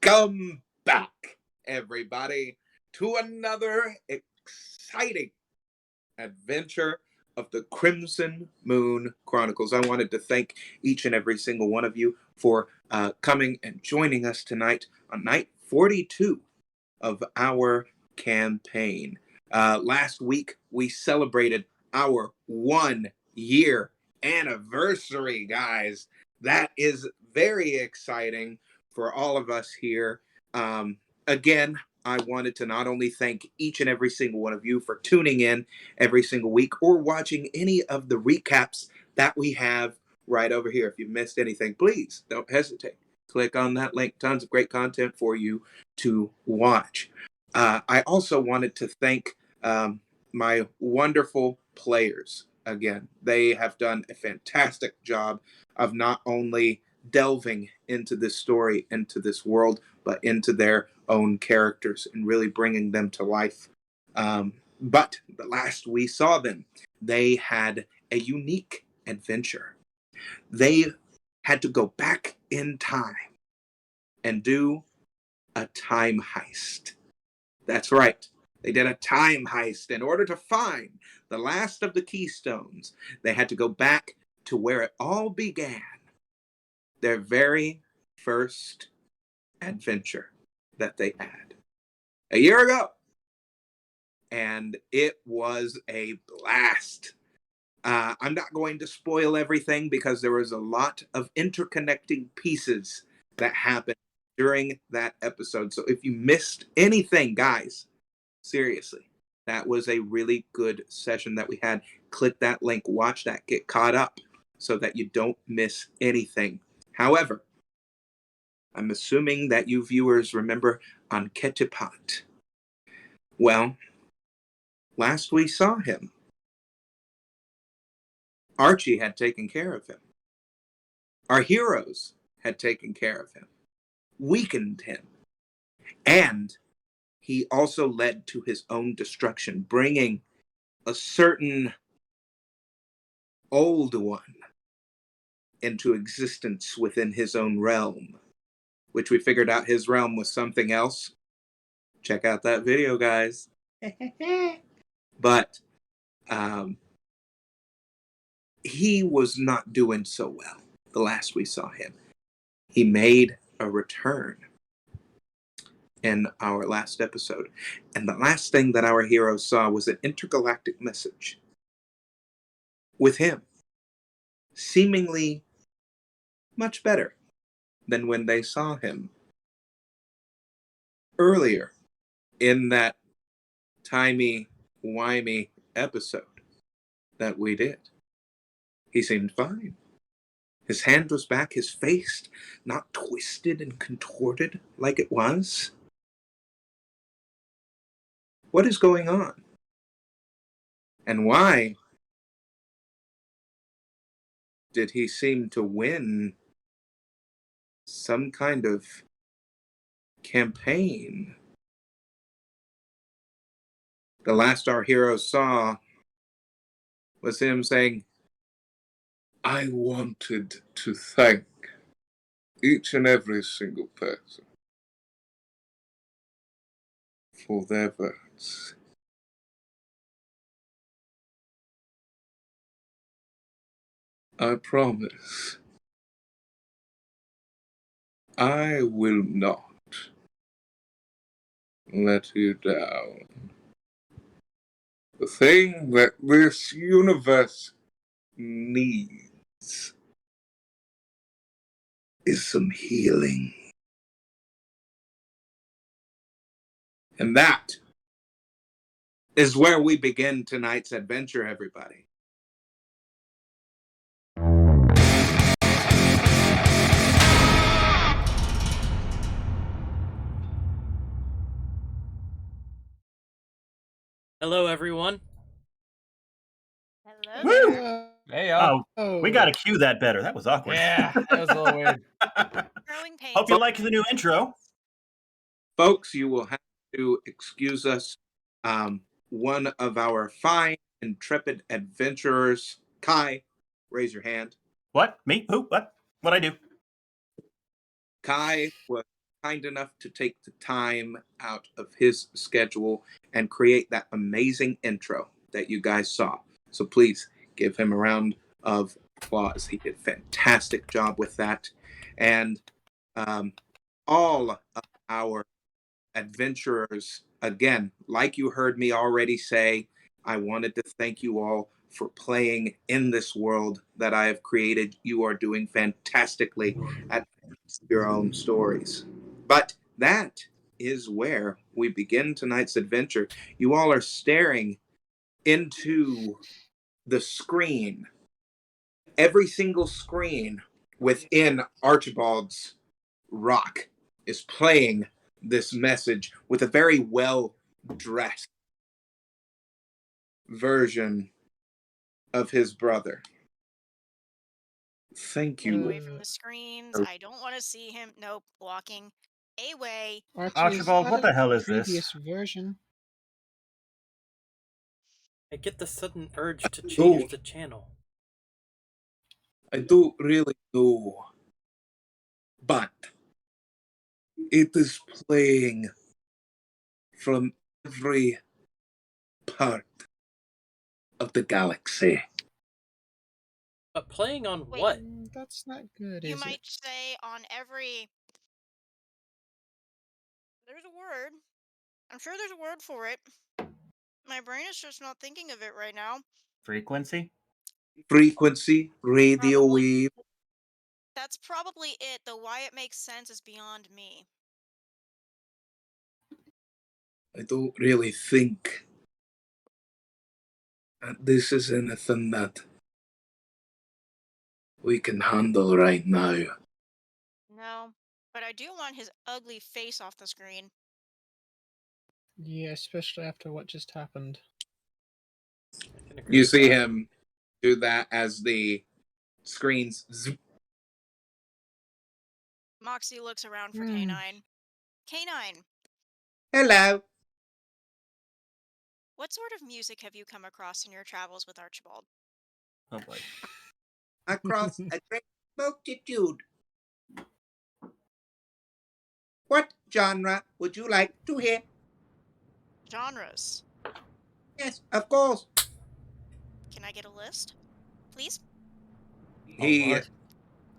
Welcome back, everybody, to another exciting adventure of the Crimson Moon Chronicles. I wanted to thank each and every single one of you for coming and joining us tonight on night 42 of our campaign. Last week, we celebrated our 1 year anniversary, guys. That is very exciting for all of us here. Again, I wanted to not only thank each and every single one of you for tuning in every single week or watching any of the recaps that we have right over here. If you missed anything, please don't hesitate. Click on that link. Tons of great content for you to watch. I also wanted to thank my wonderful players. Again, they have done a fantastic job of not only delving into this story, into this world, but into their own characters and really bringing them to life. But the last we saw them, they had a unique adventure. They had to go back in time and do a time heist. That's right. They did a time heist. In order to find the last of the Keystones, they had to go back to where it all began. Their very first adventure that they had a year ago. And it was a blast. I'm not going to spoil everything because there was a lot of interconnecting pieces that happened during that episode. So if you missed anything, guys, seriously, that was a really good session that we had. Click that link, watch that, get caught up so that you don't miss anything. However, I'm assuming that you viewers remember Anketipat. Well, last we saw him, Archie had taken care of him. Our heroes had taken care of him, weakened him, and he also led to his own destruction, bringing a certain old one into existence within his own realm, which we figured out his realm was something else. Check out that video, guys. But he was not doing so well the last we saw him. He made a return in our last episode. And the last thing that our heroes saw was an intergalactic message with him, seemingly much better than when they saw him earlier in that timey-wimey episode that we did. He seemed fine. His hand was back, his face not twisted and contorted like it was. What is going on? And why did he seem to win some kind of campaign? The last our hero saw was him saying, "I wanted to thank each and every single person for their votes. I promise I will not let you down. The thing that this universe needs is some healing. And that is where we begin tonight's adventure, everybody. Hello, everyone. Hello. Woo! Hey, y'all. Oh, we gotta cue that better. That was awkward. Yeah, that was a little weird. Growing pains. Hope you like the new intro. Folks, you will have to excuse us. One of our fine, intrepid adventurers, Kai, raise your hand. What? Me? Who? What? What'd I do? Kai was kind enough to take the time out of his schedule and create that amazing intro that you guys saw. So please give him a round of applause. He did a fantastic job with that. And all of our adventurers, again, like you heard me already say, I wanted to thank you all for playing in this world that I have created. You are doing fantastically at your own stories. But that is where we begin tonight's adventure. You all are staring into the screen, every single screen within Archibald's rock is playing this message with a very well dressed version of his brother. Thank Get you. away from the screens. I don't want to see him. Nope, walking away. Archibald, what the hell is previous this? version. I get the sudden urge to Oh. change the channel. I don't really know, but it is playing from every part of the galaxy. But playing on Wait. what? That's not good, You is might it? say on every. There's a word. I'm sure there's a word for it. My brain is just not thinking of it right now. Frequency? Frequency, radio Probably. wave. That's probably it, though why it makes sense is beyond me. I don't really think that this is anything that we can handle right now. No, but I do want his ugly face off the screen. Yeah, especially after what just happened. I can agree You with see that. him do that as the screens zoom. Moxie looks around for K9. K9, Hello. what sort of music have you come across in your travels with Archibald? Oh boy. Across a great multitude. What genre would you like to hear? Genres. Yes, of course. Can I get a list? Please? He Lord.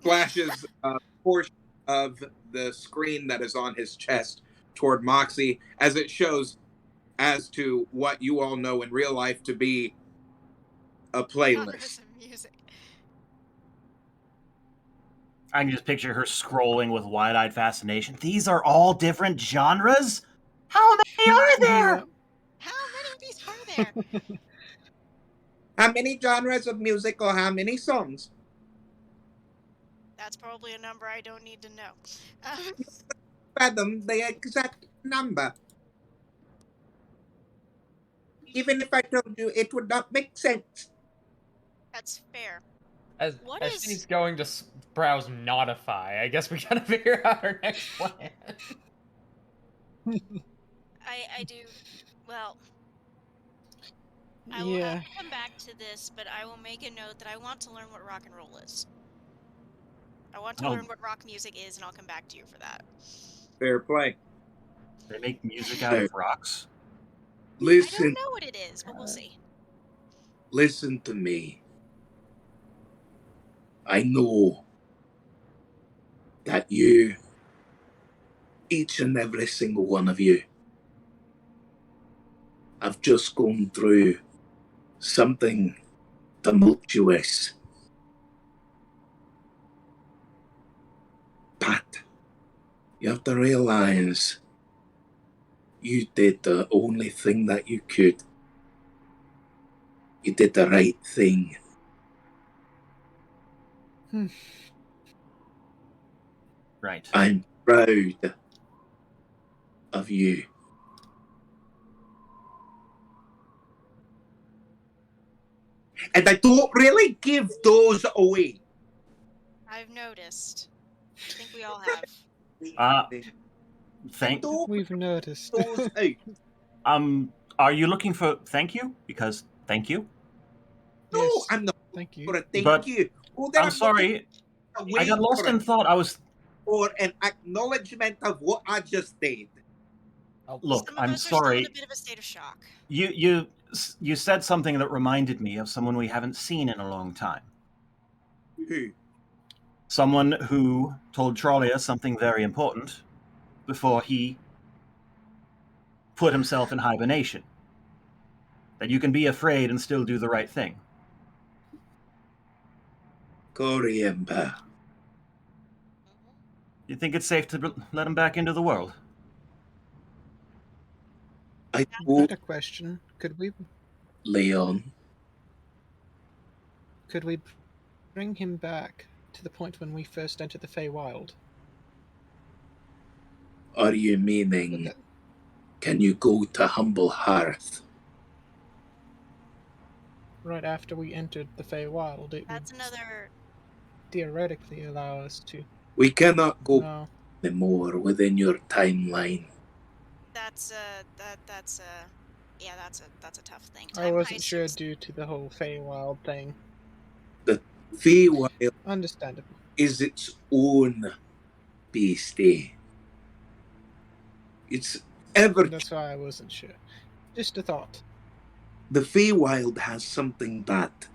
flashes a portion of the screen that is on his chest toward Moxie as it shows as to what you all know in real life to be a Genres playlist. of music. I can just picture her scrolling with wide-eyed fascination. These are all different genres? How many are there? Yeah. How many of these are there? How many genres of music or how many songs? That's probably a number I don't need to know. Fathom the exact number. Even if I told you, it would not make sense. That's fair. As What as is- she's going to browse Notify, I guess we gotta figure out our next plan. I do. Well, I will Yeah. have to come back to this, but I will make a note that I want to learn what rock and roll is. I want to Oh. learn what rock music is, and I'll come back to you for that. Fair play. They make music out of rocks? I Listen, don't know what it is, but we'll see. listen to me. I know that you, each and every single one of you, have just gone through something tumultuous. But you have to realize you did the only thing that you could. You did the right thing. Right. I'm proud of you. And I don't really give those away. I've noticed. I think we all have. Thank. We've noticed. Those out. Are you looking for thank you? Because thank you. No, Yes, I'm not thank you. for a thank But you. Oh, there I'm sorry. I got lost in thought. for an acknowledgement of what I just did. Look, Some of I'm us are still in sorry. a bit of a state of shock. You said something that reminded me of someone we haven't seen in a long time. Who? Someone who told Trolia something very important before he put himself in hibernation. That you can be afraid and still do the right thing. Coriember. You think it's safe to let him back into the world? I I told had a question. Leon. Could we bring him back to the point when we first entered the Feywild? Are you Would meaning, that- can you go to Humble Hearth? right after we entered the Feywild, it That's would another. theoretically allow us to. We cannot go No, anymore within your timeline. That's that's yeah, that's a tough thing. I Time wasn't heist sure is- due to the whole Feywild thing. The Feywild Understandable. is its own beastie. It's ever. That's why I wasn't sure. Just a thought. The Feywild has something that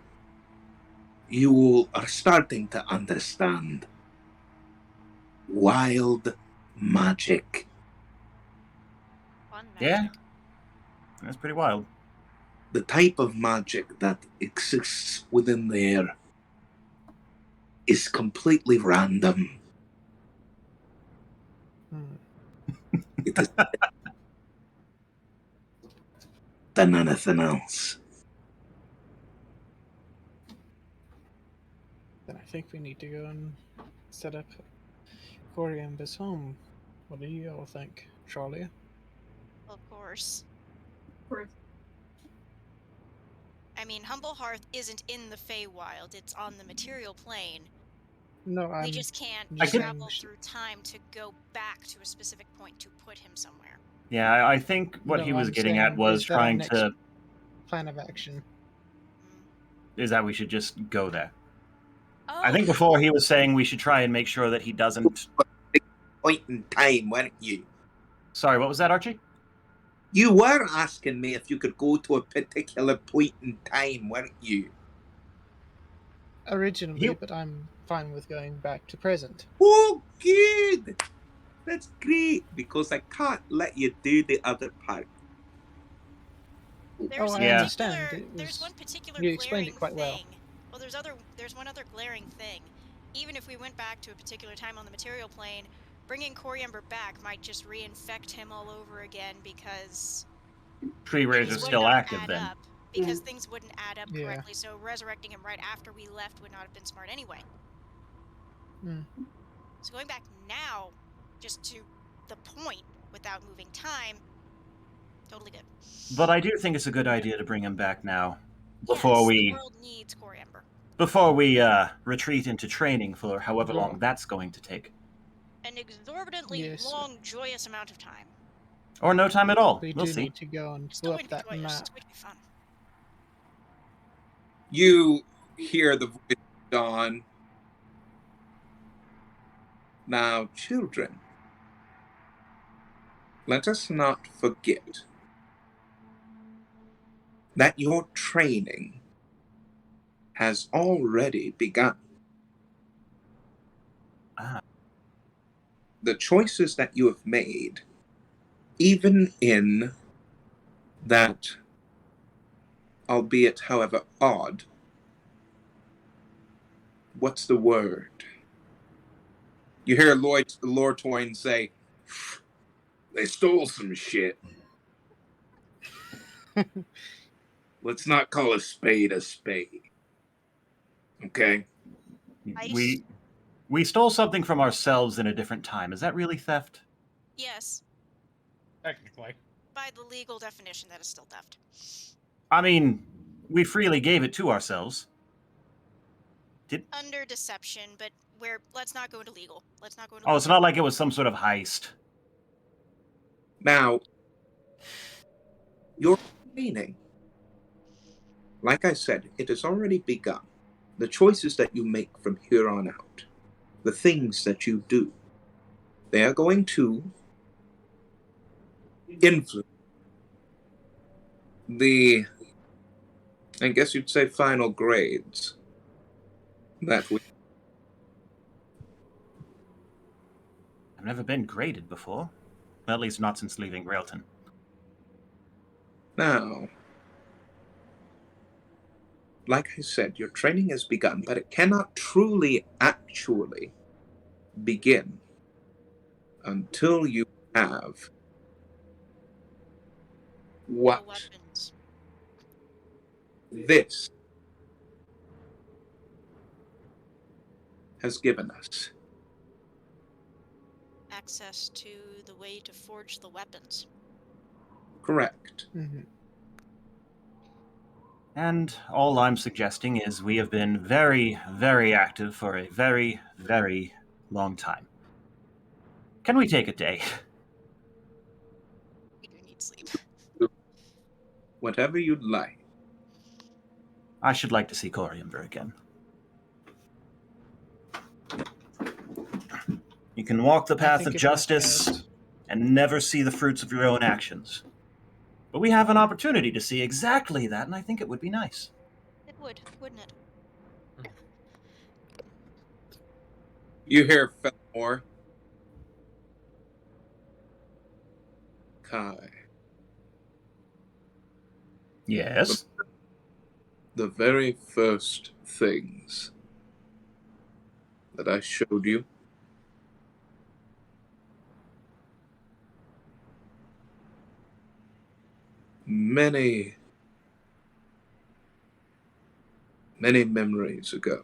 you are starting to understand. Wild magic. fun magic. Yeah. That's pretty wild. The type of magic that exists within there is completely random. Hmm. It is than anything else. Then I think we need to go and set up Coriamber's home. What do you all think, Charlie? Of course. I mean, Humble Hearth isn't in the Feywild; it's on the material plane. No, We I'm just can't I could- travel through time to go back to a specific point to put him somewhere. Yeah, I think what No, he was I'm getting at saying, was is that our trying next to plan of action. is that we should just go there. Oh, I think before he was saying we should try and make sure that he doesn't. Point in time, weren't you? Sorry, what was that, Archie? You were asking me if you could go to a particular point in time, weren't you? Originally, You- but I'm fine with going back to present. Oh, good! That's great, because I can't let you do the other part. there's Oh, a I Yeah. understand. particular. It There's was one particular you explained glaring it quite well. thing. Well, there's one other glaring thing. Even if we went back to a particular time on the material plane, bringing Coriamber back might just reinfect him all over again because Tree Raise things is would still not active add then. up. Because things wouldn't add up Yeah. correctly, so resurrecting him right after we left would not have been smart anyway. Hmm. So going back now, just to the point, without moving time, totally good. But I do think it's a good idea to bring him back now before Yes, we the world needs Coriamber. retreat into training for however long Well- that's going to take, An exorbitantly Yes. long, joyous amount of time. or no time at all. We We'll do see. need to go and It's pull still up going to be that joyous. map. It's going to be fun. You hear the voice of Dawn. Now, children, let us not forget that your training has already begun. Ah. The choices that you have made, even in that, albeit however odd, what's the word? You hear Lord Toyne say, they stole some shit. Let's not call a spade a spade. Okay? We stole something from ourselves in a different time. Is that really theft? Yes, Technically. by the legal definition, that is still theft. I mean, we freely gave it to ourselves. Under deception, but let's not go into legal. Let's not go into Oh, it's legal. not like it was some sort of heist. Now, your training, like I said, it has already begun. The choices that you make from here on out, the things that you do, They are going to influence the, I guess you'd say, final grades that we. I've never been graded before. Well, at least not since leaving Railton. Now, like I said, your training has begun, but it cannot truly, actually begin until you have The what weapons. this has given us. Access to the way to forge the weapons. Correct. Mm-hmm. And all I'm suggesting is we have been very, very active for a very, very long time. Can we take a day? We do need sleep. Whatever you'd like. I should like to see Coriumber again. You can walk the path of think it might justice best. and never see the fruits of your own actions. But we have an opportunity to see exactly that, and I think it would be nice. It would, wouldn't it? You hear Fillmore. Kai. Yes? The very first things that I showed you, many memories ago.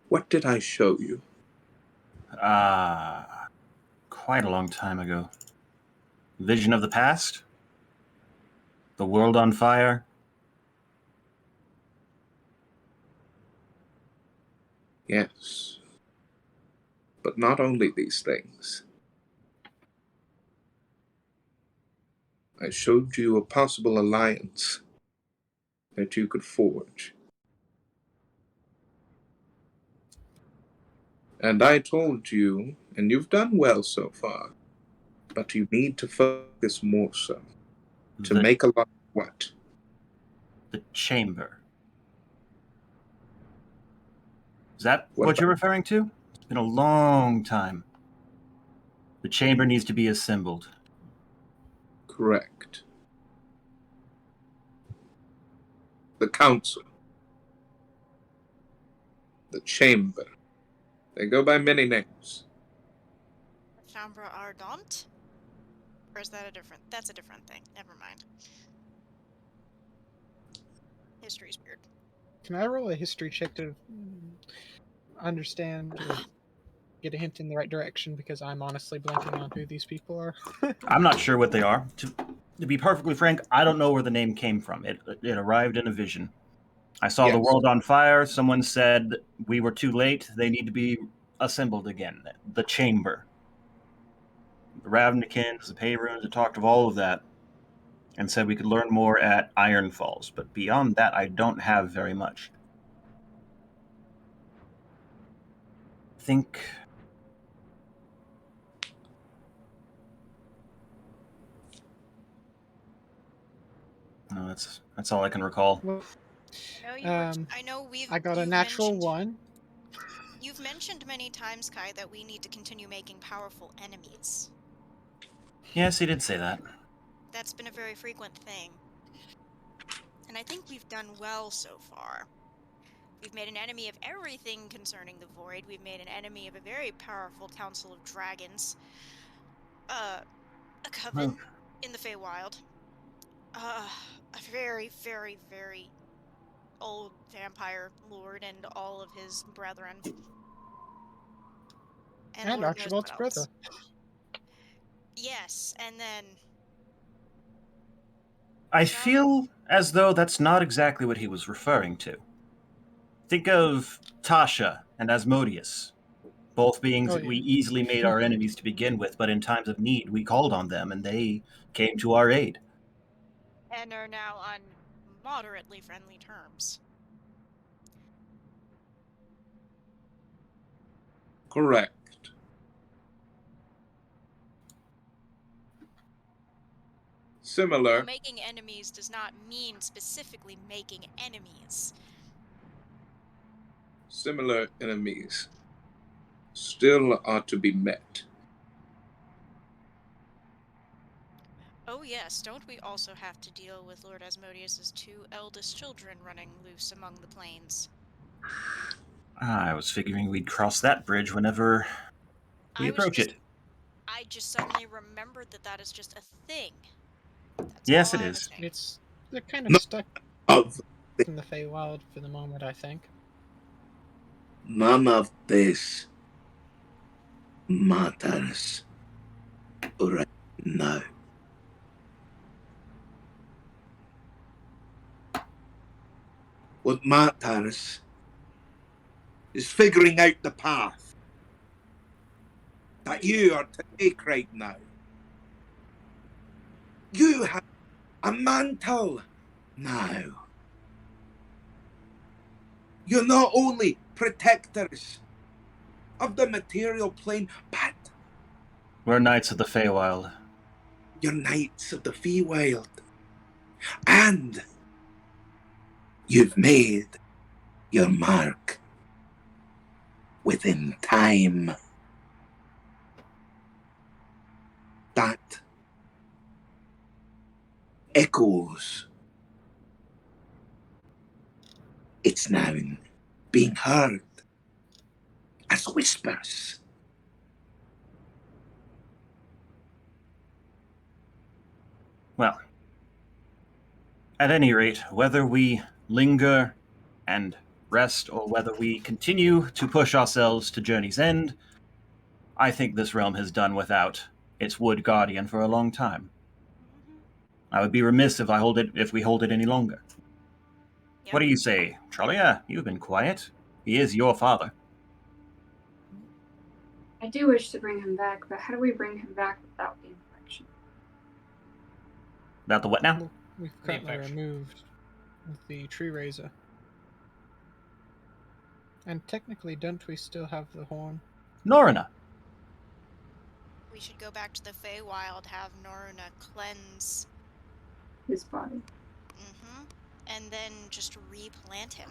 What did I show you? Quite a long time ago. Vision of the past? The world on fire? Yes. But not only these things. I showed you a possible alliance that you could forge. And I told you, and you've done well so far, but you need to focus more so. To make a lot of what? The chamber. Is that What what you're referring to? It's been a long time. The chamber needs to be assembled. Correct. The council. The chamber. They go by many names. Chambre Ardente? Or is that a different? That's a different thing. Never mind. History's weird. Can I roll a history check to understand or get a hint in the right direction? Because I'm honestly blanking on who these people are. I'm not sure what they are. To be perfectly frank, I don't know where the name came from. It arrived in a vision. I saw the Yes. world on fire. Someone said we were too late. They need to be assembled again. The chamber. The Ravnikins, the Payrunes, I talked of all of that and said we could learn more at Iron Falls. But beyond that, I don't have very much. I think... No, that's all I can recall. Well, I know I got a you've natural mentioned, one. You've mentioned many times, Kai, that we need to continue making powerful enemies. Yes, he did say that. That's been a very frequent thing. And I think we've done well so far. We've made an enemy of everything concerning the Void. We've made an enemy of a very powerful Council of Dragons. A coven in the Feywild. A very, very, very old vampire lord and all of his brethren. And Lord knows Archibald's what else. brother. Yes, and then... I feel as though that's not exactly what he was referring to. Think of Tasha and Asmodeus, both beings that we easily made our enemies to begin with, but in times of need we called on them and they came to our aid. And are now on moderately friendly terms. Correct. Well, Similar. making enemies does not mean specifically making enemies. Similar enemies still are to be met. Oh yes, don't we also have to deal with Lord Asmodeus's two eldest children running loose among the plains? I was figuring we'd cross that bridge whenever we approach it. I just suddenly remembered that that is just a thing. That's Yes, all it I was is. saying. They're kind of No, stuck of in the Feywild for the moment, I think. None of this matters right now. What matters is figuring out the path that you are to take right now. You have a mantle now. You're not only protectors of the material plane, but We're knights of the Feywild. you're knights of the Feywild. And you've made your mark within time. That echoes. It's now being heard as whispers. Well, at any rate, whether we linger and rest or whether we continue to push ourselves to journey's end, I think this realm has done without its wood guardian for a long time. Mm-hmm. I would be remiss if we hold it any longer. Yep. What do you say, Trolia? You've been quiet. He is your father. I do wish to bring him back, but how do we bring him back without the infection? About the what now? Well, we've The currently infection. removed with the tree razor. And technically, don't we still have the horn? Norina. We should go back to the Feywild, have Noruna cleanse, His body. and then just replant him.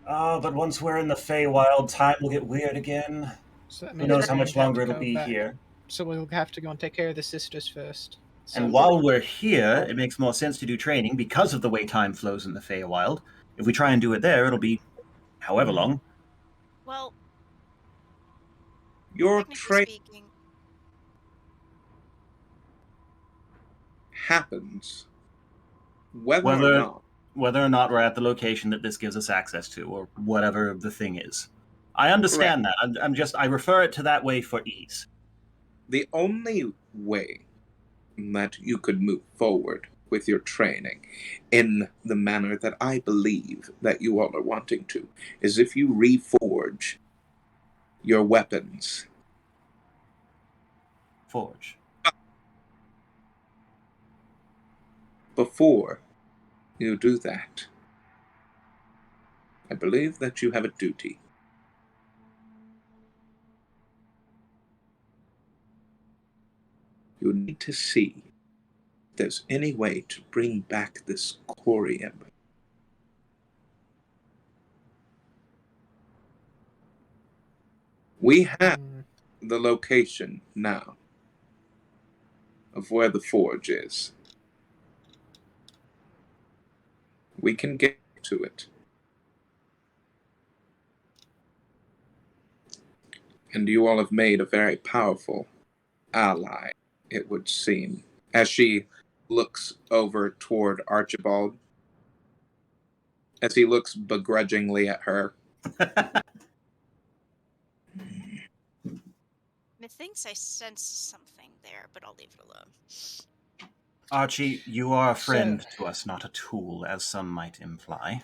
But once we're in the Feywild, time will get weird again. So that Who means knows we're how going much to have longer to it'll go be back. here. So we'll have to go and take care of the sisters first. So And while we're here, it makes more sense to do training because of the way time flows in the Feywild. If we try and do it there, it'll be however long. Well, your technically train speaking, happens whether or Whether or not we're at the location that this gives us access to, or whatever the thing is. I understand that. I refer it to that way for ease. the only way that you could move forward with your training in the manner that I believe that you all are wanting to is if you reforge your weapons. Forge. Before you do that, I believe that you have a duty. You need to see if there's any way to bring back this corium. We have the location now of where the forge is. We can get to it. And you all have made a very powerful ally, it would seem, as she looks over toward Archibald, as he looks begrudgingly at her. methinks I sense something there, but I'll leave it alone. Archie, you are a friend to us, not a tool, as some might imply.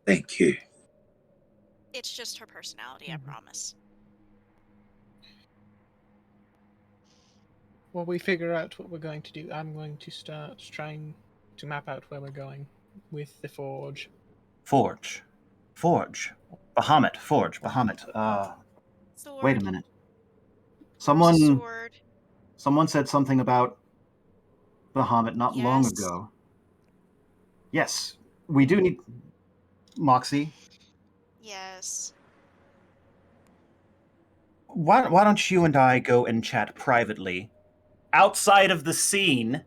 Thank you. It's just her personality, I promise. while we figure out what we're going to do, I'm going to start trying to map out where we're going with the forge. Forge. Forge. Bahamut. Forge. Bahamut. Sword. Wait a minute. There was a Someone sword. said something about Bahamut not long Yes. ago. Yes, we do need Moxie. Yes. Why don't you and I go and chat privately outside of the scene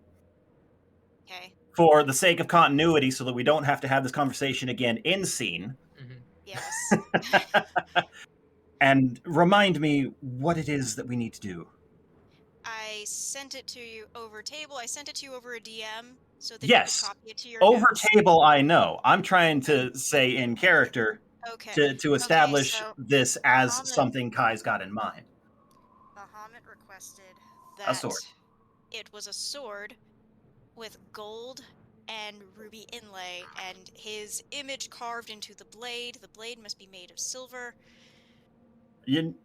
Okay. for the sake of continuity so that we don't have to have this conversation again in scene? Mhm. Yes. And remind me what it is that we need to do. I sent it to you over table. I sent it to you over a DM so that you could Yes, copy it to your over notes. table I know. I'm trying to say in character Okay. to establish so this as Bahamut, something Kai's got in mind. Bahamut requested A that sword. it was a sword with gold and ruby inlay, and his image carved into the blade. The blade must be made of silver.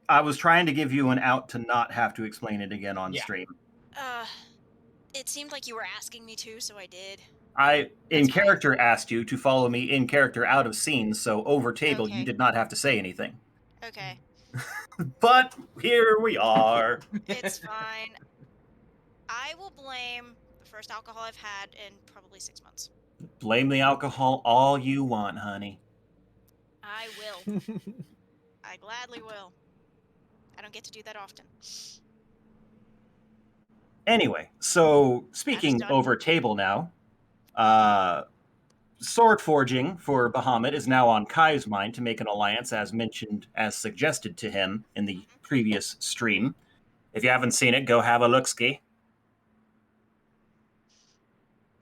I was trying to give you an out to not have to explain it again on Yeah. stream. It seemed like you were asking me to, so I did. I, in That's fine. character, asked you to follow me in character out of scene, so over table you Okay. did not have to say anything. Okay. But here we are. It's fine. I will blame the first alcohol I've had in probably 6 months. Blame the alcohol all you want, honey. I will. I gladly will. I don't get to do that often. Anyway, so speaking done. over table now, sword forging for Bahamut is now on Kai's mind to make an alliance as mentioned, as suggested to him in the previous stream. If you haven't seen it, go have a look-ski.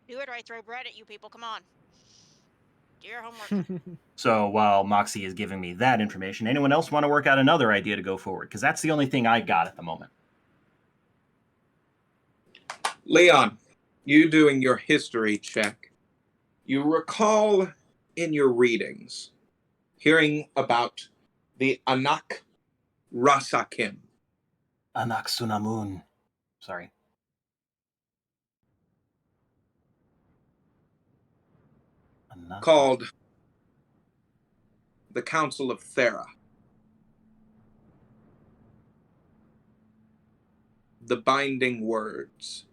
Do it or I throw bread at you people. Come on. Do your homework. So while Moxie is giving me that information, anyone else want to work out another idea to go forward? Because that's the only thing I got at the moment. Leon, you doing your history check, you recall in your readings hearing about the Anak Rasakim. Anak Sunamun. Sorry. Anak. Called the Council of Thera. The Binding Words.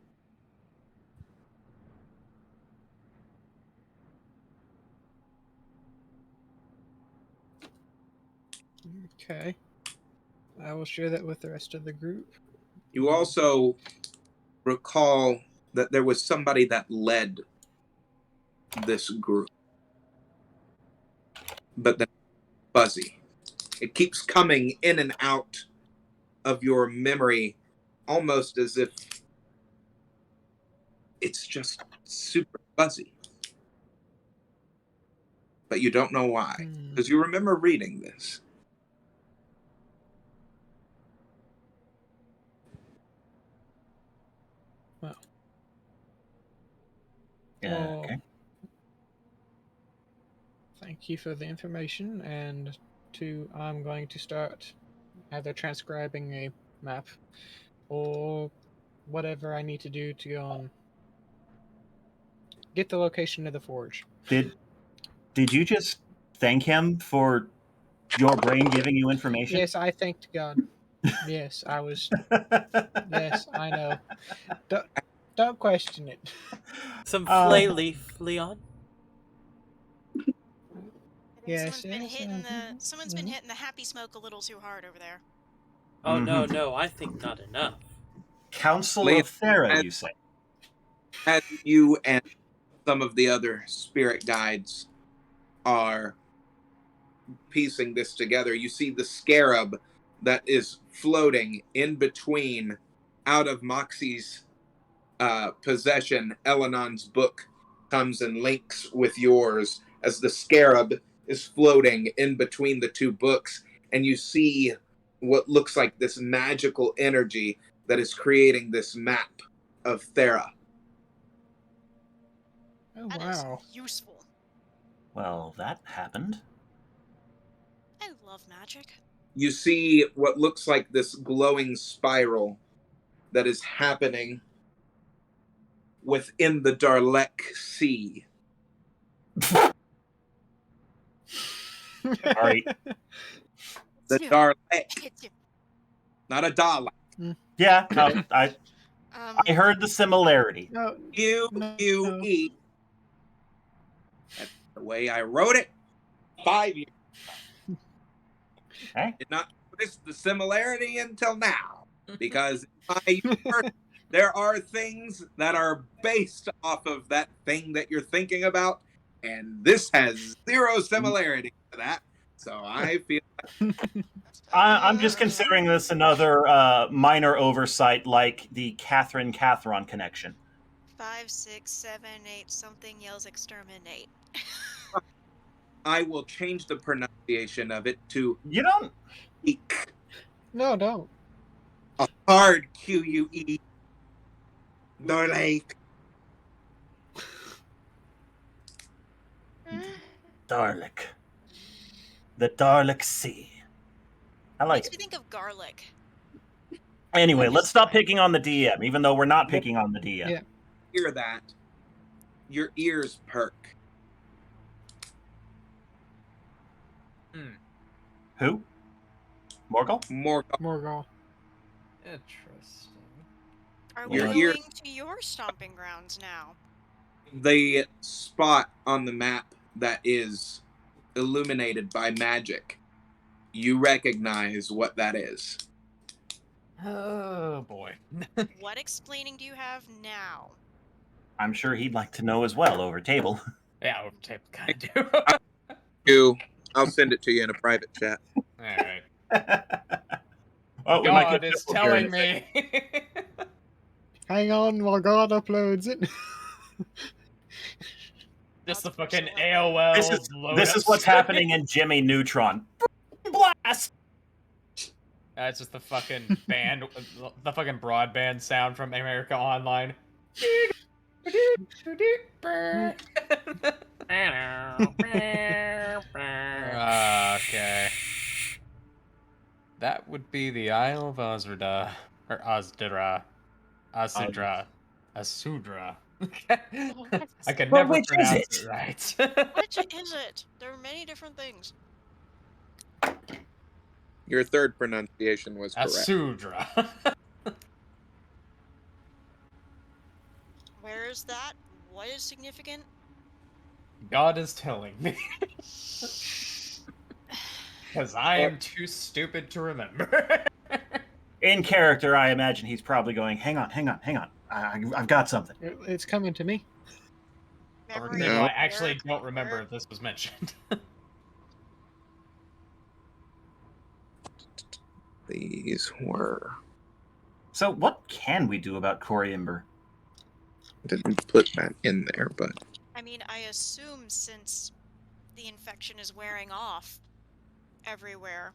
Okay. I will share that with the rest of the group. You also recall that there was somebody that led this group, but then fuzzy. It keeps coming in and out of your memory almost as if it's just super fuzzy. But you don't know why, because you remember reading this. Well. Okay. Thank you for the information, and I'm going to start either transcribing a map or whatever I need to do to go on. Get the location of the forge. Did you just thank him for your brain giving you information? Yes, I thanked God. Yes, I was. Yes, I know. Don't question it. Some flay leaf, Leon. Yes, Someone's been hitting the happy smoke a little too hard over there. Oh, no, I think not enough. Council Leon, of Thera, you say? As you and some of the other spirit guides are piecing this together, you see the scarab that is floating in between, out of Moxie's possession. Elanon's book comes and links with yours as the scarab is floating in between the two books, and you see what looks like this magical energy that is creating this map of Thera. Oh, That wow. is useful. Well, that happened. I love magic. You see what looks like this glowing spiral that is happening within the Darlek Sea. Sorry. The Two. Dalek, Two. not a Dalek. Yeah, no, I heard the similarity. No, QUE. That's the way I wrote it 5 years. Okay. Did not notice the similarity until now, because in my universe, there are things that are based off of that thing that you're thinking about, and this has zero similarity to that. So I feel I'm just considering this another minor oversight, like the Catherine Cathron connection. 5, 6, 7, 8. Something yells exterminate. I will change the pronunciation of it to You don't. eek. no, don't. A hard QUE. Dalek. Dalek. The Dalek Sea. I like Makes it. me think of garlic. Anyway, let's stop picking on the DM, even though we're not picking on the DM. Yeah. Hear that? Your ears perk. Who? Morgul? Morgul. Interesting. Are we Your going ear- to your stomping grounds now? The spot on the map that is illuminated by magic. You recognize what that is. Oh boy. What explaining do you have now? I'm sure he'd like to know as well over table. Yeah, over tape kind of do. I'll send it to you in a private chat. Alright. Oh, we might God get is triple here in telling a second. me. Hang on while God uploads it. Just the God's fucking personal AOL. This is what's happening in Jimmy Neutron. Blast! That's just the fucking band, the fucking broadband sound from America Online. Okay. That would be the Isle of Osrida. Or Osdra. Asudra. I could Well, never which is pronounce it? it right. Which is it? There are many different things. Your third pronunciation was correct. Asudra. Where is that? What is significant? God is telling me. Because I am too stupid to remember. In character, I imagine he's probably going, hang on. I've got something. It's coming to me. Memory No. Well, I of actually Eric don't remember Ware? if this was mentioned. These were. So what can we do about Coriumber? Didn't put that in there, but I mean, I assume since the infection is wearing off everywhere.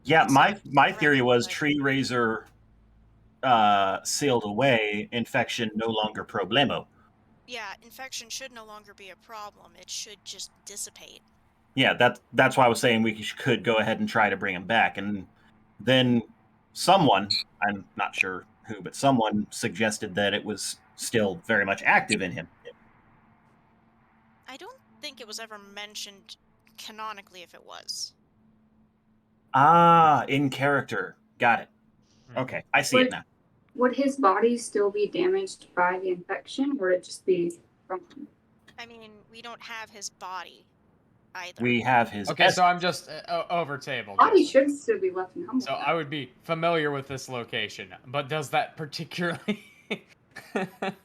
Yeah, It's my not theory was but- Tree Razor sealed away, infection no longer problemo. Yeah, infection should no longer be a problem. It should just dissipate. Yeah, that's why I was saying we could go ahead and try to bring him back. And then someone, I'm not sure who, but someone suggested that it was still very much active in him. I don't think it was ever mentioned canonically if it was. Ah, in character. Got it. Okay, I see it now. Would his body still be damaged by the infection, or would it just be from him? I mean, we don't have his body either. We have his. Okay, so I'm just over table. Body guessing. should still be left in home. So I would be familiar with this location, but does that particularly? I'm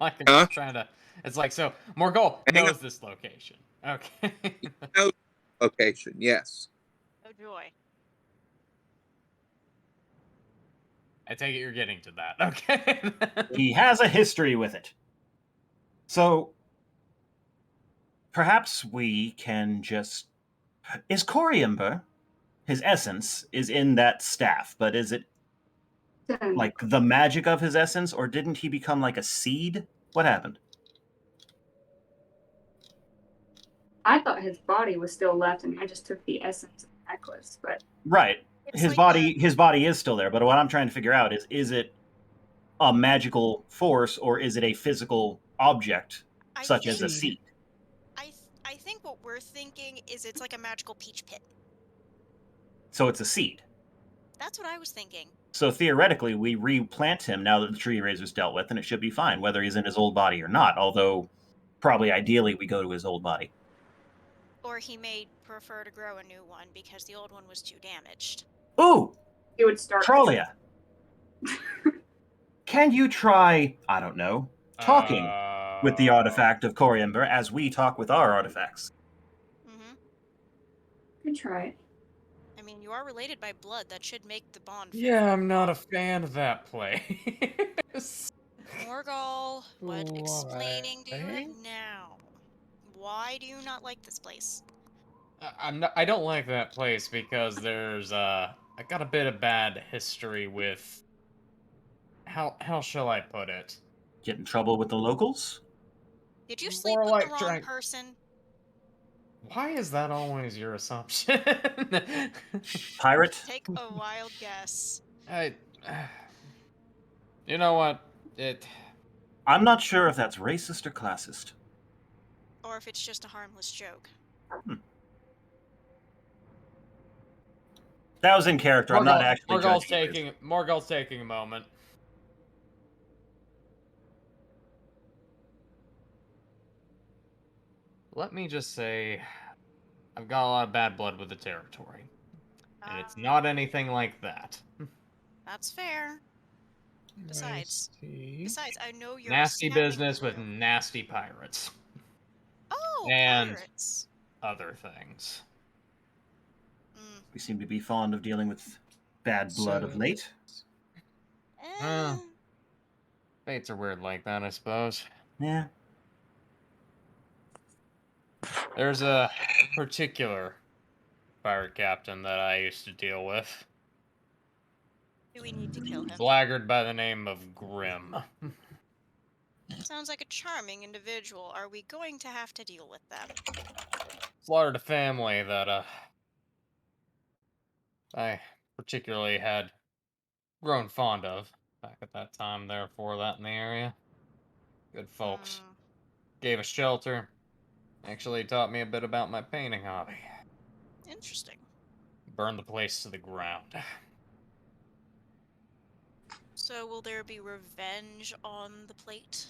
like, I'm just trying to. It's like, so Morgul knows this location. Okay. location, yes. Oh joy. I take it you're getting to that. Okay. He has a history with it. So perhaps we can just. Is Coriumber, his essence, is in that staff, but is it like the magic of his essence, or didn't he become like a seed? What happened? I thought his body was still left, and I just took the essence of the necklace. But Right. It's His like his body is still there, but what I'm trying to figure out is it a magical force or is it a physical object I such as a think- seed? I I think what we're thinking is it's like a magical peach pit. So it's a seed. That's what I was thinking. So theoretically, we replant him now that the tree razor's dealt with, and it should be fine, whether he's in his old body or not. Although, probably ideally, we go to his old body. Or he may prefer to grow a new one because the old one was too damaged. Ooh! He would start. Trolia! Can you try, I don't know, talking with the artifact of Coriamber as we talk with our artifacts? Mm-hmm. Good try. I mean, you are related by blood. That should make the bond. Yeah, I'm not a fan of that place. Morgul, what explaining do you Why? have now? Why do you not like this place? I don't like that place because there's I got a bit of bad history with how shall I put it? Get in trouble with the locals? Did you sleep More with like the wrong trying- person? Why is that always your assumption? Pirate? Take a wild guess. You know what? I'm not sure if that's racist or classist. Or if it's just a harmless joke. That was in character. I'm not actually Morgul's judging you. Morgul's taking a moment. Let me just say, I've got a lot of bad blood with the territory. And it's not anything like that. That's fair. Besides, I know you're Nasty snapping business with through. nasty pirates. Oh, And pirates. other things. We seem to be fond of dealing with bad blood of late. Fates are weird like that, I suppose. Yeah. There's a particular pirate captain that I used to deal with. Do we need to kill him? Blackguard by the name of Grim. Sounds like a charming individual. Are we going to have to deal with them? Slaughtered a family that I particularly had grown fond of back at that time, therefore that in the area. Good folks. Gave us shelter. Actually taught me a bit about my painting hobby. Interesting. Burned the place to the ground. So will there be revenge on the plate?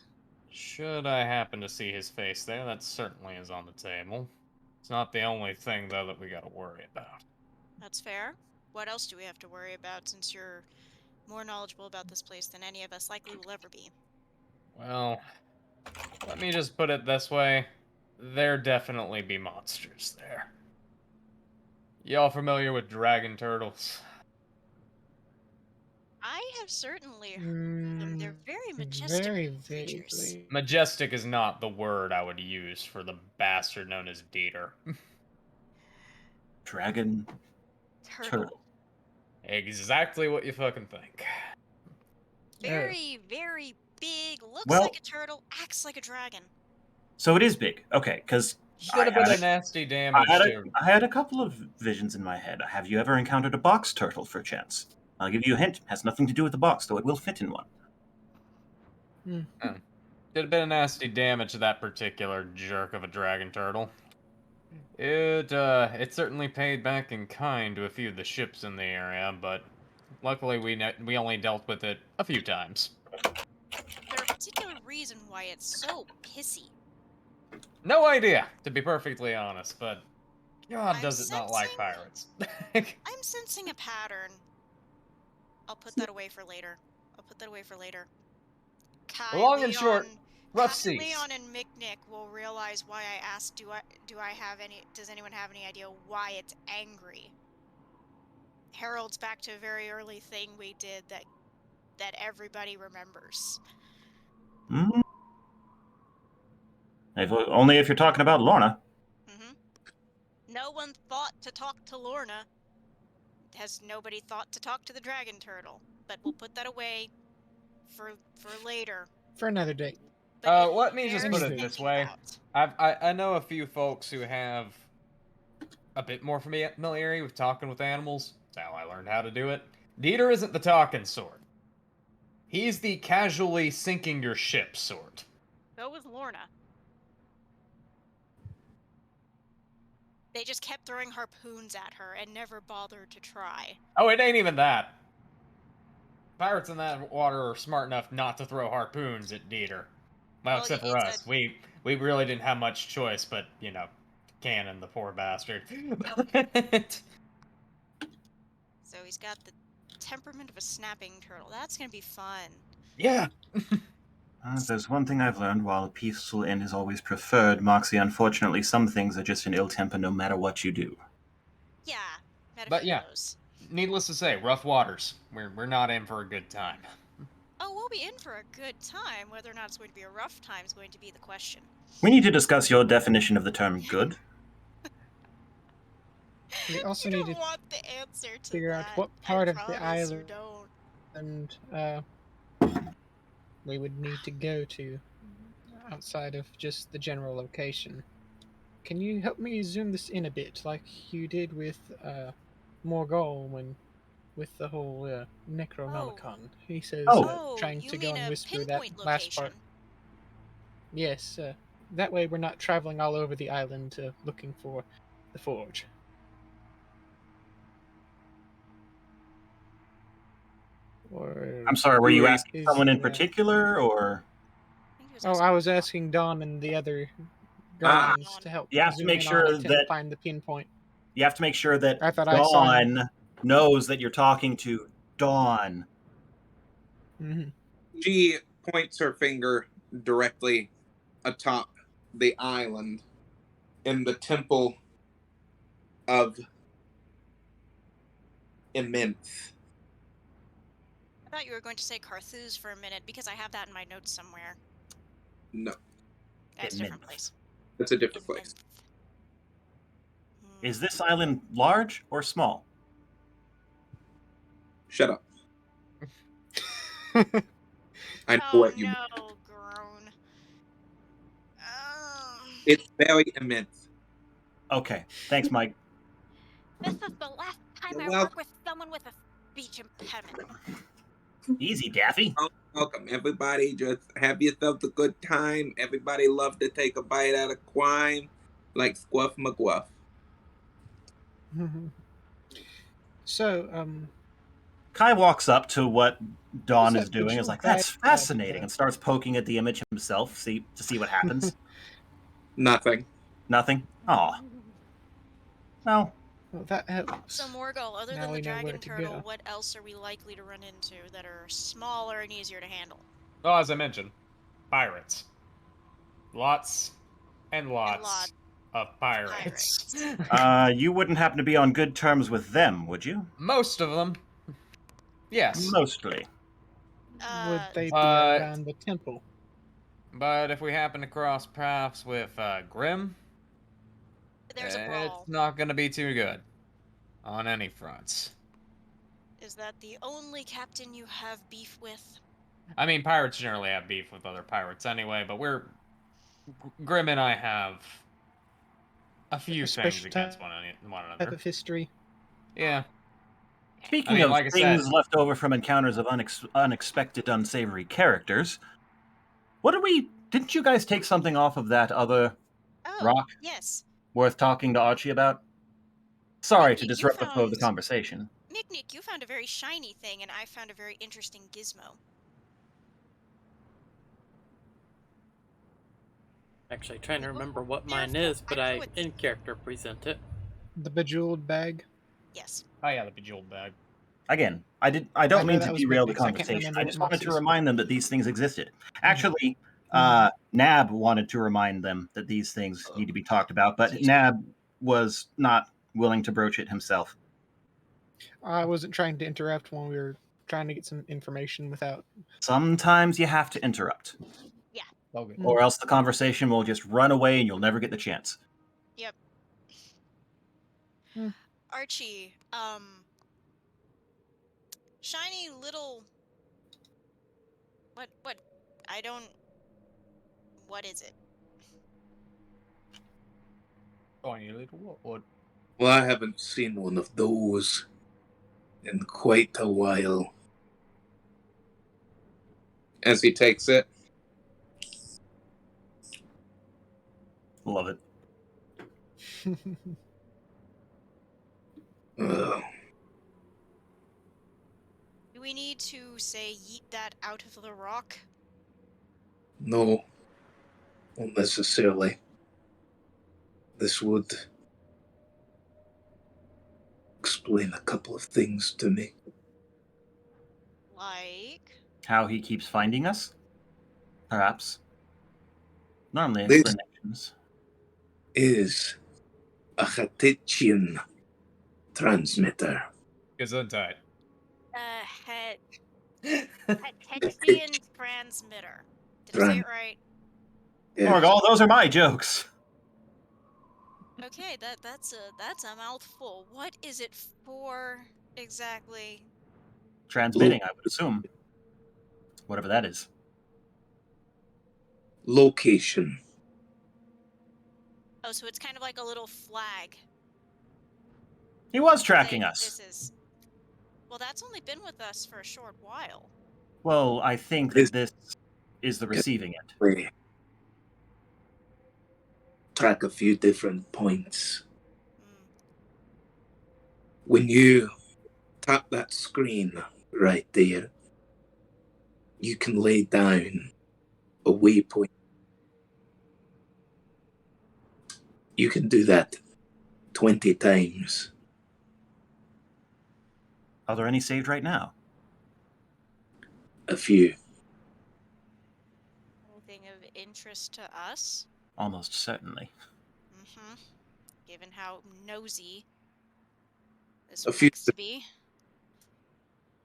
Should I happen to see his face there, that certainly is on the table. It's not the only thing, though, that we gotta worry about. That's fair. What else do we have to worry about since you're more knowledgeable about this place than any of us likely will ever be? Well, let me just put it this way. There definitely be monsters there. Y'all familiar with dragon turtles? I have certainly heard of them. They're very majestic Very creatures. vaguely. Majestic is not the word I would use for the bastard known as Dieter. Dragon Turtle. Exactly what you fucking think. Very, very big. Looks Well- like a turtle. Acts like a dragon. So it is big. Okay, because Should have been a nasty damage too. I had a couple of visions in my head. Have you ever encountered a box turtle, for chance? I'll give you a hint. It has nothing to do with the box, though it will fit in one. Did a bit of nasty damage to that particular jerk of a dragon turtle. It certainly paid back in kind to a few of the ships in the area, but luckily we only dealt with it a few times. Is there a particular reason why it's so pissy? No idea, to be perfectly honest, but God, I'm does it not like sensing- pirates. I'm sensing a pattern. I'll put that away for later. Long and short, rough Kai, seas. Leon and Micknick will realize why I asked, does anyone have any idea why it's angry? Heralds back to a very early thing we did that everybody remembers. Mm. Only if you're talking about Lorna. No one thought to talk to Lorna. Has nobody thought to talk to the dragon turtle? But we'll put that away for later. For another date. Let me just bears put it this thinking way. about. I know a few folks who have a bit more familiarity with talking with animals. That's how I learned how to do it. Dieter isn't the talking sort. He's the casually sinking your ship sort. So was Lorna. They just kept throwing harpoons at her and never bothered to try. Oh, it ain't even that. Pirates in that water are smart enough not to throw harpoons at Dieter. Well, except for us. We really didn't have much choice, but, you know, Cannon, the poor bastard. So he's got the temperament of a snapping turtle. That's gonna be fun. Yeah. If there's one thing I've learned, while a peaceful end is always preferred, Moxie, unfortunately, some things are just in ill temper no matter what you do. Yeah, met a But few yeah. of those. Needless to say, rough waters. We're not in for a good time. Oh, we'll be in for a good time. Whether or not it's going to be a rough time is going to be the question. We need to discuss your definition of the term good. We also You need don't to want the answer to figure out that. what part I of the promise you island don't. we would need to go to outside of just the general location. Can you help me zoom this in a bit, like you did with Morgul when with the whole Necronomicon? He says Oh, trying you to go mean and a whisper that pinpoint last location? part. Yes, that way we're not traveling all over the island looking for the forge. Or I'm sorry, were you asking is someone in the, particular, or? I think he was Oh, asking I was Dawn. asking Don and the other Ah. guardians to help You have to zoom make in sure on it to that find the pinpoint. you have to make sure that I thought I saw him. Dawn knows that you're talking to Dawn. Mm-hmm. She points her finger directly atop the island in the temple of Immense. I thought you were going to say Carthus for a minute because I have that in my notes somewhere. No, That's a different Immense. place. it's a different place. Is this island large or small? Shut up. I know Oh what you mean. no, groan. It's very immense. Okay, thanks, Mike. This is the last time You're I welcome. work with someone with a speech impediment. Easy, Daffy. Welcome, everybody. Just have yourself a good time. Everybody love to take a bite out of crime, like Squuff McGuff. So, Kai walks up to what Dawn What's is that doing. Is bejeweled like, that's bag fascinating, and starts poking at the image himself, to see what happens. Nothing. Nothing. Aw. Well, well, that helps. So Morgul, other Now than the we know where dragon to turtle, go. what else are we likely to run into that are smaller and easier to handle? Well, as I mentioned, pirates. Lots and lots of pirates. You wouldn't happen to be on good terms with them, would you? Most of them. Yes. Mostly. Would they be but- around the temple? But if we happen to cross paths with Grim, There's a brawl. it's not going to be too good on any fronts. Is that the only captain you have beef with? I mean, pirates generally have beef with other pirates anyway, but Grim and I have a few things against one another. Type of history. Yeah. Speaking of like I things said, left over from encounters of unexpected, unsavory characters, didn't you guys take something off of that other rock? Yes. Worth talking to Archie about? Sorry to Nick, disrupt the flow of the conversation. Nick, you found a very shiny thing, and I found a very interesting gizmo. Actually, trying to remember what mine is, but I in character present it. The bejeweled bag. Yes. Oh yeah, the bejeweled bag. Again, I don't mean to derail the conversation. I just wanted to remind them that these things existed. Actually, Nab wanted to remind them that these things need to be talked about, but Nab was not willing to broach it himself. I wasn't trying to interrupt when we were trying to get some information without. Sometimes you have to interrupt. Yeah. Okay. Or else the conversation will just run away and you'll never get the chance. Yep. Archie, shiny little... What, I don't... What is it? Shiny little what? Well, I haven't seen one of those in quite a while. As he takes it. Love it. Uh, Do we need to, say, yeet that out of the rock? no, not necessarily. This would explain a couple of things to me. Like? How he keeps finding us? Perhaps. Normally This explanations. is a Hatitian transmitter. Gesundheit. Hetexian transmitter. Did I say it right? Yes. All those are my jokes. Okay, that's a mouthful. What is it for exactly? Transmitting, I would assume. Whatever that is. Location. Oh, so it's kind of like a little flag. He was tracking saying us. This is. Well, that's only been with us for a short while. Well, I think that this is the receiving end. We track a few different points. When you tap that screen right there, you can lay down a waypoint. You can do that 20 times. Are there any saved right now? A few. Anything of interest to us? Almost certainly. Mm-hmm. Given how nosy this A one few, likes to be.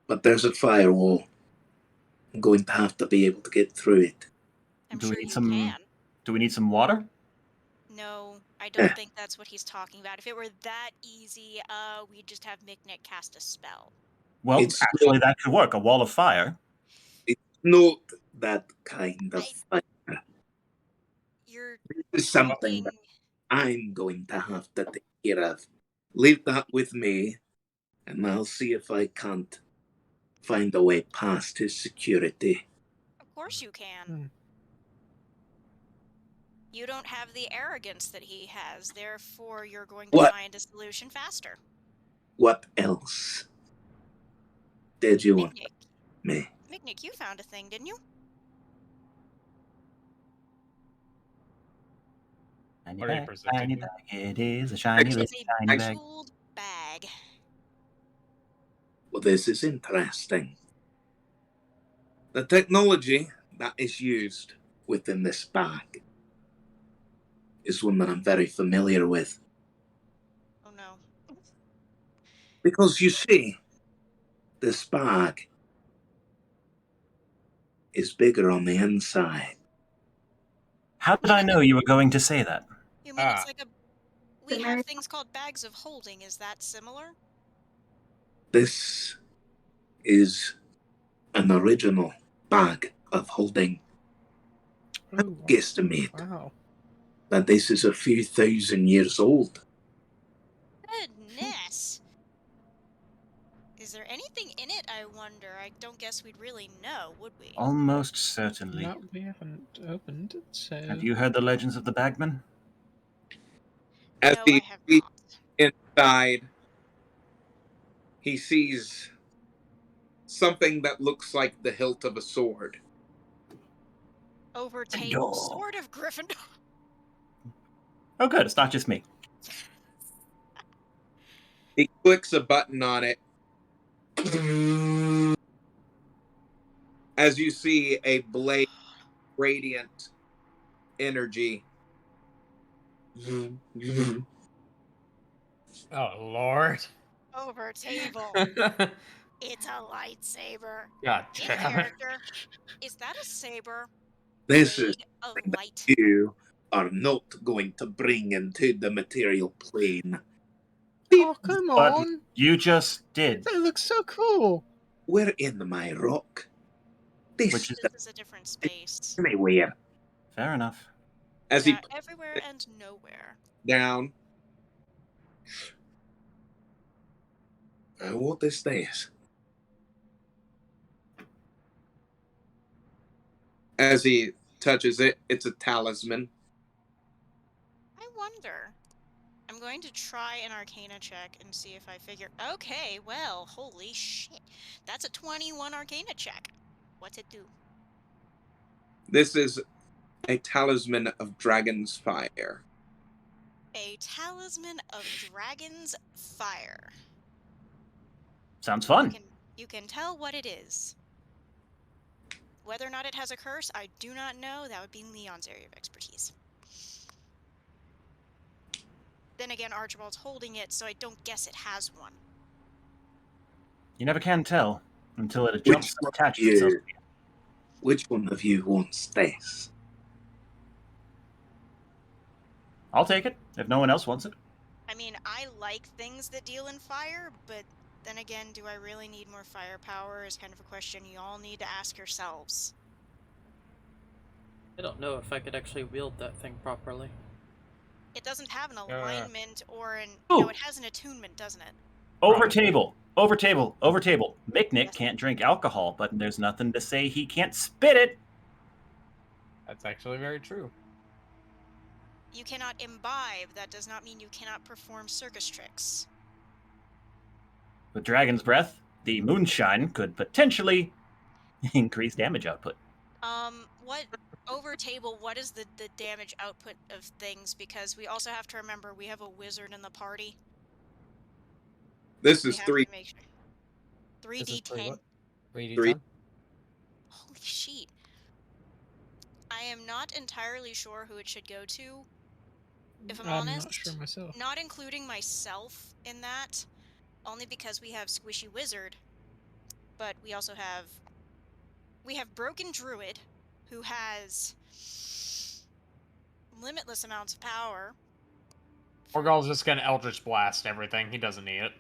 but there's a firewall. I'm going to have to be able to get through it. I'm Do we sure need you some? can. Do we need some water? No, I don't think that's what he's talking about. If it were that easy, we'd just have Miknik cast a spell. Well, It's actually, that could work. A wall of fire. It's not that kind of fire. You're This is something that I'm going to have to take care of. Leave that with me, and I'll see if I can't find a way past his security. Of course you can. Hmm. You don't have the arrogance that he has, therefore you're going to find a solution faster. What else did you want me? Miknik, you found a thing, didn't you? What are you presenting Shiny here? bag. It is a shiny It little is a shiny bag. jeweled bag. Well, this is interesting. The technology that is used within this bag is one that I'm very familiar with. Oh no. Because you see, this bag is bigger on the inside. How did I know you were going to say that? You mean it's like a... We have things called bags of holding. Is that similar? This is an original bag of holding. I guesstimate that this is a few thousand years old. Goodness. Is there anything in it, I wonder? I don't guess we'd really know, would we? Almost certainly. No, we haven't opened it, so... Have you heard the legends of the bagman? As No, he I have not. inside, he sees something that looks like the hilt of a sword. Over table, Sword of Gryffindor. Oh, good. It's not just me. He clicks a button on it. As you see a blade, radiant energy. Oh, Lord. Over table. It's a lightsaber. God In damn it. character. Is that a saber? This is of something light. that you are not going to bring into the material plane. Oh, come on! You just did. That looks so cool! We're in my rock. This is a different space. anywhere. Fair enough. As Yeah, everywhere and nowhere. down. What is this? As he touches it, it's a talisman. I wonder. I'm going to try an Arcana check and see if I figure... Okay, well, holy shit. That's a 21 Arcana check. What's it do? This is a talisman of dragon's fire. A talisman of dragon's fire. Sounds fun. You can tell what it is. Whether or not it has a curse, I do not know. That would be Leon's area of expertise. Then again, Archibald's holding it, so I don't guess it has one. You never can tell until it jumps and attaches itself to you. Which one of you wants this? I'll take it, if no one else wants it. I mean, I like things that deal in fire, but then again, do I really need more firepower is kind of a question you all need to ask yourselves. I don't know if I could actually wield that thing properly. It doesn't have an alignment or an... Ooh. No, it has an attunement, doesn't it? Over table. Mick can't drink alcohol, but there's nothing to say he can't spit it. That's actually very true. You cannot imbibe. That does not mean you cannot perform circus tricks. With Dragon's Breath, the moonshine could potentially increase damage output. What over table, what is the damage output of things? Because we also have to remember we have a wizard in the party. This is 3. 3d10. 3d10? Holy shit. I am not entirely sure who it should go to, if I'm honest. not sure myself. Not including myself in that, only because we have Squishy Wizard, but we also have... We have Broken Druid, who has limitless amounts of power. Orgal's just gonna Eldritch Blast everything. He doesn't need it.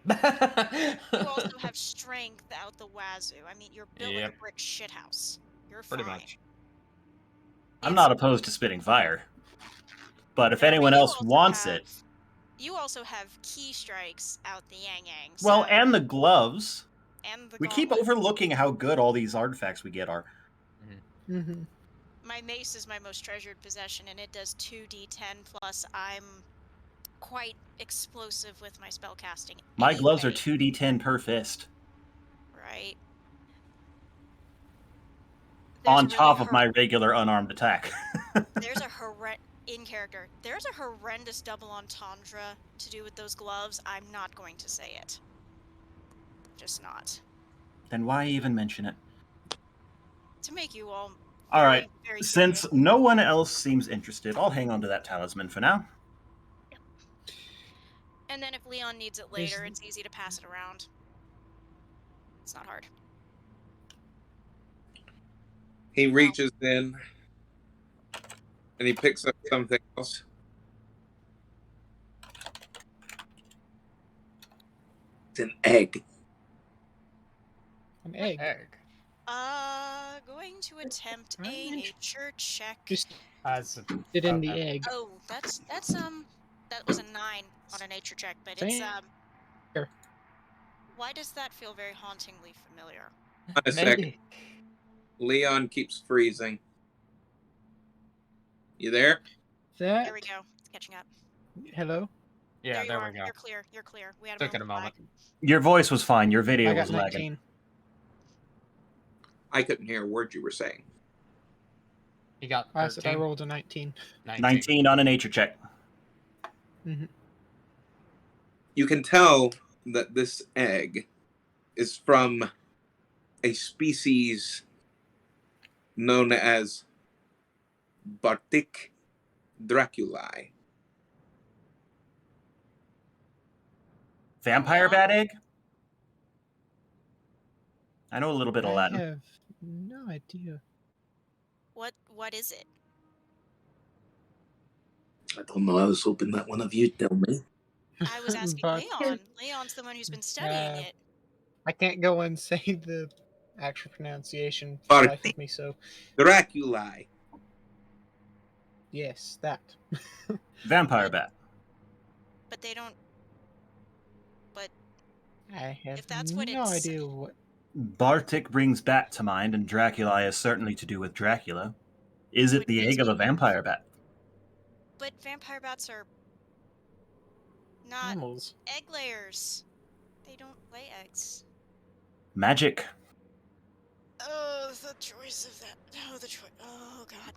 You also have strength out the wazoo. I mean, you're built like a brick shithouse. You're fine. Pretty much. I'm not opposed to spitting fire. But if anyone else wants it... You also have key strikes out the yang-yang. Well, and the gloves. And the we keep overlooking how good all these artifacts we get are. Mm-hmm. My mace is my most treasured possession, and it does 2d10, plus I'm quite explosive with my spellcasting. My gloves are 2d10 per fist. Right. On top of my regular unarmed attack. There's a There's a horrendous double entendre to do with those gloves. I'm not going to say it. Just not. Then why even mention it? To make you all right. Since no one else seems interested, I'll hang on to that talisman for now. And then if Leon needs it later, it's easy to pass it around. It's not hard. He reaches in and he picks up something else. It's an egg. An egg? Going to attempt a nature check. Just As it in the egg. Oh, that was a 9 on a nature check, but it's Sure. Why does that feel very hauntingly familiar? A second. Leon keeps freezing. You there? That... There we go. It's catching up. Hello? Yeah, there we go. You're clear. You're clear. We had Took it a moment. Your voice was fine. Your video I got was 19. lagging. I couldn't hear a word you were saying. He got 13. I said I rolled a 19. 19 on a nature check. Mm-hmm. You can tell that this egg is from a species known as Bartic Draculae. Vampire bat egg? I know a little bit of Latin. I have no idea. What is it? I don't know. I was hoping that one of you'd tell me. I was asking Leon. Leon's the one who's been studying it. I can't go and say the actual pronunciation for the life of me, so... Draculae. Yes, that. Vampire bat. But they don't... But... I have if that's no what it's... idea what... Bartic brings bat to mind, and Draculae is certainly to do with Dracula. Is it Which the makes egg of me- a vampire bat? But vampire bats are... Not Animals. egg layers. They don't lay eggs. Magic. Oh, the choice of that. Oh, the choice. Oh, God.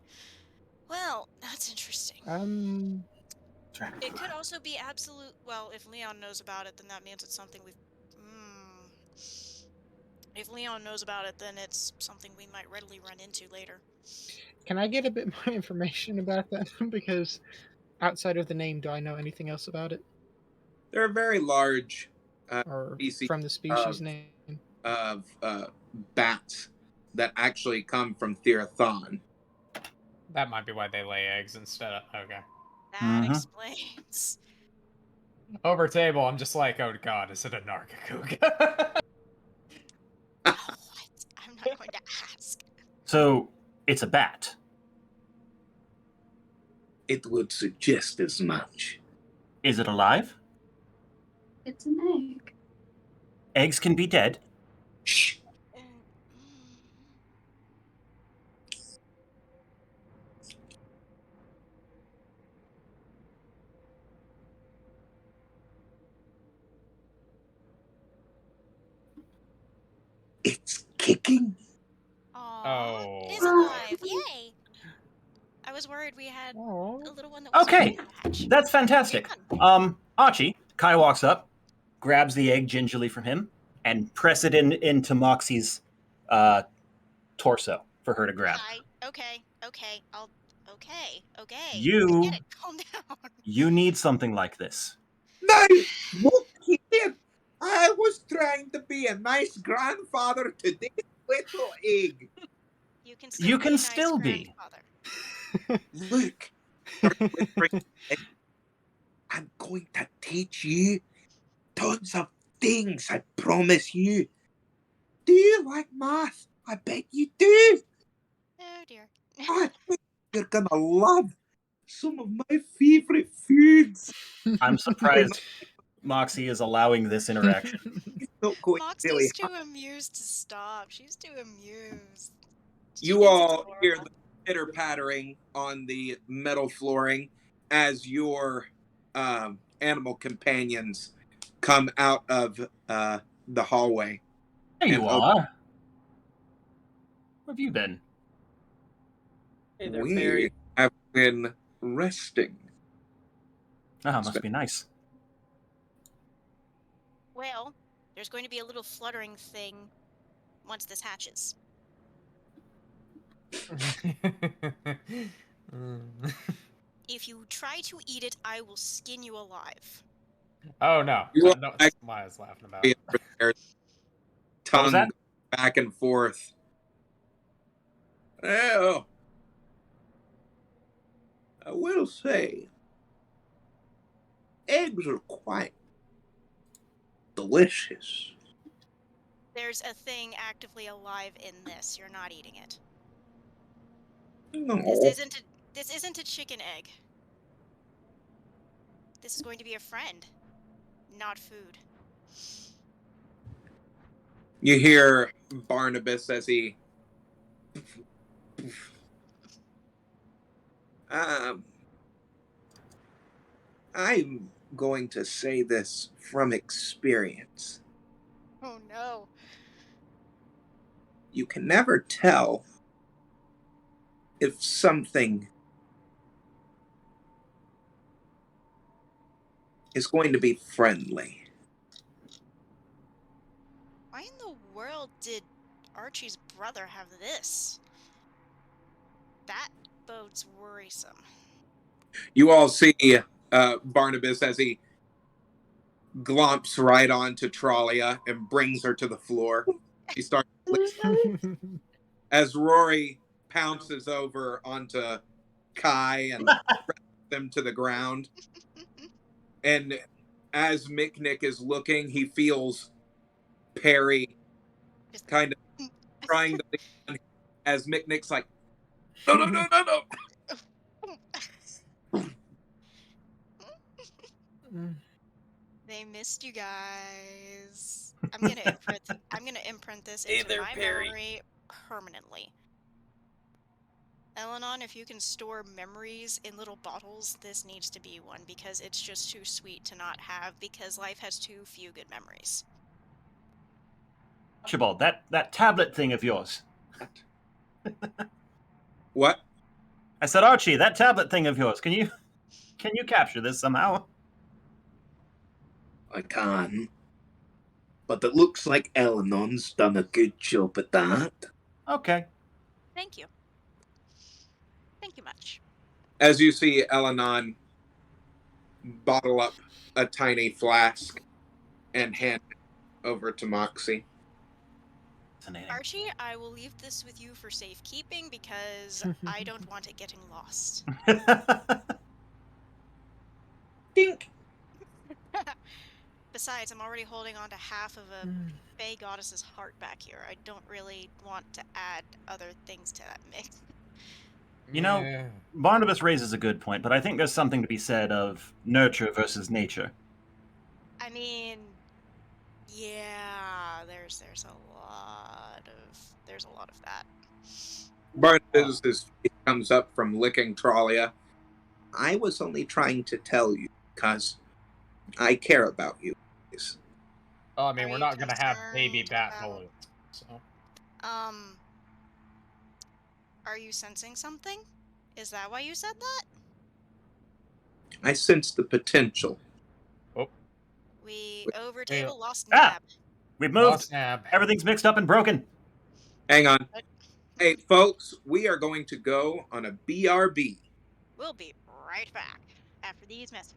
Well, that's interesting. It could also be absolute. Well, if Leon knows about it, then that means it's something we've. If Leon knows about it, then it's something we might readily run into later. Can I get a bit more information about that? Because outside of the name, do I know anything else about it? They're a very large Or species from the species name? of bats that actually come from Therathon. That might be why they lay eggs instead of. Okay. That explains. Over table, I'm just like, oh god, is it a Nargacuga? Oh, what? I'm not going to ask. So, it's a bat. It would suggest as much. Is it alive? It's an egg. Eggs can be dead. Shh. It's kicking. Aww, it is Oh. alive! Yay! I was worried we had Aww. a little one that was Okay, hatch. that's fantastic. Archie, Kai walks up, grabs the egg gingerly from him, and press it into Moxie's torso for her to grab. Hi. Okay. Okay. I You, get it. Calm down. you need something like this. No! Look here! I was trying to be a nice grandfather to this little egg. You can still You be can a nice still be. grandfather. Look. I'm going to teach you tons of things, I promise you. Do you like math? I bet you do. Oh dear. I think you're gonna love some of my favorite foods. I'm surprised Moxie is allowing this interaction. It's not going really Moxie's too amused to stop. She's too amused. She You thinks it's all hear adorable. the pitter pattering on the metal flooring as your animal companions come out of the hallway. There you And are. Where have you been? Hey there, we Barry. have been resting. Ah, must be nice. Well, there's going to be a little fluttering thing once this hatches. If you try to eat it, I will skin you alive. Oh no, You all that's why I was laughing about. their What was that? tongue back and forth. Well, I will say, eggs are quite delicious. There's a thing actively alive in this. You're not eating it. No. This isn't a chicken egg. This is going to be a friend, not food. You hear Barnabas as he I'm going to say this from experience. Oh no. You can never tell if something is going to be friendly. Why in the world did Archie's brother have this? That bodes worrisome. You all see Barnabas as he glomps right onto Trollia and brings her to the floor. She starts as Rory pounces over onto Kai and them to the ground. And as Micknick is looking, he feels Perry kind of trying to lean on as Micknick's like, no. They missed you guys. I'm gonna imprint this Hey into there, my Perry. memory permanently. Elenon, if you can store memories in little bottles, this needs to be one, because it's just too sweet to not have, because life has too few good memories. Archibald, that tablet thing of yours. What? I said, Archie, that tablet thing of yours. Can you capture this somehow? I can. But it looks like Elenon's done a good job at that. Okay. Thank you. Thank you much. As you see Elenon bottle up a tiny flask and hand it over to Moxie. Archie, I will leave this with you for safekeeping because I don't want it getting lost. Dink! Besides, I'm already holding on to half of a Fey goddess's heart back here. I don't really want to add other things to that mix. You know, Barnabas raises a good point, but I think there's something to be said of nurture versus nature. I mean, yeah, there's a lot of that. Barnabas' face comes up from licking Tralia. I was only trying to tell you because I care about you. Oh, I mean, we're not gonna have baby bat bullets, so. Are you sensing something? Is that why you said that? I sense the potential. Oh. We over table lost Ah! Nab. We've moved. Lost Nab. Everything's mixed up and broken. Hang on. Hey, folks, we are going to go on a BRB. We'll be right back after these messages.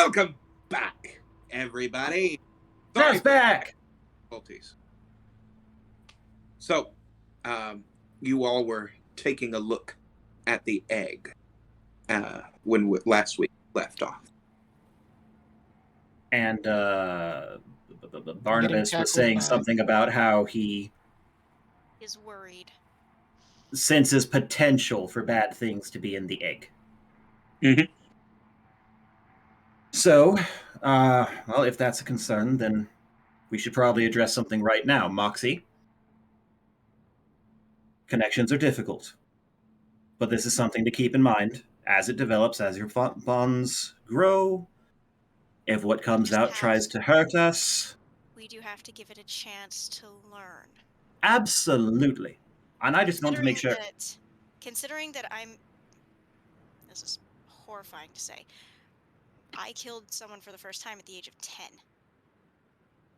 Welcome back, everybody. That's back. Difficulties. So, you all were taking a look at the egg when last week left off. And Barnabas was saying something about how he is worried. Senses potential for bad things to be in the egg. Mm-hmm. So, well, if that's a concern, then we should probably address something right now. Moxie, connections are difficult, but this is something to keep in mind as it develops, as your bonds grow. If what comes out tries to hurt us, we do have to give it a chance to learn. Absolutely. And I just want to make sure. Considering that this is horrifying to say, I killed someone for the first time at the age of 10.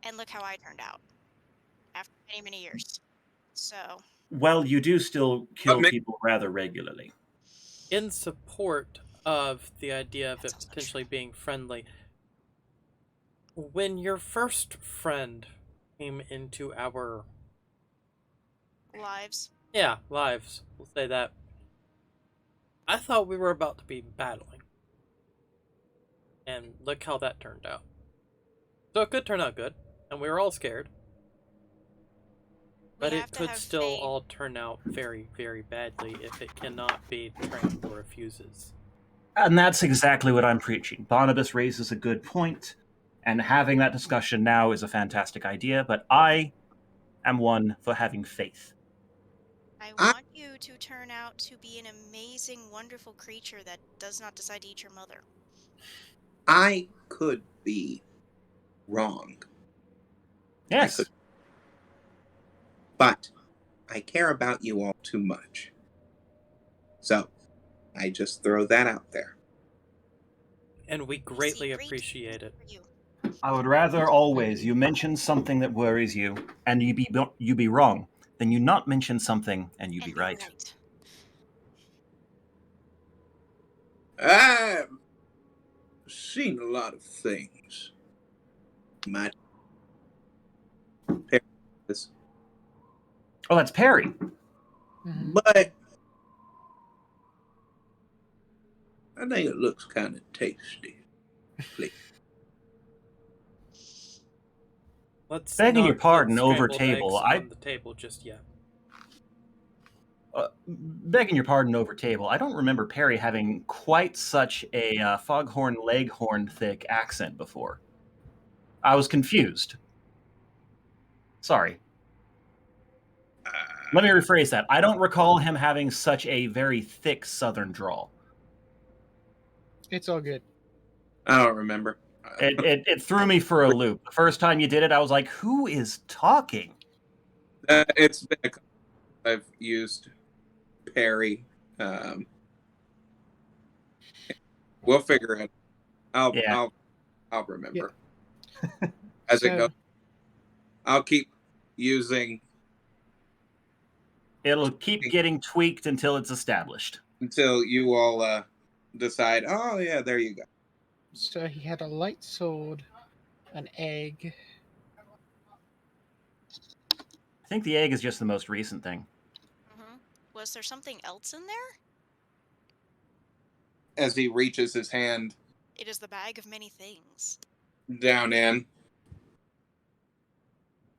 And look how I turned out after many, many years. So. Well, you do still kill people rather regularly. In support of the idea of it potentially being friendly, when your first friend came into our lives. Yeah, lives. We'll say that. I thought we were about to be battling. And look how that turned out. So it could turn out good, and we were all scared. But it could still all turn out very, very badly if it cannot be trained or refuses. And that's exactly what I'm preaching. Barnabas raises a good point, and having that discussion now is a fantastic idea, but I am one for having faith. I want you to turn out to be an amazing, wonderful creature that does not decide to eat your mother. I could be wrong. Yes. But I care about you all too much. So, I just throw that out there. And we greatly appreciate it. I would rather always you mention something that worries you, and you be wrong, than you not mention something and you be right. I've seen a lot of things. My parents. Oh, that's Perry. Mm-hmm. But I think it looks kind of tasty. Let's begging your not pardon put over scrambled table. eggs on the table just yet. Begging your pardon over table. I don't remember Perry having quite such a foghorn leghorn thick accent before. I was confused. Sorry. Let me rephrase that. I don't recall him having such a very thick southern drawl. It's all good. I don't remember. It threw me for a loop. The first time you did it, I was like, who is talking? It's been a couple I've used Perry. We'll figure it out. I'll remember. Yeah. As it goes. I'll keep using. It'll keep getting tweaked until it's established. Until you all decide, oh yeah, there you go. So he had a light sword, an egg. I think the egg is just the most recent thing. Mm-hmm. Was there something else in there? As he reaches his hand. It is the bag of many things. Down in.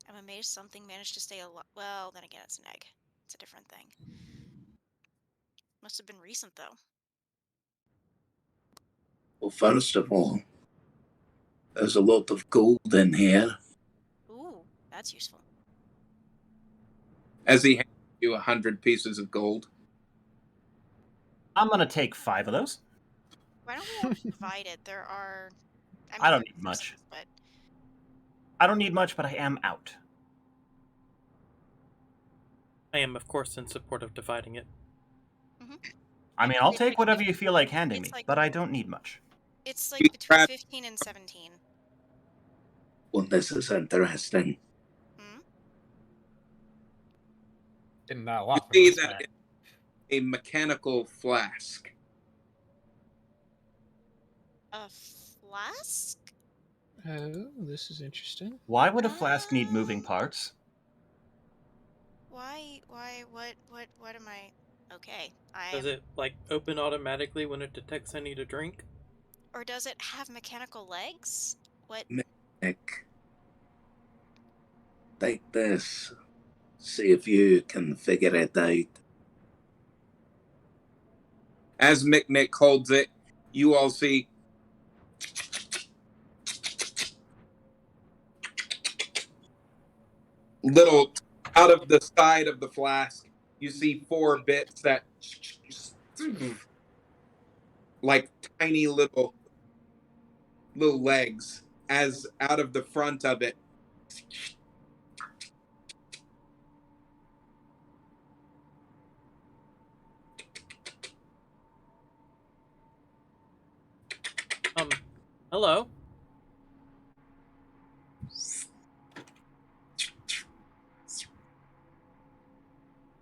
I'm amazed something managed to stay alive. Well, then again, it's an egg. It's a different thing. Must have been recent, though. Well, first of all, there's a lot of gold in here. Ooh, that's useful. As he hands you 100 pieces of gold. I'm going to take 5 of those. Why don't we all divide it? There are... I don't need much. But... I don't need much, but I am out. I am, of course, in support of dividing it. Mm-hmm. I mean, I'll take whatever you feel like handing me, but I don't need much. It's like between 15 and 17. Well, this is interesting. Hmm? Didn't that laugh? You see that a mechanical flask. A flask? Oh, this is interesting. Why would a flask need moving parts? What am I? Okay, Does it, like, open automatically when it detects I need a drink? Or does it have mechanical legs? What? Nick, take this. See if you can figure it out. As Mick holds it, you all see little out of the side of the flask. You see 4 bits that like tiny little legs as out of the front of it. Hello?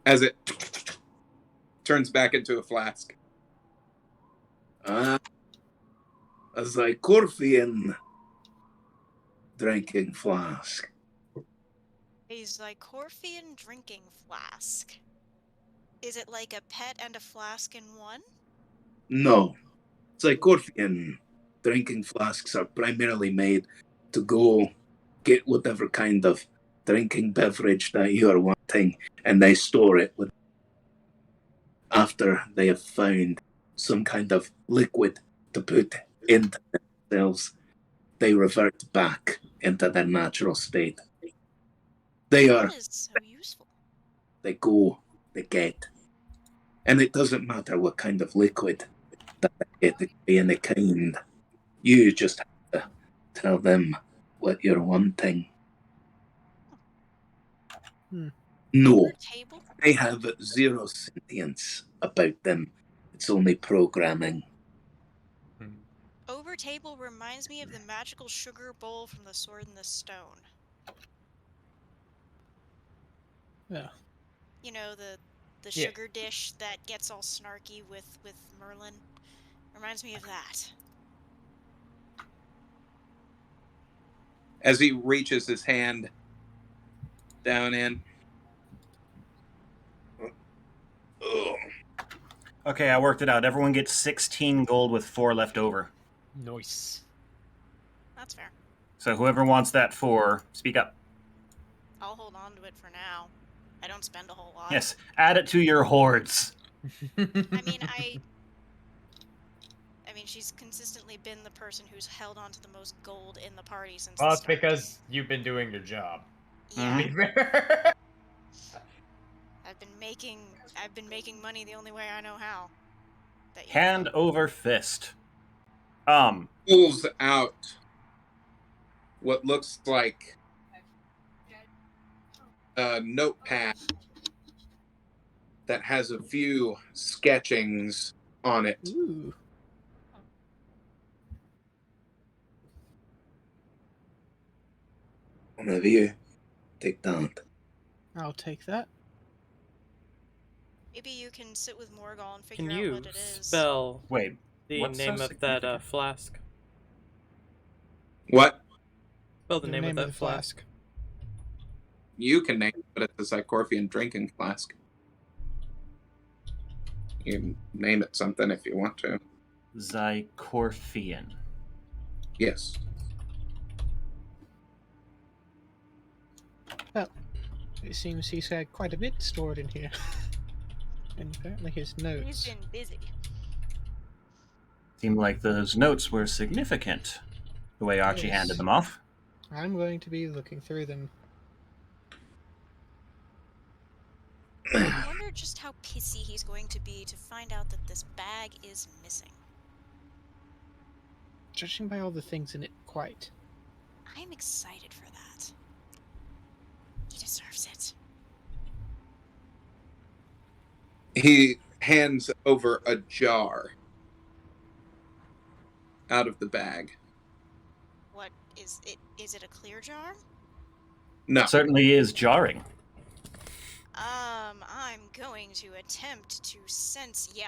As it turns back into a flask. A Zycorfian drinking flask. A Zycorfian drinking flask. Is it like a pet and a flask in one? No. Zycorfian drinking flasks are primarily made to go get whatever kind of drinking beverage that you are wanting, and they store it with after they have found some kind of liquid to put into themselves, they revert back into their natural state. They are. That is so useful. They go, they get. And it doesn't matter what kind of liquid that they get, it can be any kind. You just have to tell them what you're wanting. No, Table? they have zero sentience about them. It's only programming. Over table reminds me of the magical sugar bowl from the Sword in the Stone. Yeah. You know, the sugar dish that gets all snarky with Merlin. Reminds me of that. As he reaches his hand down in. Oh. Okay, I worked it out. Everyone gets 16 gold with 4 left over. Nice. That's fair. So whoever wants that 4, speak up. I'll hold on to it for now. I don't spend a whole lot. Yes, add it to your hordes. I mean, she's consistently been the person who's held on to the most gold in the party since Well, the it's start. because you've been doing your job. Yeah. Mm-hmm. I've been making money the only way I know how. Hand over fist. Pulls out what looks like a notepad that has a few sketchings on it. Ooh. One of you, take that. I'll take that. Maybe you can sit with Morgal and Can figure out you what it is. spell Wait, the what's name so of that flask? What? Spell the name of that the flask. You can name it, but it's a Zycorfian drinking flask. You can name it something if you want to. Zycorfian. Yes. Well, it seems he's had quite a bit stored in here. And apparently his notes. He's been busy. Seemed like those notes were significant, the way Archie Yes. handed them off. I'm going to be looking through them. I wonder just how pissy he's going to be to find out that this bag is missing. Judging by all the things in it, quite. I'm excited for that. He deserves it. He hands over a jar out of the bag. What is it? Is it a clear jar? No. It certainly is jarring. I'm going to attempt to sense. Yeah,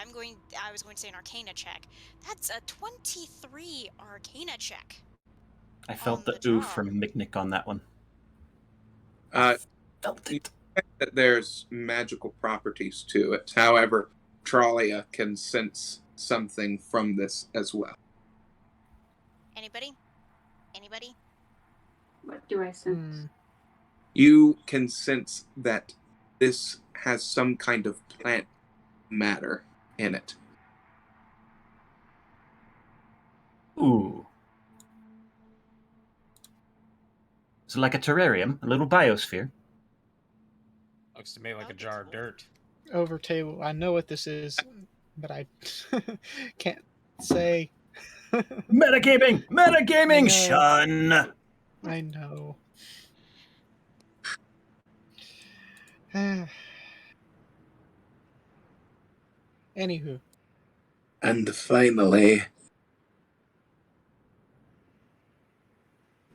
I was going to say an Arcana check. That's a 23 Arcana check. I felt the the oof jar. from Micknick on that one. Felt You it. think that there's magical properties to it. However, Tralia can sense something from this as well. Anybody? Anybody? What do I sense? You can sense that this has some kind of plant matter in it. Ooh. So like a terrarium, a little biosphere. Looks to me like a Okay, jar of cool. dirt. Over table. I know what this is, but I can't say. Metagaming! I Metagaming! know. Shun! I know. Anywho. And finally,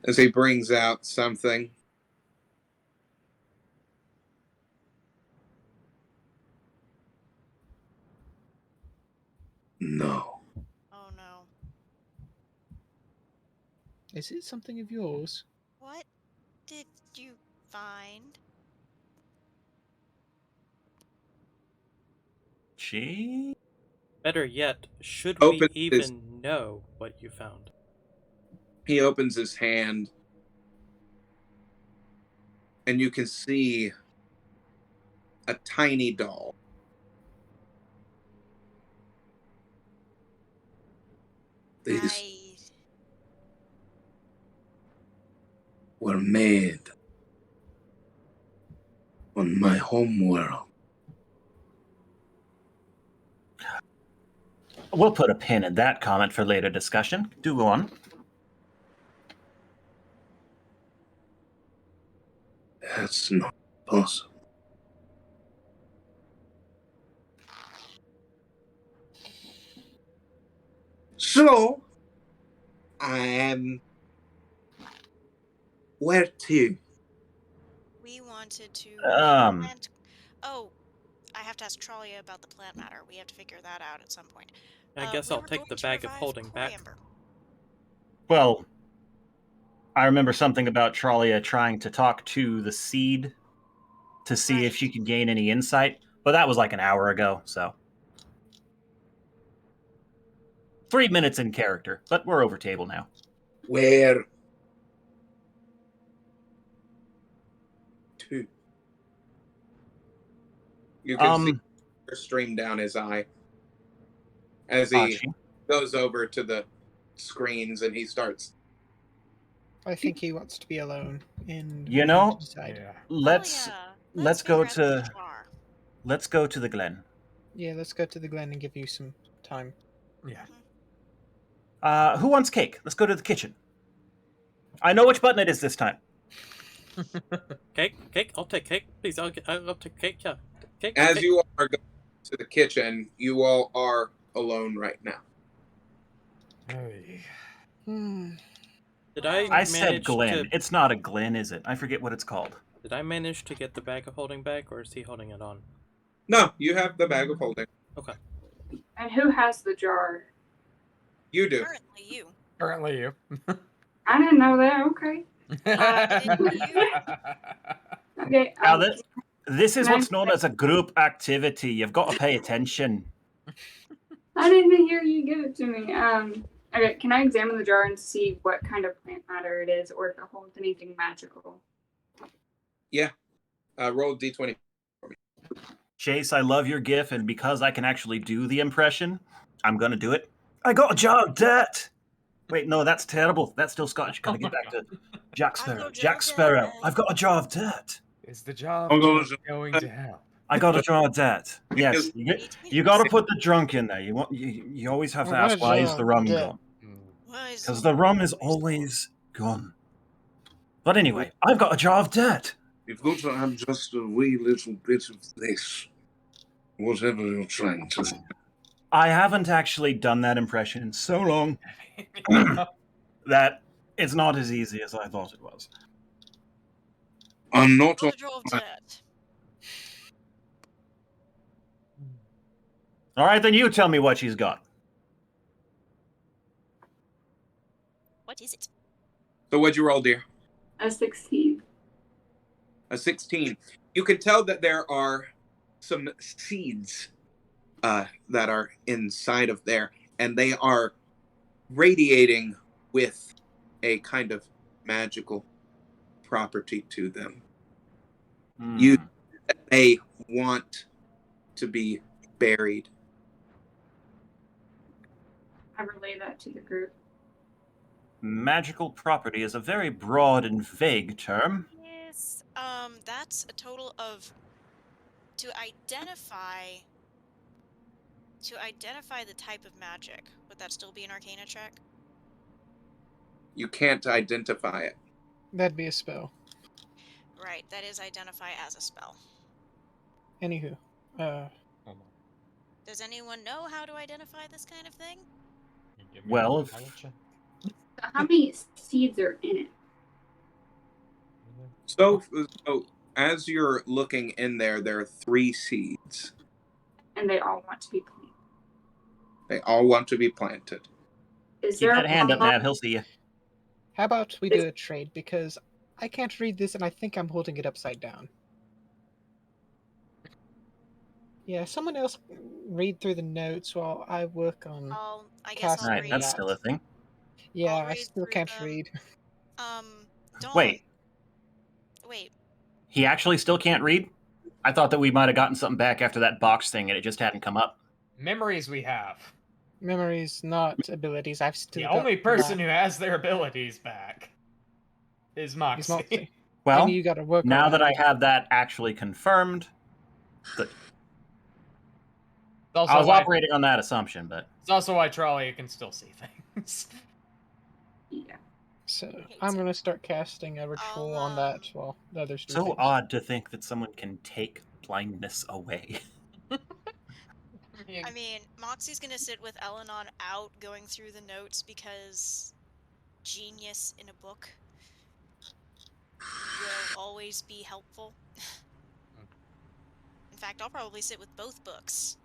As he brings out something. no. Oh no. Is it something of yours? What did you find? Gee? Better yet, should we Opens his, even know what you found? he opens his hand, and you can see a tiny doll. These were made on my home world. We'll put a pin in that comment for later discussion. Do go on. That's not possible. So, where to? We wanted to Um, plant. Oh, I have to ask Tralia about the plant matter. We have to figure that out at some point. I guess We I'll were take going the to bag of revive holding back. Coriamber. well, I remember something about Tralia trying to talk to the seed to see if Right. she could gain any insight, but that was like an hour ago, so. 3 minutes in character, but we're over table now. Where to? You can see a stream down his eye as he goes over to the screens and he starts. I think he wants to be alone and You we know, need to decide. Oh, let's yeah. let's figure go out this to jar. let's go to the Glen. Yeah, let's go to the Glen and give you some time. Yeah. Who wants cake? Let's go to the kitchen. I know which button it is this time. Cake? I'll take cake. Please, I'll take cake. Yeah. Cake. As cake. you all are going to the kitchen, you all are alone right now. Hey. Did I I said manage Glen. to? It's not a Glen, is it? I forget what it's called. Did I manage to get the bag of holding back, or is he holding it on? No, you have the bag of holding. Okay. And who has the jar? You do. Currently, you. Currently you. I didn't know that. Okay. You. Okay. Now, this is can I- what's known as a group activity. You've got to pay attention. I didn't hear you give it to me. Okay. Can I examine the jar and see what kind of plant matter it is, or if it holds anything magical? Yeah. Roll D20. Chase, I love your gif, and because I can actually do the impression, I'm going to do it. I got a jar of dirt! Wait, no, that's terrible. That's still Scottish. Gotta get back to Jack Sparrow. Jack Sparrow, I've got a jar of dirt. Is the jar I'm of going dirt going to help? I got a jar of dirt. Yes, you got to put the drunk in there. You always have to ask, why is the rum gone? Because the rum is always gone. But anyway, I've got a jar of dirt. You've got to have just a wee little bit of this. Whatever you're trying to. I haven't actually done that impression in so long that it's not as easy as I thought it was. I'm not. Jar of dirt. All right, then you tell me what she's got. What is it? So what'd you roll, dear? A 16. A 16. You can tell that there are some seeds that are inside of there, and they are radiating with a kind of magical property to them. They want to be buried. I relay that to the group. Magical property is a very broad and vague term. Yes. That's a total of to identify the type of magic. Would that still be an Arcana check? You can't identify it. That'd be a spell. Right. That is identify as a spell. Anywho, Does anyone know how to identify this kind of thing? Well, if- So how many seeds are in it? So as you're looking in there are 3 seeds. And they all want to be planted. They all want to be planted. Is Keep there that a hand up, pop- Nab. He'll see you. how about we do a trade? Because I can't read this and I think I'm holding it upside down. Yeah, someone else read through the notes while I work on I guess casting I'll Right, read. that's still a thing. Yeah, I'll I read still through can't them. read. Dawn. Wait, Wait. he actually still can't read? I thought that we might have gotten something back after that box thing and it just hadn't come up. Memories we have. Memories, not abilities. I've still The got only person that. who has their abilities back is Moxie. Is Moxie. Well, And you got to work now on that I have that actually confirmed, good. I was operating on that assumption, but... It's also why Trolley can still see things. Yeah. So Okay, I'm so gonna start casting a ritual on that while the others do So things. odd to think that someone can take blindness away. I mean, Moxie's gonna sit with Elenon out going through the notes because genius in a book will always be helpful. In fact, I'll probably sit with both books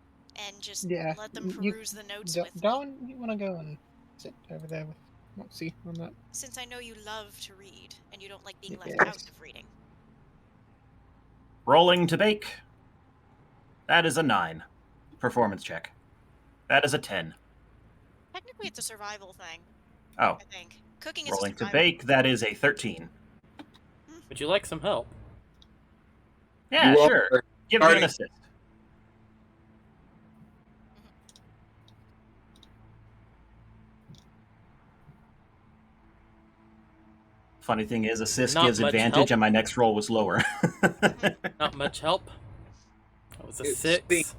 and just let them peruse the notes with me. Dawn, you want to go and sit over there with Moxie on that? Since I know you love to read and you don't like being left Yes. out of reading. Rolling to bake. That is a 9. Performance check. That is a 10. Technically, it's a survival thing. Oh. I think cooking is Rolling a to survival. bake, that is a 13. Would you like some help? Yeah, You all sure. are Give me an starting- assist. Funny thing is, assist Not gives much advantage, help. and my next roll was lower. Not much help. That was a It's 6.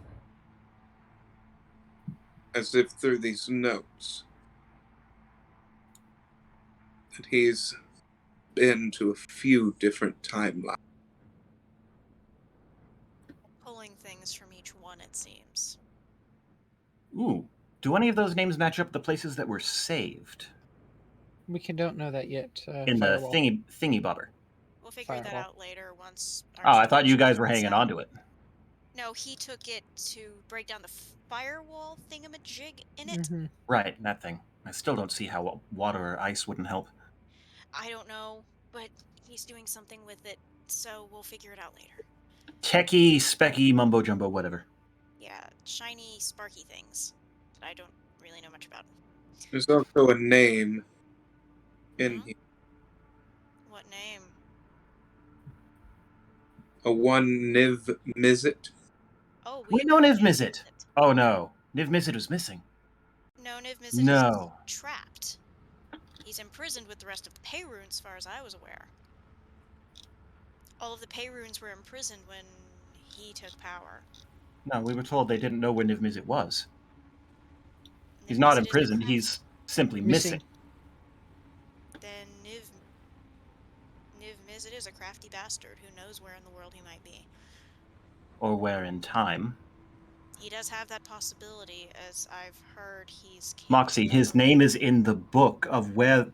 As if through these notes that he's been to a few different timelines. Pulling things from each one, it seems. Ooh. Do any of those names match up with the places that were saved? We don't know that yet. In the Firewall. thingy bobber. We'll figure that Firewall. out later once. Oh, I thought you guys were hanging on to it. No, he took it to break down the firewall thingamajig in it. Mm-hmm. Right, that thing. I still don't see how water or ice wouldn't help. I don't know, but he's doing something with it, so we'll figure it out later. Techie, specky, mumbo jumbo, whatever. Yeah, shiny, sparky things that I don't really know much about. There's also a name in here. What name? A one Niv Mizzet. Oh, We know Niv Mizzet. Oh no, Niv Mizzet was missing. No, Niv Mizzet No. is trapped. He's imprisoned with the rest of the Payrunes, as far as I was aware. All of the Payrunes were imprisoned when he took power. No, we were told they didn't know where Niv Mizzet was. Niv He's not Mizzet in is prison, the he's simply missing. Then Niv Mizzet is a crafty bastard who knows where in the world he might be. Or where in time. He does have that possibility, as I've heard he's capable. Moxie, his name is in the book of where...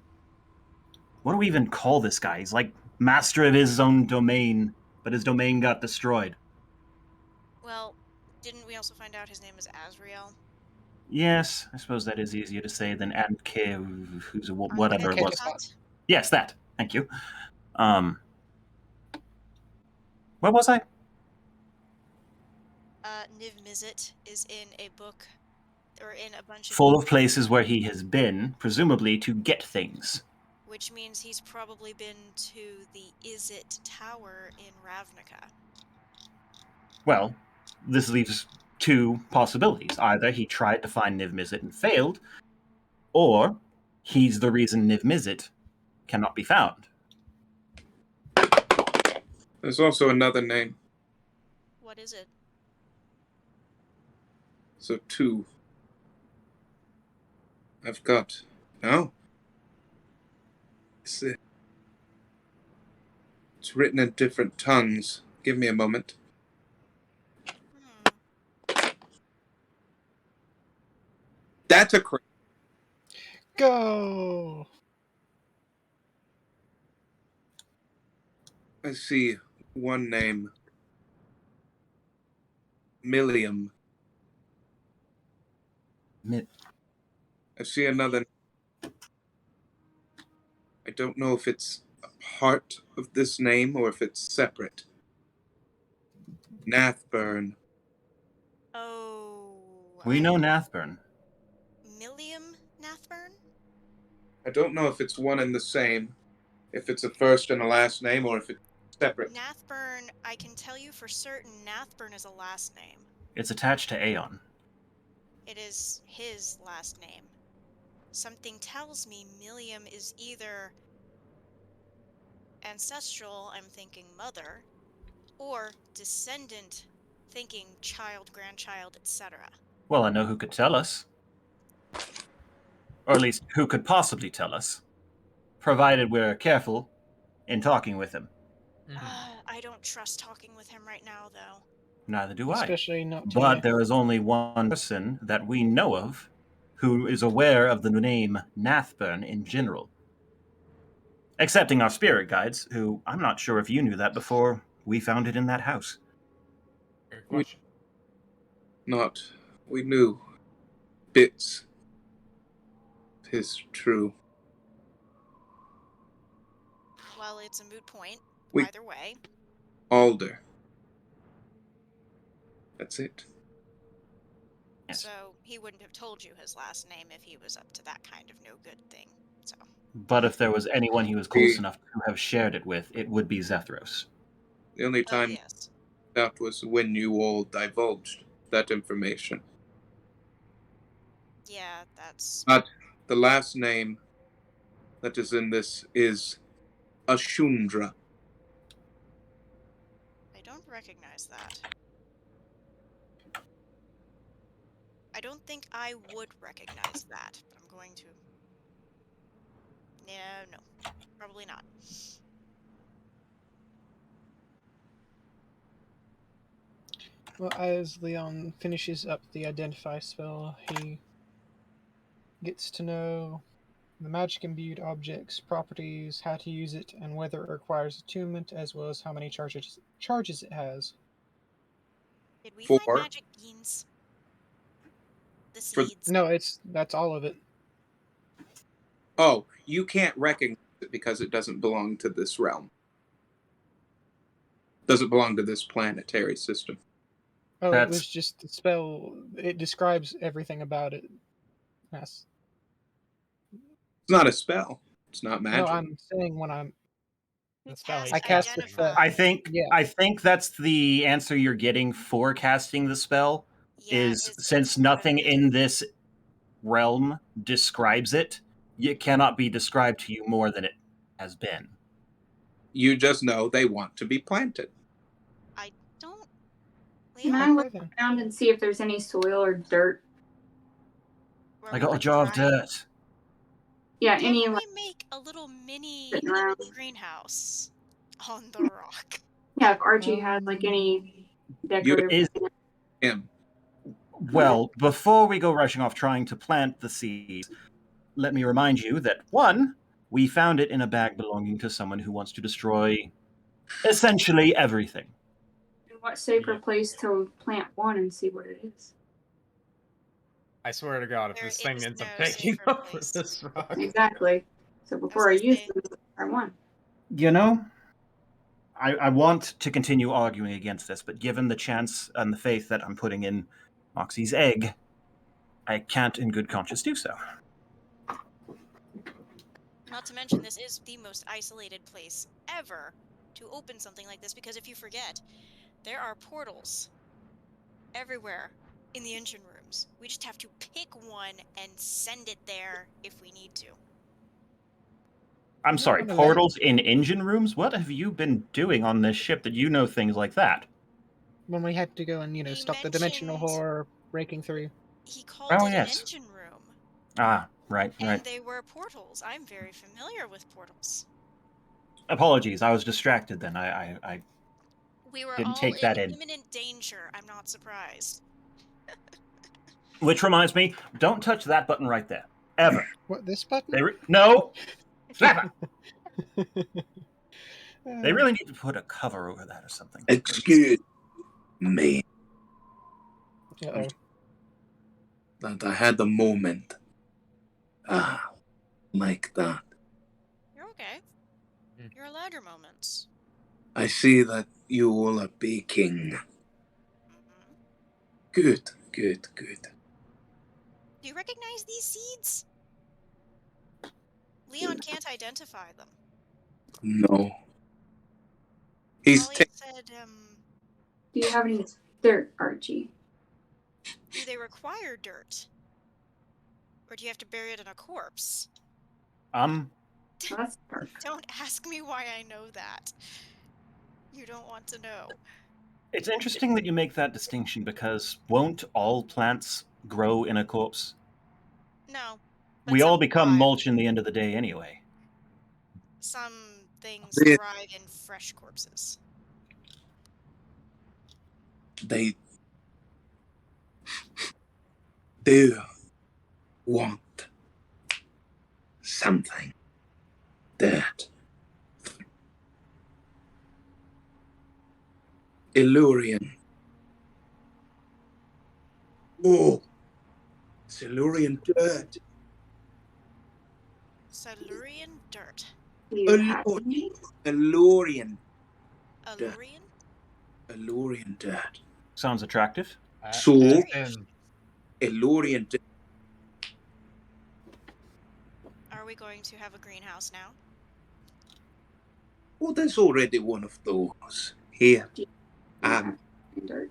What do we even call this guy? He's like master of his own domain, but his domain got destroyed. Well, Didn't we also find out his name is Azrael? Yes, I suppose that is easier to say than Anke, who's whatever it was. Anketot? Yes, that. Thank you. Where was I? Niv Mizzet is in a book, or in a bunch of... Full of places where he has been, presumably to get things. Which means he's probably been to the Izzet Tower in Ravnica. Well, this leaves two possibilities. Either he tried to find Niv Mizzet and failed, or he's the reason Niv Mizzet cannot be found. There's also another name. What is it? So 2. I've got... No. It's written in different tongues. Give me a moment. That's a crit. Go! I see one name. Millium. I see another. I don't know if it's a part of this name or if it's separate. Nathburn. Oh. We know Nathburn. Millium Nathburn? I don't know if it's one and the same, if it's a first and a last name, or if it's separate. Nathburn, I can tell you for certain, Nathburn is a last name. It's attached to Aeon. It is his last name. Something tells me Millium is either ancestral, I'm thinking mother, or descendant, thinking child, grandchild, etc. Well, I know who could tell us. Or at least who could possibly tell us. Provided we're careful in talking with him. I don't trust talking with him right now, though. Neither do I. Especially not to But you. there is only one person that we know of who is aware of the name Nathburn in general. Excepting our spirit guides, who I'm not sure if you knew that before we found it in that house. Good question. We knew bits. Tis true. Well, it's a moot point, We- either way. Alder. That's it. Yes. So he wouldn't have told you his last name if he was up to that kind of no good thing. So. But if there was anyone he was close enough to have shared it with, it would be Zethros. The only Oh, time yes. that was when you all divulged that information. Yeah, that's... But the last name that is in this is Ashundra. I don't recognize that. I don't think I would recognize that, but I'm going to... No, probably not. Well, as Leon finishes up the identify spell, he gets to know the magic imbued object's properties, how to use it, and whether it requires attunement, as well as how many charges it has. Did we 4. find magic beans? The For- seeds? No, that's all of it. Oh, you can't recognize it because it doesn't belong to this realm. Doesn't belong to this planetary system. Oh, That's- it was just the spell. It describes everything about it. Yes. It's not a spell. It's not magic. No, I'm saying when I'm... The spell Cast he's I cast the casting. spell. I think that's the answer you're getting for casting the spell. Yeah, is it's since nothing in this realm describes it, it cannot be described to you more than it has been. You just know they want to be planted. I don't... Can I Leon, look around and see if there's any soil or dirt? where I we got a could jar of try- dirt. Yeah, Can any we like make a little mini sitting around. greenhouse on the rock? Yeah, if Archie had like any decorative. Is Him. Well, before we go rushing off trying to plant the seeds, let me remind you that, one, we found it in a bag belonging to someone who wants to destroy essentially everything. What safer place to plant one and see what it is? I swear to God, if There this thing is ends up no taking safer over place. this rock. Exactly. So before I gonna use say- them, try one. You know, I want to continue arguing against this, but given the chance and the faith that I'm putting in Moxie's egg, I can't in good conscience do so. Not to mention, this is the most isolated place ever to open something like this, because if you forget, there are portals everywhere in the engine rooms. We just have to pick one and send it there if we need to. I'm sorry, Nonetheless- portals in engine rooms? What have you been doing on this ship that you know things like that? When we had to go and, He stop the dimensional mentioned- horror breaking through. He called Oh, it yes. an engine room, Ah, right. and they were portals. I'm very familiar with portals. Apologies, I was distracted then. I We were Didn't all take that in. imminent danger. I'm not surprised. Which reminds me, don't touch that button right there. Ever. What, this button? No! Slap it! Uh, They really need to put a cover over that or something. Excuse me Uh-oh. that I had a moment. Like that. You're okay. Hmm. You're allowed your moments. I see that you all are baking. Mm-hmm. Good. Do you recognize these seeds? Leon can't identify them. No. He's Talia said, Do you have any dirt, Archie? do they require dirt? Or do you have to bury it in a corpse? Well, that's dark. Don't ask me why I know that. You don't want to know. It's interesting that you make that distinction because won't all plants grow in a corpse? No. but We all some become thrive. mulch in the end of the day anyway. Some things Yeah. thrive in fresh corpses. They do want something that Illurian. Oh, Silurian dirt. Silurian dirt. Do you have any? Illurian Dirt. Allurian? Illurian dirt. Sounds attractive. So- And Illurian dirt. Are we going to have a greenhouse now? Oh, there's already one of those here. Do you have Um, any dirt?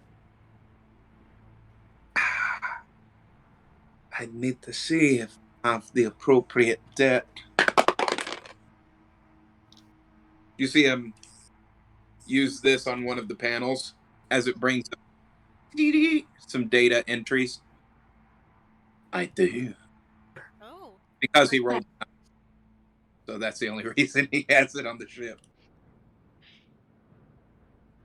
I need to see if I have the appropriate dirt. You see him use this on one of the panels as it brings up some data entries. I do. Oh. Because he rolled. So that's the only reason he has it on the ship.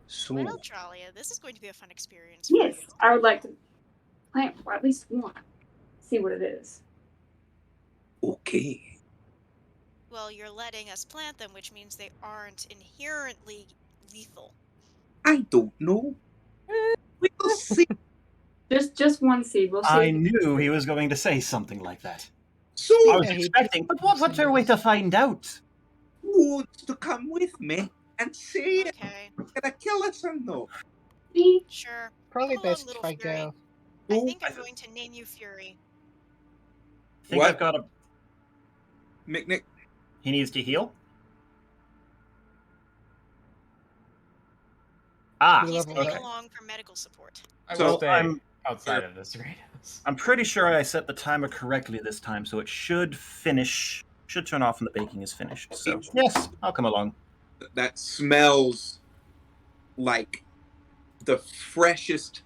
So, Well, Tralia, this is going to be a fun experience for you. Yes, I would like to plant at least one. See what it is. okay. Well, you're letting us plant them, which means they aren't inherently lethal. I don't know. We'll see. Just one seed. We'll see. I knew he was going to say something like that. So, I was Yeah, he expecting, but what better way to find out? who wants to come with me and see if Okay, it's gonna kill us or no? Me? sure. Probably Come along, best little if I Fury. go. I Oh, think I'm going to name you Fury. I think What? I've got a... Mick, He needs to heal? Ah, We He's level coming up. along for medical support. I So, will stay I'm- outside of this greenhouse. I'm pretty sure I set the timer correctly this time, so it should finish... Should turn off when the baking is finished. So, yes, I'll come along. that smells like the freshest,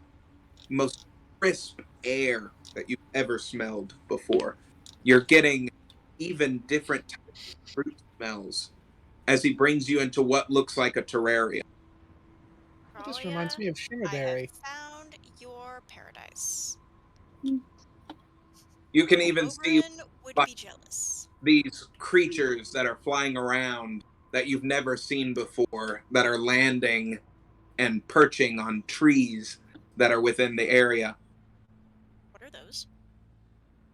most crisp air that you've ever smelled before. You're getting even different types of fruit smells as he brings you into what looks like a terrarium. This reminds me of I have Sugarberry. found your paradise. You can even see Oberyn would but- be jealous. these creatures that are flying around that you've never seen before that are landing and perching on trees that are within the area. What are those?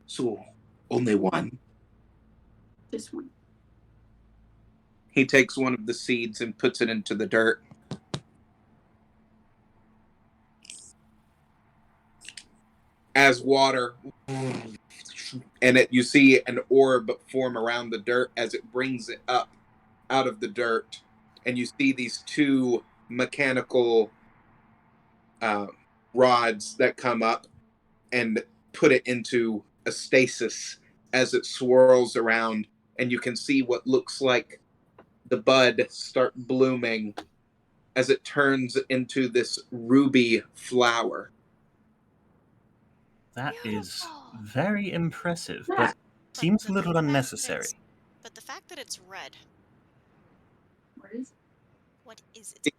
So, only one. Just one. He takes one of the seeds and puts it into the dirt. As water, and you see an orb form around the dirt as it brings it up out of the dirt, and you see these two mechanical rods that come up and put it into a stasis as it swirls around, and you can see what looks like the bud start blooming as it turns into this ruby flower. That is Beautiful. very impressive, Yeah. but But seems the a little fact that unnecessary. But the fact that it's red, What is? what is it?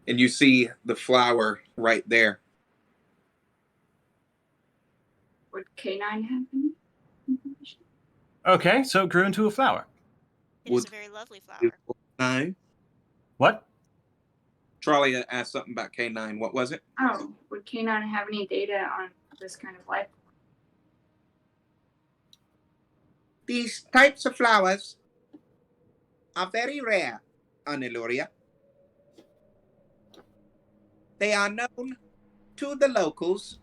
And you see the flower right there. Would K9 have any information? Okay, so it grew into a flower. It is Would a very lovely you flower. know? What? Charlie asked something about K9. What was it? Oh, would K9 have any data on this kind of life? These types of flowers are very rare on Illuria. They are known to the locals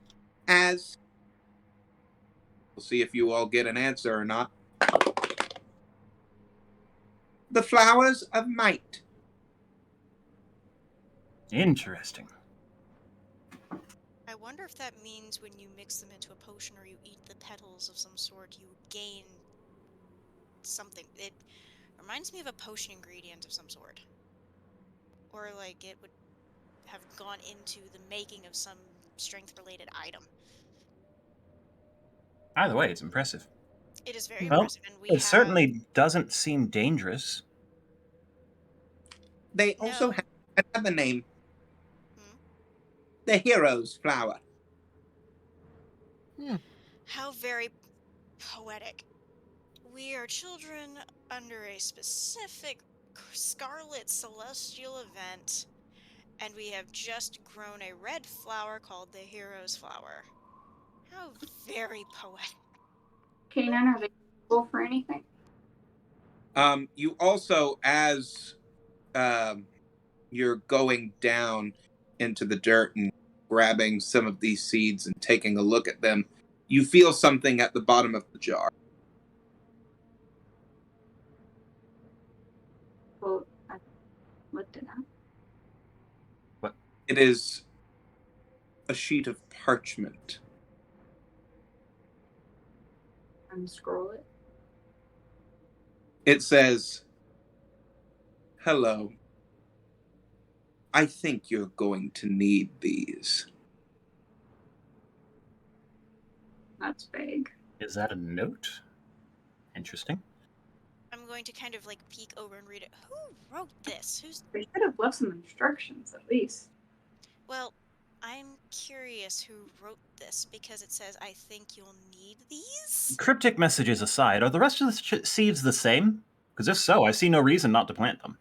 as... We'll see if you all get an answer or not. The flowers of might. Interesting. I wonder if that means when you mix them into a potion or you eat the petals of some sort, you gain something. It reminds me of a potion ingredient of some sort. Or like it would have gone into the making of some strength-related item. Either way, it's impressive. It is very Well, impressive, and we it have... certainly doesn't seem dangerous. They also No. have another name. Hmm? The hero's flower. How very poetic. We are children under a specific scarlet celestial event, and we have just grown a red flower called the hero's flower. How very poetic. K9, are they useful for anything? You also, as you're going down into the dirt and grabbing some of these seeds and taking a look at them, you feel something at the bottom of the jar. Well, I looked it up. It is a sheet of parchment. Unscroll it. It says, "Hello. I think you're going to need these." That's vague. Is that a note? Interesting. I'm going to kind of like peek over and read it. Who wrote this? They should have left some instructions at least. Well, I'm curious who wrote this because it says, I think you'll need these? Cryptic messages aside, are the rest of the seeds the same? Because if so, I see no reason not to plant them.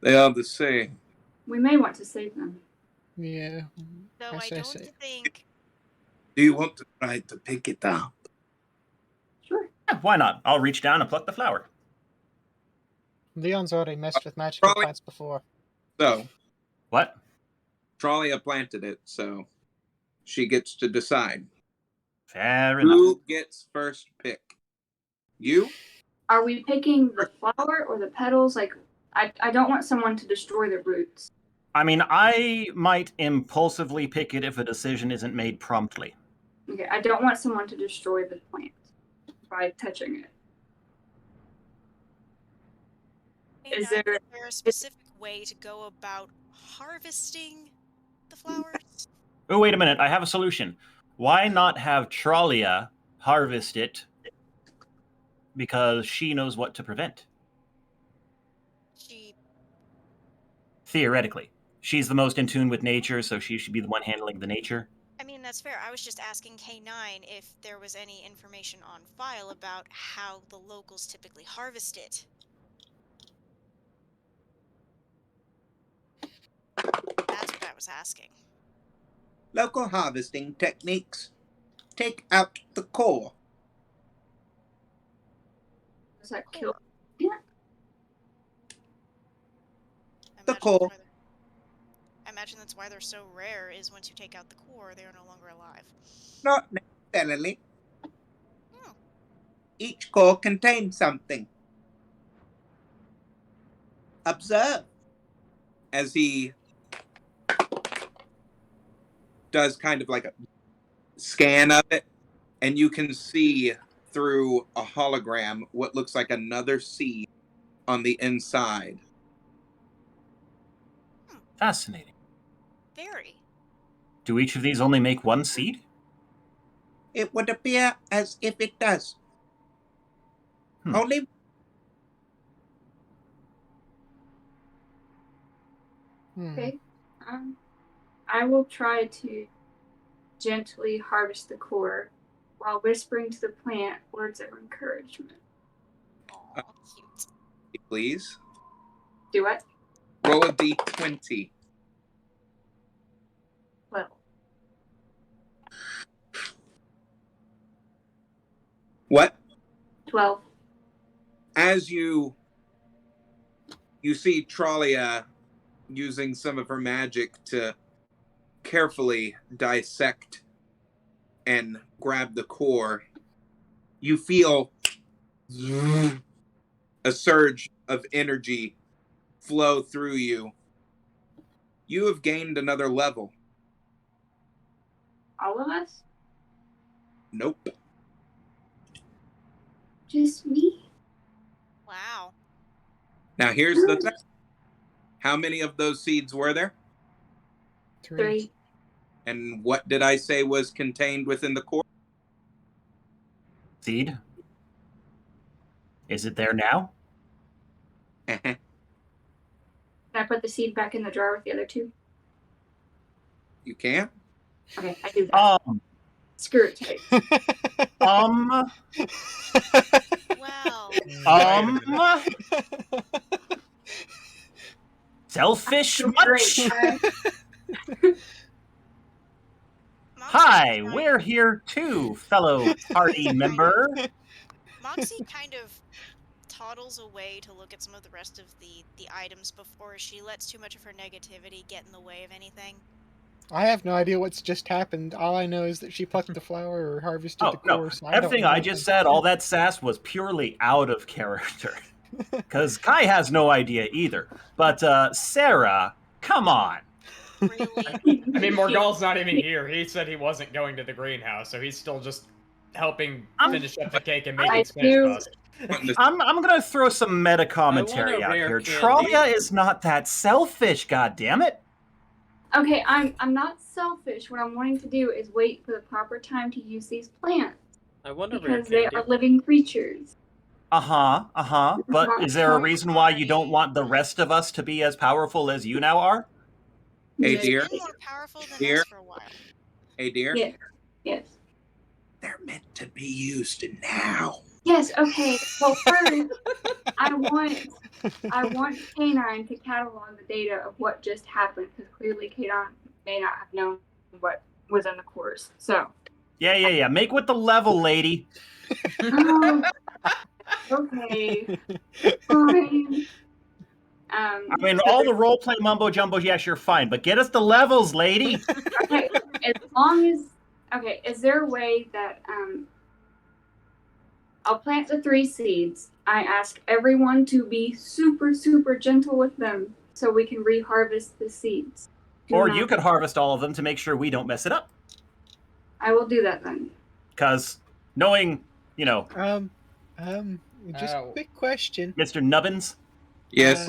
They are the same. We may want to save them. Yeah. Though I say don't so. think... Do you want to try to pick it up? Sure. Yeah, why not? I'll reach down and pluck the flower. Leon's already messed with magical Probably- plants before. So, What? Tralia planted it, so she gets to decide. Fair enough. Who gets first pick? You? Are we picking the flower or the petals? Like, I don't want someone to destroy the roots. I mean, I might impulsively pick it if a decision isn't made promptly. Okay, I don't want someone to destroy the plant by touching it. Hey, Is Nigel, there- is there a specific way to go about harvesting the flowers? Oh, wait a minute. I have a solution. Why not have Tralia harvest it? Because she knows what to prevent. She... Theoretically. She's the most in tune with nature, so she should be the one handling the nature. I mean, that's fair. I was just asking K9 if there was any information on file about how the locals typically harvest it. just asking. Local harvesting techniques. Take out the core. Does that kill? Core. Yeah. The Imagine core. I imagine that's why they're so rare, is once you take out the core, they are no longer alive. Not necessarily. Hmm. Each core contains something. Observe. As he does kind of like a scan of it, and you can see through a hologram what looks like another seed on the inside. Fascinating. Very. Do each of these only make one seed? It would appear as if it does. Only Okay. I will try to gently harvest the core while whispering to the plant words of encouragement. Aw, cute. please. Do what? Roll a d20. Well, What? 12. As you see Trollia using some of her magic to carefully dissect and grab the core, you feel a surge of energy flow through you. You have gained another level. All of us? Nope. Just me? Wow. Now here's the thing. How many of those seeds were there? 3. And what did I say was contained within the core? Seed? Is it there now? Can I put the seed back in the jar with the other 2? You can? Okay, I do that. Screw it, Tate. Wow. Selfish Great. much? Hi, we're here too, fellow party member. Moxie kind of toddles away to look at some of the rest of the items before she lets too much of her negativity get in the way of anything. I have no idea what's just happened. All I know is that she plucked the flower or harvested the core. No. So Everything I just said, all that sass was purely out of character. Because Kai has no idea either. But Sarah, come on. Really? I mean, Morgal's not even here. He said he wasn't going to the greenhouse, so he's still just helping finish up the cake and making Spanish toast. I'm gonna throw some meta commentary out here. Trollia is not that selfish, goddammit. Okay, I'm not selfish. What I'm wanting to do is wait for the proper time to use these plants. I wonder because they are living creatures. But is there a reason why you don't want the rest of us to be as powerful as you now are? Hey, dear. Been more powerful than Dear. us for a while. Hey, dear. Yes. They're meant to be used now. Yes. Okay. Well, first, I want K9 to catalog the data of what just happened because clearly K9 may not have known what was in the course. So. Yeah. Make with the level, lady. Okay. Fine. I mean, all the roleplay mumbo jumbo, yes, you're fine, but get us the levels, lady. Okay, as long as is there a way that I'll plant the 3 seeds. I ask everyone to be super, super gentle with them so we can reharvest the seeds. Or you could harvest all of them to make sure we don't mess it up. I will do that then. Because knowing, just a quick question. Mr. Nubbins? Yes,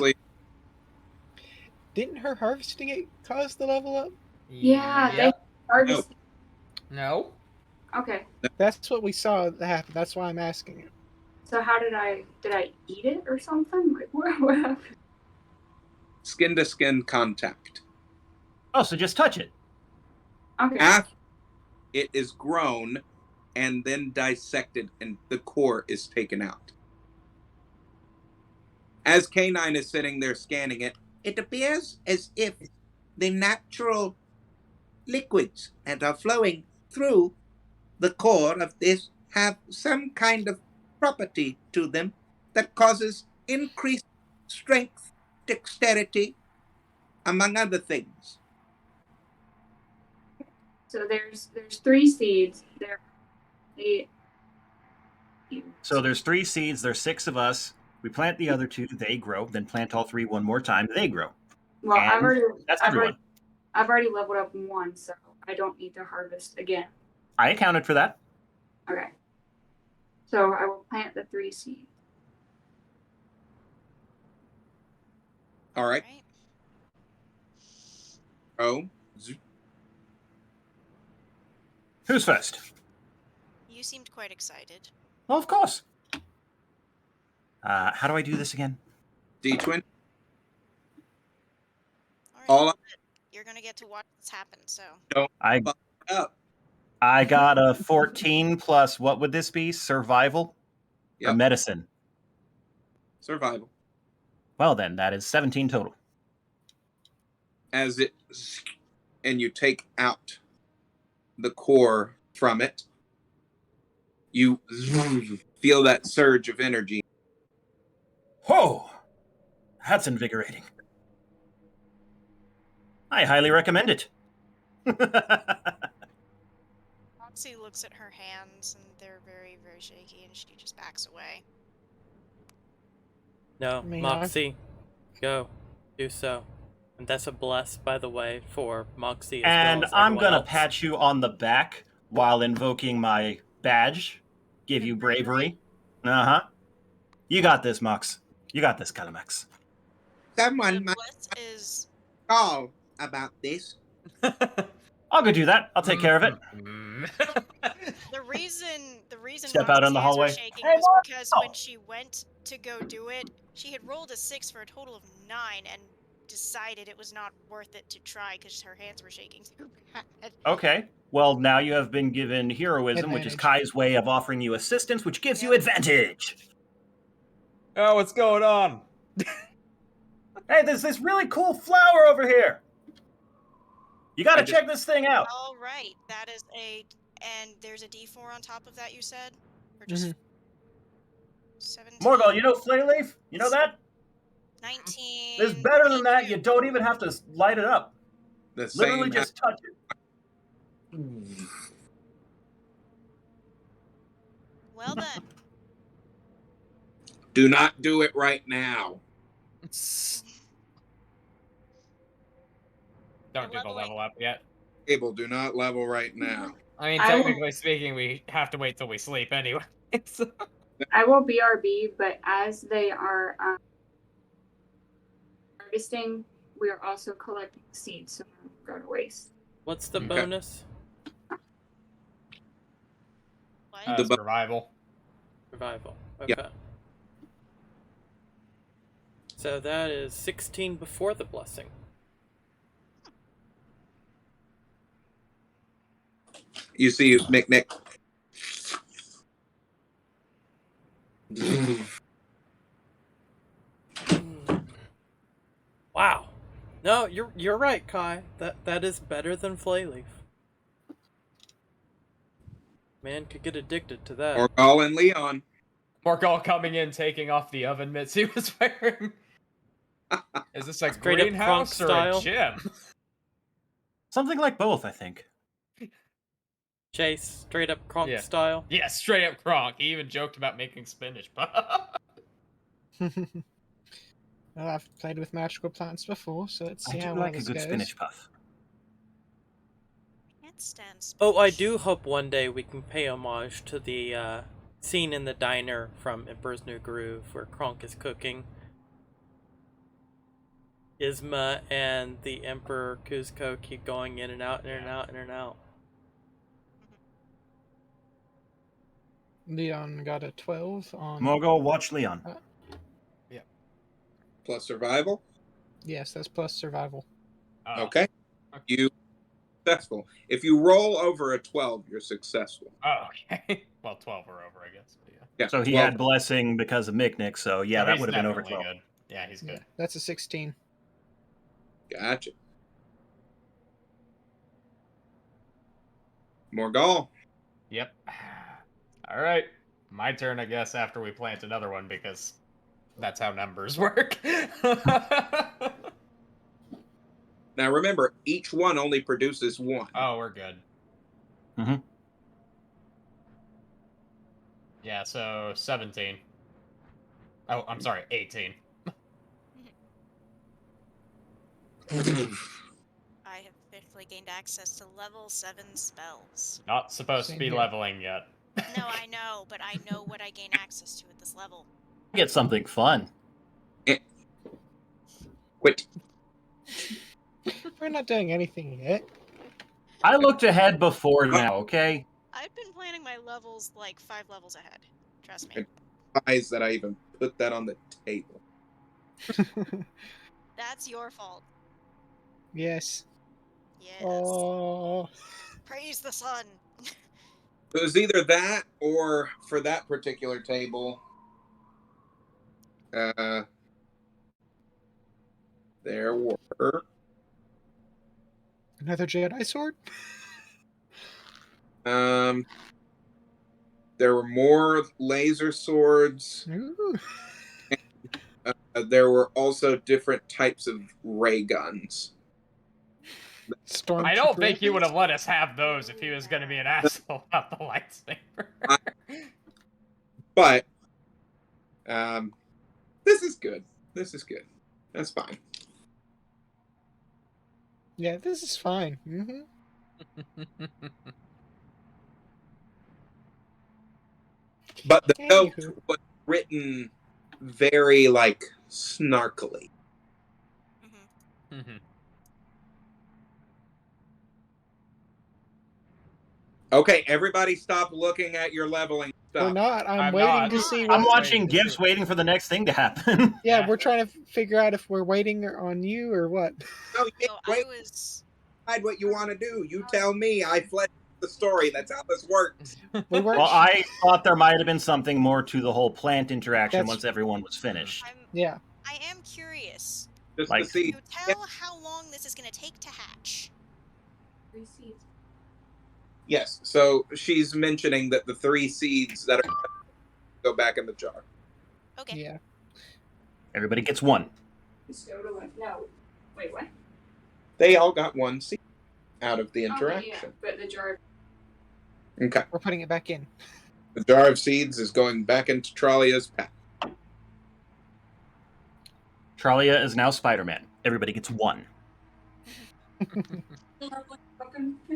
didn't her harvesting it cause the level up? Yeah, they harvested. No. Okay. That's what we saw happen. That's why I'm asking it. So how did I eat it or something? Like what happened? Skin to skin contact. Oh, so just touch it. Okay. After it is grown and then dissected and the core is taken out. As K9 is sitting there scanning it, it appears as if the natural liquids that are flowing through the core of this have some kind of property to them that causes increased strength, dexterity, among other things. So there's 3 seeds. So there's 3 seeds, there's 6 of us. We plant the other 2, they grow, then plant all 3 one more time, they grow. Well, And that's everyone. I've already leveled up 1, so I don't need to harvest again. I accounted for that. Okay. So I will plant the 3 seeds. All right. Oh. Who's first? You seemed quite excited. Well, of course. How do I do this again? D20. All right. All You're going to get to watch this happen, so. don't I fuck up. I got a 14 plus, what would this be? Survival? Or Yep. medicine? Survival. Well then, that is 17 total. As it, and you take out the core from it, you feel that surge of energy. Whoa! That's invigorating. I highly recommend it. Moxie looks at her hands, and they're very, very shaky, and she just backs away. No, I mean, Moxie, go. Do so. And that's a bless, by the way, for Moxie as And well as I'm everyone gonna else. pat you on the back while invoking my badge. Give you bravery. Uh-huh. You got this, Mox. You got this, Calamax. Someone The might bliss is call about this. I'll go do that. I'll take care of it. the reason Step out in the Moxie's hands were hallway. shaking Hey, was Mark! because when she went to go do it, she had rolled a 6 for a total of 9 and decided it was not worth it to try because her hands were shaking too bad. Okay. Well, now you have been given heroism, which is Advantage. Kai's way of offering you assistance, which gives you Yep. advantage. Oh, what's going on? Hey, there's this really cool flower over here. You gotta I just- check this thing out. All right, that is and there's a D4 on top of that, you said? Or just 17? Morgul, you know Flayleaf? You know that? 19. There's better than that. 22. You don't even have to light it up. The Literally same. just touch it. Well then. Do not do it right now. Don't do the level up yet. Abel, do not level right now. I mean, I will- technically speaking, we have to wait till we sleep anyway. So- I will BRB, but as they are harvesting, we are also collecting seeds, so we don't go to waste. What's the Okay. bonus? What? The bu- survival. Survival. Okay. So that is 16 before the blessing. You see, Mick. Wow. No, you're right, Kai. That is better than Flayleaf. Man could get addicted to that. Morgul and Leon. Morgul coming in, taking off the oven mitts he was wearing. Is this a Straight up greenhouse Kronk or style. a gym? Something like both, I think. Chase, straight up Kronk Yeah. style. Yeah, straight up Kronk. He even joked about making spinach. Well, I've played with magical plants before, so let's I see do how like well a this good goes. spinach puff. Can't stand spinach. Oh, I do hope one day we can pay homage to the scene in the diner from Emperor's New Groove where Kronk is cooking. Isma and the Emperor Kuzco keep going in and out, in and out, in and out. Leon got a 12 on. Morgul, watch Leon. Plus survival. Yes, that's plus survival. Oh. Okay. You successful. If you roll over a 12, you're successful. Oh, okay. Well, 12 or over, I guess. But yeah. Yeah. So he 12. had blessing because of Miknik, so yeah, So that he's would have been over definitely 12. good. Yeah, he's good. Yeah, that's a 16. Gotcha. Morgal. Yep. All right. My turn, I guess, after we plant another one, because that's how numbers work. Now remember, each one only produces one. Oh, we're good. Mm-hmm. Yeah, so 17. Oh, I'm sorry, 18. I have officially gained access to level 7 spells. Not supposed Same to be here. leveling yet. No, I know, but I know what I gain access to at this level. Get something fun. Quit. We're not doing anything yet. I looked ahead before now, okay? I've been planning my levels like 5 levels ahead. Trust me. I'm surprised that I even put that on the table. That's your fault. Yes. Yes. Oh. Praise the sun. It was either that or, for that particular table, there were Another Jedi sword? there were more laser swords. Ooh. There were also different types of ray guns. I don't Stormtrooper think he would weapons? have let us have those if he was going to be an asshole about the lightsaber. But this is good. This is good. That's fine. Yeah, this is fine. Mm-hmm. But the note Anywho. was written very, like, snarkily. Mhm. Okay, everybody stop looking at your leveling We're stuff. not. I'm I'm waiting not. to see I'm what. watching GIFs waiting for the next thing to happen. Yeah, Yeah. we're trying to figure out if we're waiting on you or what. Oh, yeah, So wait, I was. decide what you want to do. You tell me. I fleshed the story. That's how this works. We weren't. Well, I thought there might have been something more to the whole plant interaction That's- once everyone was finished. Yeah. I am curious. Just Like- to see. You tell how long this is going to take to hatch. 3 seeds. Yes. So she's mentioning that the 3 seeds that are go back in the jar. Okay. Yeah. Everybody gets one. Bestowed away. No. Wait, what? They all got 1 seed out of the Oh, interaction. yeah, but the jar. Okay. We're putting it back in. The jar of seeds is going back into Tralia's pack. Tralia is now Spider-Man. Everybody gets one. I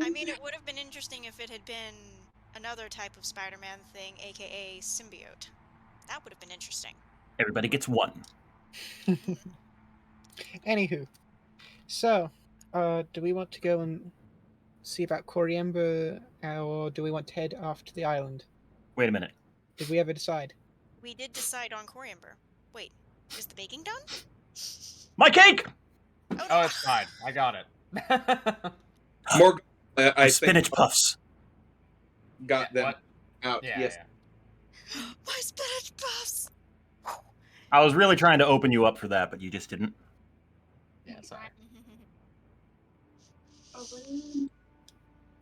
mean, it would have been interesting if it had been another type of Spider-Man thing, aka symbiote. That would have been interesting. Everybody gets one. Anywho, so, do we want to go and see about Coriember, or do we want to head off to the island? Wait a minute. Did we ever decide? We did decide on Coriember. Wait, is the baking done? My cake! Oh, no. Oh, it's fine. I got it. More, I Spinach think, puffs. got them What? out. Yeah, Yes. yeah. My spinach puffs! I was really trying to open you up for that, but you just didn't. Yeah, sorry.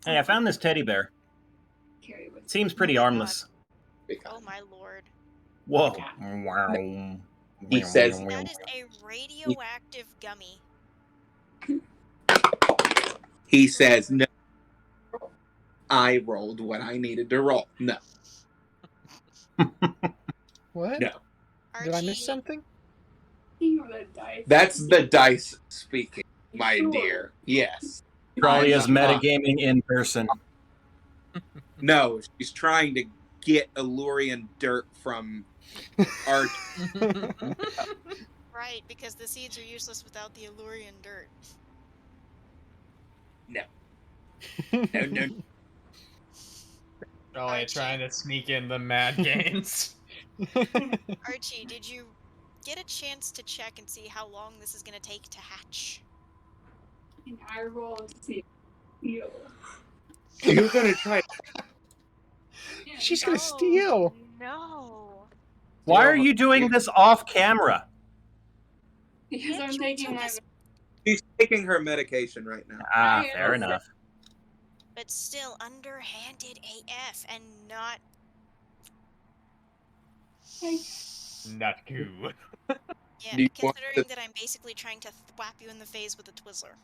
Hey, I found this teddy bear. Carry with. Seems pretty Oh my harmless. Oh my lord. Whoa. He says- That is a radioactive gummy. He says, no. I rolled what I needed to roll. No. What? No. Did I Archie, miss something? You know that dice. That's the dice speaking, my dear. Yes. Tralia's I'm not- metagaming in person. No, she's trying to get Illurian dirt from Arch. Right, because the seeds are useless without the Illurian dirt. No. No. Probably trying to sneak in the mad gains. Archie, did you get a chance to check and see how long this is going to take to hatch? And I roll to see. Yo. You're gonna try. She's gonna steal. No. Why are you doing this off camera? Because Can't I'm you taking tell my. us- She's taking her medication right now. Ah, Yeah, fair that's- enough. but still underhanded AF and not. Not cool. Yeah, Do you want considering that I'm basically trying to thwap you in the face with a Twizzler.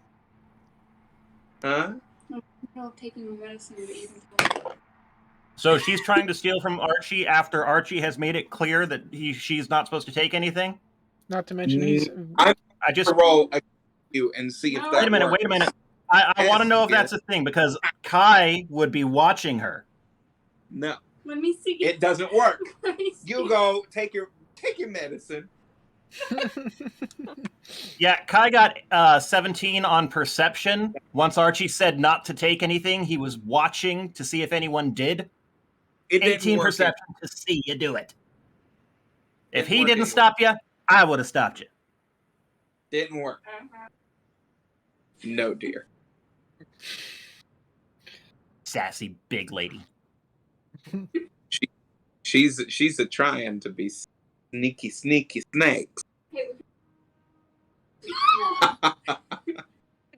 Huh? I'm taking my medicine, but you can tell me. So she's trying to steal from Archie after Archie has made it clear that she's not supposed to take anything. Not to mention he's. I'm I just gonna roll against you and see if No. that wait a minute. works. Wait a minute. I want to know if Yes. that's a thing because Kai would be watching her. No, Let me see. it doesn't work. Let me see. You go take your medicine. Yeah, Kai got 17 on perception. Once Archie said not to take anything, he was watching to see if anyone did. It didn't 18 work. perception to see you do it. If Didn't he work didn't anyway. stop you, I would have stopped you. Didn't work. No, dear. Sassy big lady. She's a trying to be sneaky snakes. The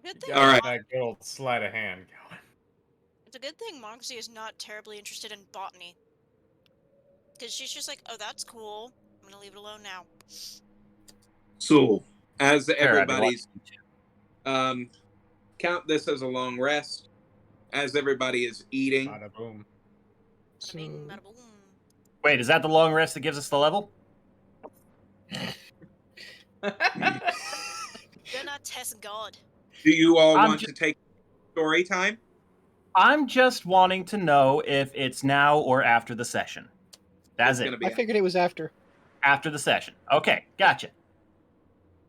good thing, All right. That good old sleight of hand going. It's a good thing Moxie is not terribly interested in botany. Because she's just like, oh, that's cool. I'm gonna leave it alone now. So, As Fair, I'd be everybody's watching. count this as a long rest. As everybody is eating, Bada boom. Bada bing, So, bada boom. Wait, is that the long rest that gives us the level? Do not test God. do you all I'm want ju- to take story time? I'm just wanting to know if it's now or after the session. That's It's it. gonna be I figured it was after. After the session. Okay, gotcha.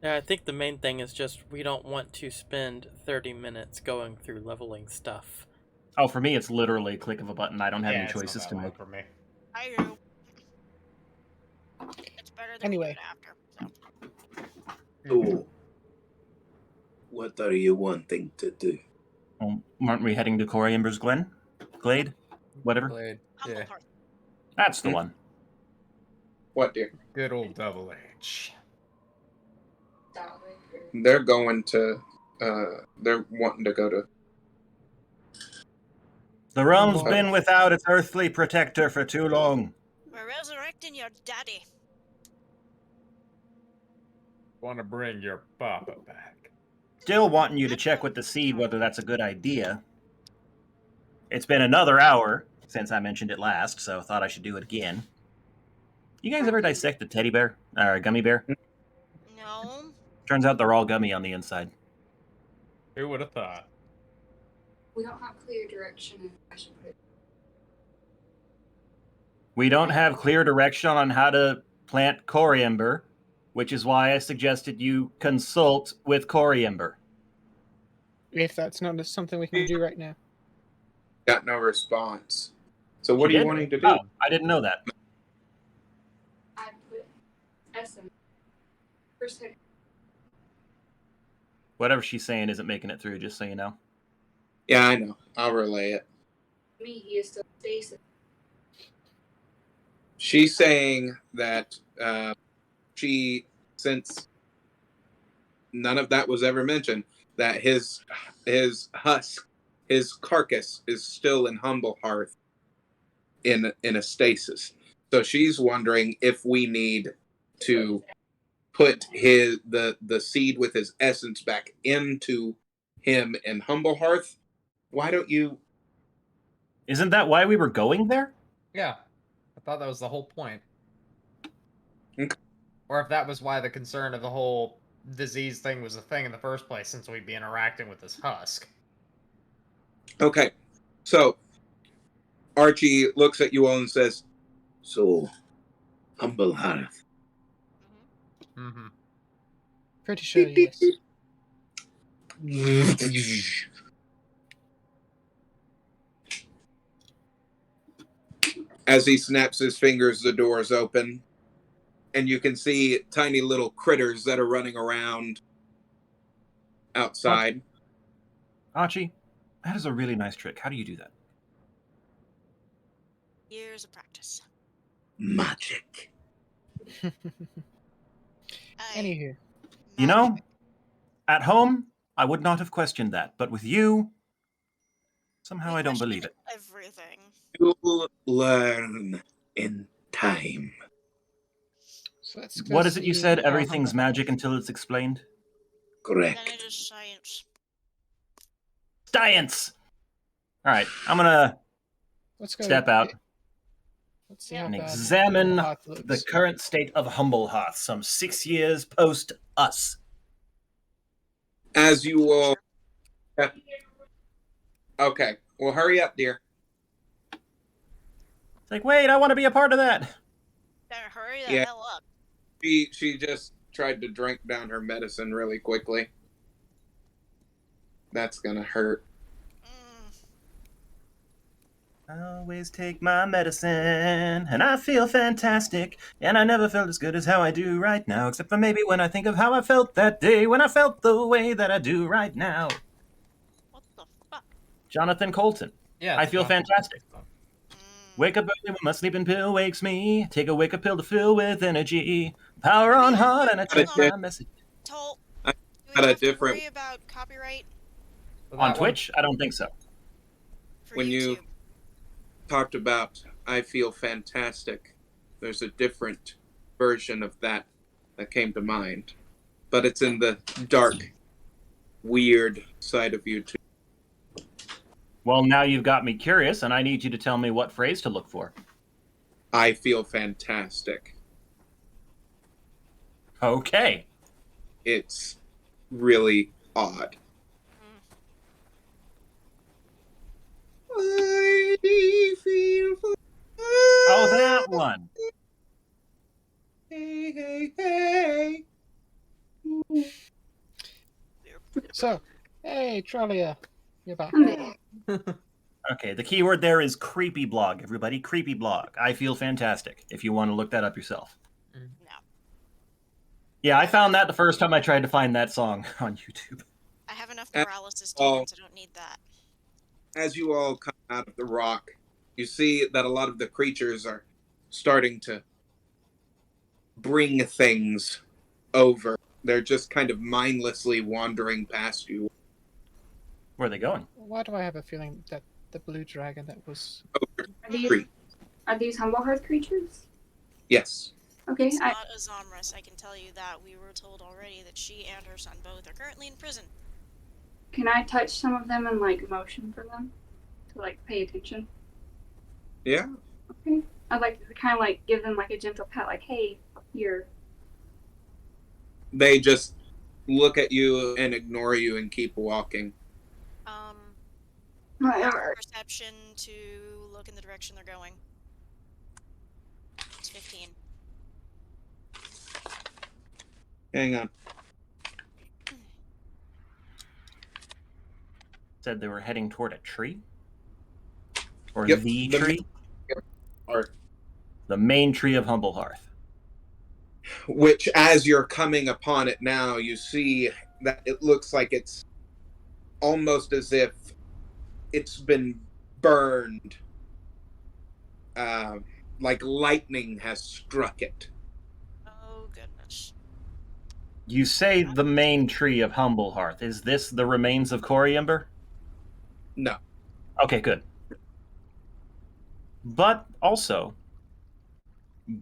Yeah, I think the main thing is just we don't want to spend 30 minutes going through leveling stuff. Oh, for me, it's literally a click of a button. I don't have Yeah, any it's not choices that to long make. for me. I do. It's better than Anyway. we do it after. so, what are you wanting to do? Well, aren't we heading to Coriamber's Glade? Whatever. Glade. Humble Yeah. heart. That's the one. What, dear? Good old double H. They're going to. They're wanting to go to. The realm's Humble been heart. without its earthly protector for too long. We're resurrecting your daddy. Want to bring your papa back. Still wanting you to check with the seed whether that's a good idea. It's been another hour since I mentioned it last, so thought I should do it again. You guys ever dissect a teddy bear? Or a gummy bear? No. Turns out they're all gummy on the inside. Who would have thought? We don't have clear direction, and I should put it. We don't have clear direction on how to plant coriander, which is why I suggested you consult with Coriander. If that's not something we can do right now. Got no response. So what She are you did? wanting to do? Oh, I didn't know that. I put S in first hit. Whatever she's saying isn't making it through, just so you know. Yeah, I know. I'll relay it. Me, he is still stasis. She's saying that she, since none of that was ever mentioned, that his husk, his carcass, is still in Humble Hearth in a stasis. So she's wondering if we need to put the seed with his essence back into him in Humble Hearth. Why don't you? Isn't that why we were going there? Yeah. I thought that was the whole point. Okay. Or if that was why the concern of the whole disease thing was a thing in the first place, since we'd be interacting with this husk. Okay, so Archie looks at you all and says, So, Humble Hearth. Mm-hmm. Pretty sure, Beep, yes. as he snaps his fingers, the doors open, and you can see tiny little critters that are running around outside. Archie, that is a really nice trick. How do you do that? Years of practice. Magic. Anywho, You know, at home, I would not have questioned that, but with you, Somehow I don't believe it. Everything. You'll learn in time. So let's go What is it you see said? our Everything's humble magic house. until it's explained? Correct. Then it is science. Science! Alright, I'm gonna Let's go. step out Let's see Yeah. how and bad examine Humble Hearth the looks. current state of Humble Hearth, some 6 years post us. As you all. Okay, well, hurry up, dear. It's like, wait, I want to be a part of that. Better hurry the Yeah. hell up. She just tried to drink down her medicine really quickly. That's gonna hurt. Mm. I always take my medicine, and I feel fantastic, and I never felt as good as how I do right now, except for maybe when I think of how I felt that day, when I felt the way that I do right now. What the fuck? Jonathan Colton. Yeah. I feel fantastic. Wake up early when my sleeping pill wakes me. Take a wake up pill to fill with energy. Power on hard and I check my message. Toll, I do we got a have to different- worry about copyright On Twitch? I don't think so. for When you YouTube? talked about I feel fantastic, there's a different version of that came to mind. But it's in the dark, weird side of YouTube. Well, now you've got me curious, and I need you to tell me what phrase to look for. I feel fantastic. Okay. It's really odd. I feel Oh, that one. Hey, hey, hey. So, hey, Trolia, you're back. Okay, the keyword there is creepy blog, everybody. Creepy blog. I feel fantastic, if you want to look that up yourself. No. Yeah, I found that the first time I tried to find that song on YouTube. I have enough Uh, paralysis oh. demons, I don't need that. As you all come out of the rock, you see that a lot of the creatures are starting to bring things over. They're just kind of mindlessly wandering past you. Where are they going? Why do I have a feeling that the blue dragon that was... Are these Humble Hearth creatures? Yes. Okay, It's not a Zomrus, I can tell you that. We were told already that she and her son both are currently in prison. can I touch some of them and like motion for them to like pay attention? Yeah. Okay. I'd like to kind of like give them like a gentle pat, like, hey, up here. They just look at you and ignore you and keep walking. Whatever. Perception to look in the direction they're going. It's 15. Hang on. Said they were heading toward a tree? Or Yep, the the tree? Or The main tree of Humble Hearth. which, as you're coming upon it now, you see that it looks like it's almost as if it's been burned. Like lightning has struck it. Oh, goodness. You say the main tree of Humble Hearth. Is this the remains of Coriumber? No. Okay, good. But also,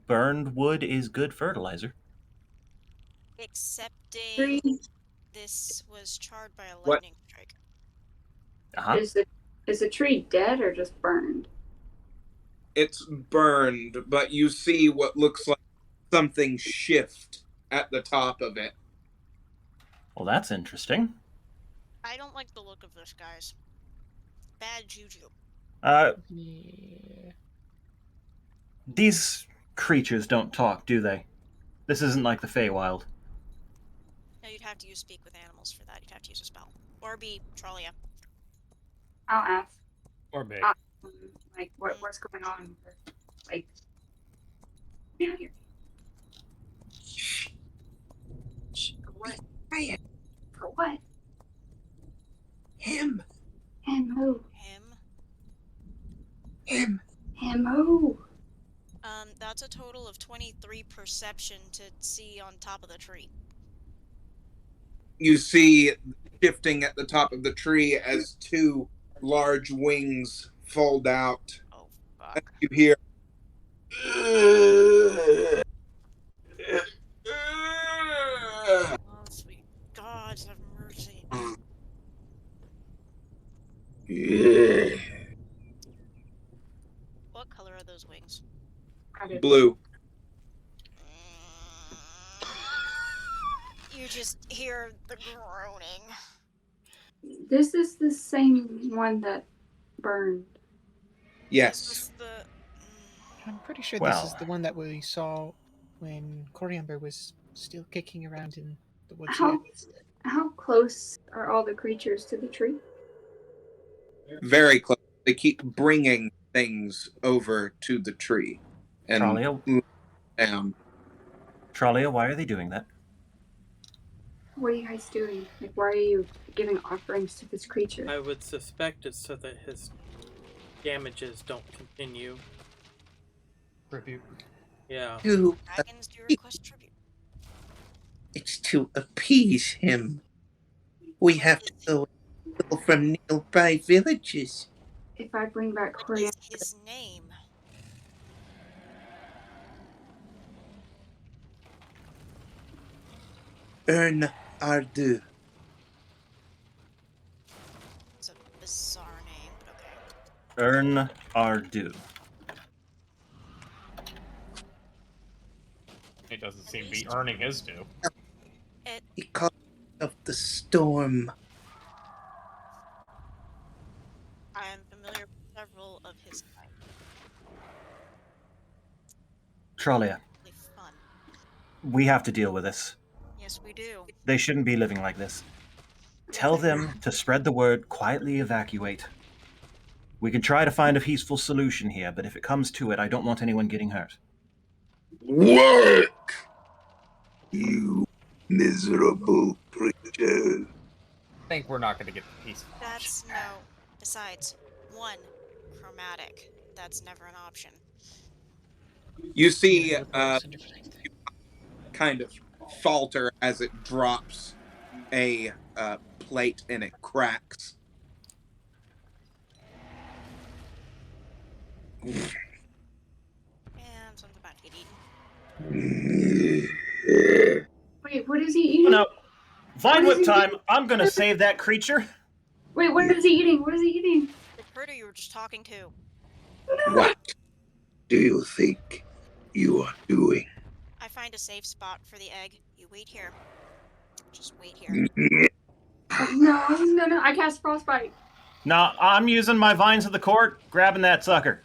burned wood is good fertilizer. Excepting this was charred by a What? lightning strike. Uh-huh. Is the tree dead or just burned? It's burned, but you see what looks like something shift at the top of it. Well, that's interesting. I don't like the look of this, guys. Bad juju. Yeah. These creatures don't talk, do they? This isn't like the Feywild. No, you'd have to use speak with animals for that. You'd have to use a spell. Or be Trolia. I'll ask. Or big. Like, what's going on? Like, yeah, here. Shh. What? Quiet. For what? Him. Him who? Him. Him who? That's a total of 23 perception to see on top of the tree. You see shifting at the top of the tree as two large wings fold out. Oh, And fuck. you hear. Oh, sweet gods, have mercy. What color are those wings? Blue. You just hear the groaning. This is the same one that burned. Yes. This was the. I'm pretty sure this Well. is the one that we saw when Coriander was still kicking around in the woods How here. how close are all the creatures to the tree? Very close. They keep bringing things over to the tree. And Tralia, down. Tralia, why are they doing that? What are you guys doing? Like, why are you giving offerings to this creature? I would suspect it's so that his damages don't continue. Tribute. Yeah. Dragons do request tribute. It's to appease him. We have to go from nearby villages. If I bring back What Coriander, is his name? Earn Ardu. It's a bizarre name, but okay. Earn our due. He doesn't seem to be earning his due. He called of the storm. I am familiar with several of his type. Tralia, Really fun. we have to deal with this. Yes, we do. They shouldn't be living like this. Tell them to spread the word, quietly evacuate. We can try to find a peaceful solution here, but if it comes to it, I don't want anyone getting hurt. Work! You miserable creature. I think we're not going to get the peace. That's no. Besides, one, chromatic. That's never an option. You see Requires a different thing. kind of falter as it drops a plate and it cracks. And something about to get eaten. wait, what is he eating? No. Vine What is whip he time! I'm gonna save that creature! Wait, what is he eating? What is he eating? The critter you were just talking to. What do you think you are doing? I find a safe spot for the egg. You wait here. Just wait here. No, I cast frostbite. No, I'm using my vines of the court, grabbing that sucker.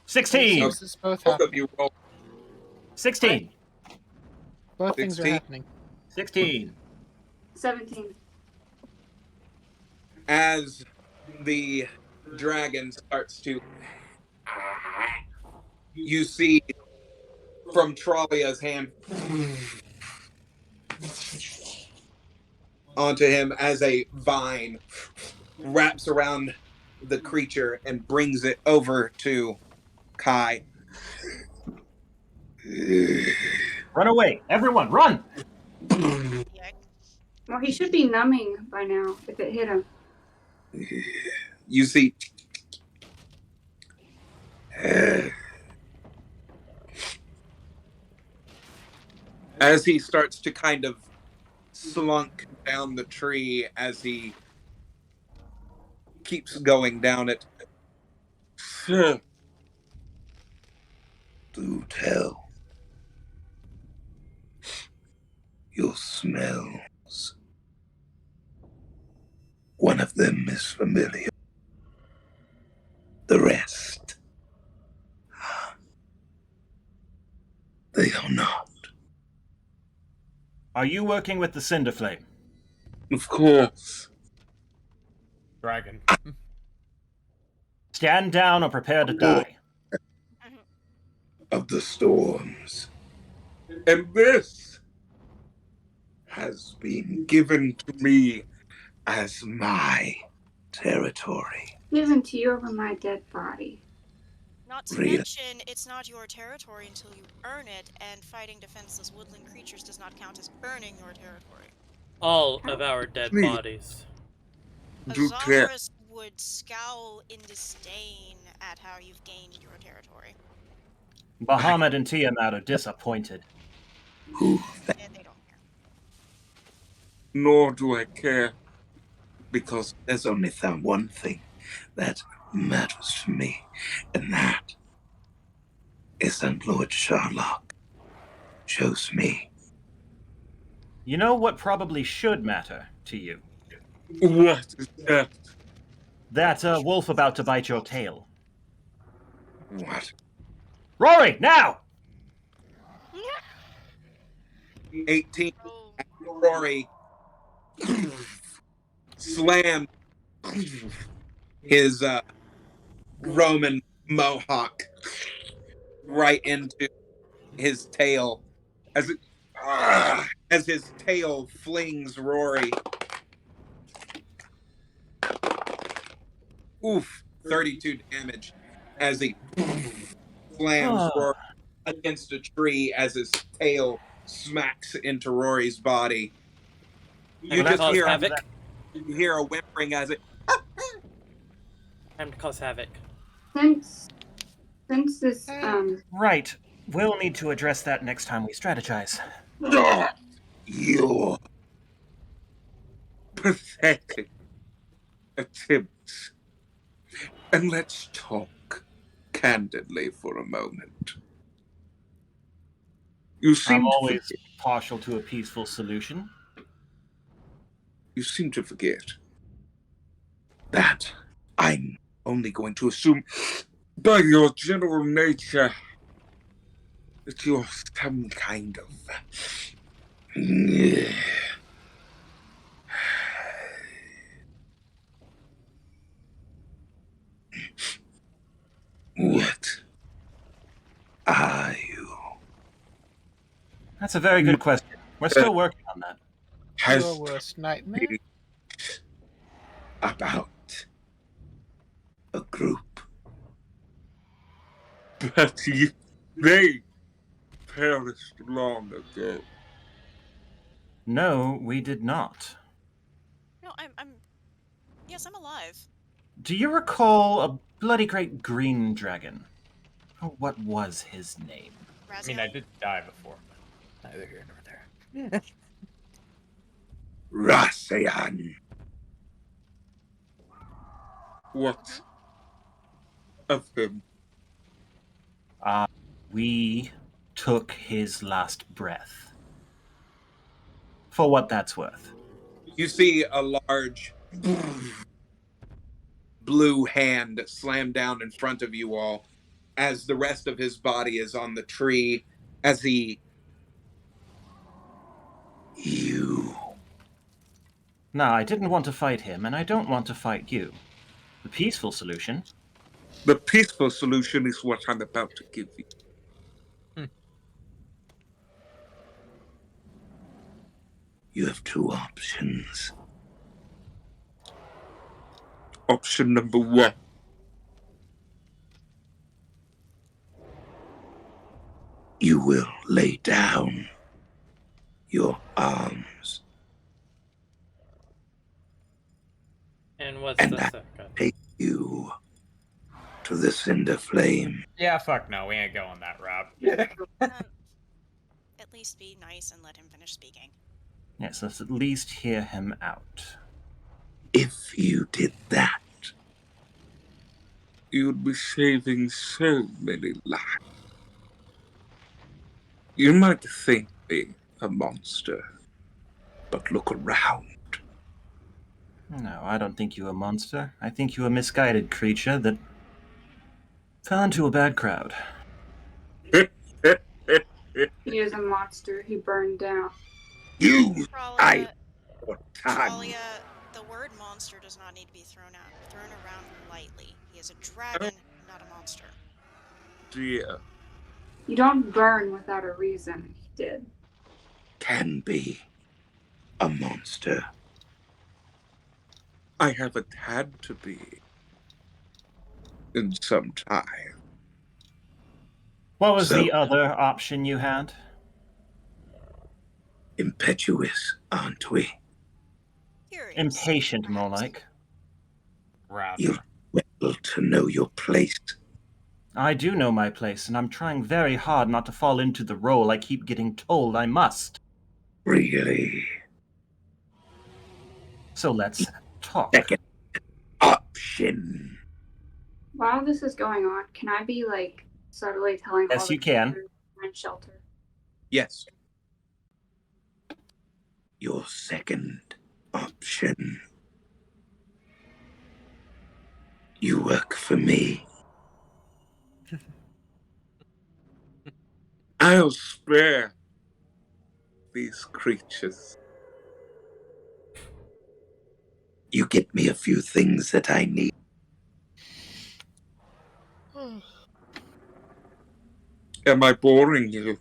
16! This is both Both of happening. you roll 16! Both things are 16. happening. 16. 17. as the dragon starts to. You see from Trollia's hand onto him as a vine wraps around the creature and brings it over to Kai. Run away! Everyone, run! The egg. Well, he should be numbing by now if it hit him. You see as he starts to kind of slunk down the tree as he keeps going down it. Do tell. Your smells. One of them is familiar. The rest. They are not. Are you working with the Cinder Flame? Of course. Dragon. Stand down or prepare to die. Of the storms. And this has been given to me as my territory. Given to you over my dead body. Not to Really? mention, it's not your territory until you earn it, and fighting defenseless woodland creatures does not count as earning your territory. All of our dead Please. bodies. Do tell. Azalris would scowl in disdain at how you've gained your territory. Bahamut and Tiamat are disappointed. Who? They don't care. Nor do I care. Because there's only that one thing that matters to me, and that is that Lord Sherlock shows me. You know what probably should matter to you? What is that? That wolf about to bite your tail. What? Rory, now! 18. Oh. Rory slammed his Roman mohawk right into his tail as his tail flings Rory. Oof, 32 damage as he slams Rory against a tree as his tail smacks into Rory's body. You just cause hear havoc. You hear a whimpering as it. Time to cause havoc. Since this Right. We'll need to address that next time we strategize. You're Pathetic attempts. And let's talk candidly for a moment. You I'm seem always partial to a peaceful solution. You seem to forget that I'm only going to assume, by your general nature, that you're some kind of what are you? That's a very good question. We're still working on that. has Your worst nightmare? About a group. but they perished long ago. No, we did not. No, yes, I'm alive. Do you recall a bloody great green dragon? Oh, what was his name? I mean, I did die before, but neither here nor there. Rasayan. What of him? We took his last breath. For what that's worth. You see a large blue hand slam down in front of you all as the rest of his body is on the tree as he. You. No, I didn't want to fight him, and I don't want to fight you. The peaceful solution. The peaceful solution is what I'm about to give you. You have two options. Option number one. You will lay down your arms And what's and the I second? take you to the cinder flame. Yeah, fuck no, we ain't going that route. At least be nice and let him finish speaking. Yes, let's at least hear him out. If you did that, You'd be saving so many lives. You might think me a monster, but look around. No, I don't think you a monster. I think you a misguided creature that fell into a bad crowd. he is a monster. He burned down. you Tralia, for time. Tralia, the word monster does not need to be thrown around lightly. He is a dragon, not a monster. Dear, You don't burn without a reason. He did. Can be a monster. I haven't had to be in some time. What was So- the other option you had? Impetuous, aren't we? Curious. Impatient, more perhaps. like. Rather. You're well to know your place. I do know my place, and I'm trying very hard not to fall into the role I keep getting told I must. Really? So let's talk. Second option. While this is going on, can I be like subtly telling Yes, all the you can. creatures to find shelter? Yes. Your second option. You work for me. I'll spare these creatures. You get me a few things that I need. Am I boring you?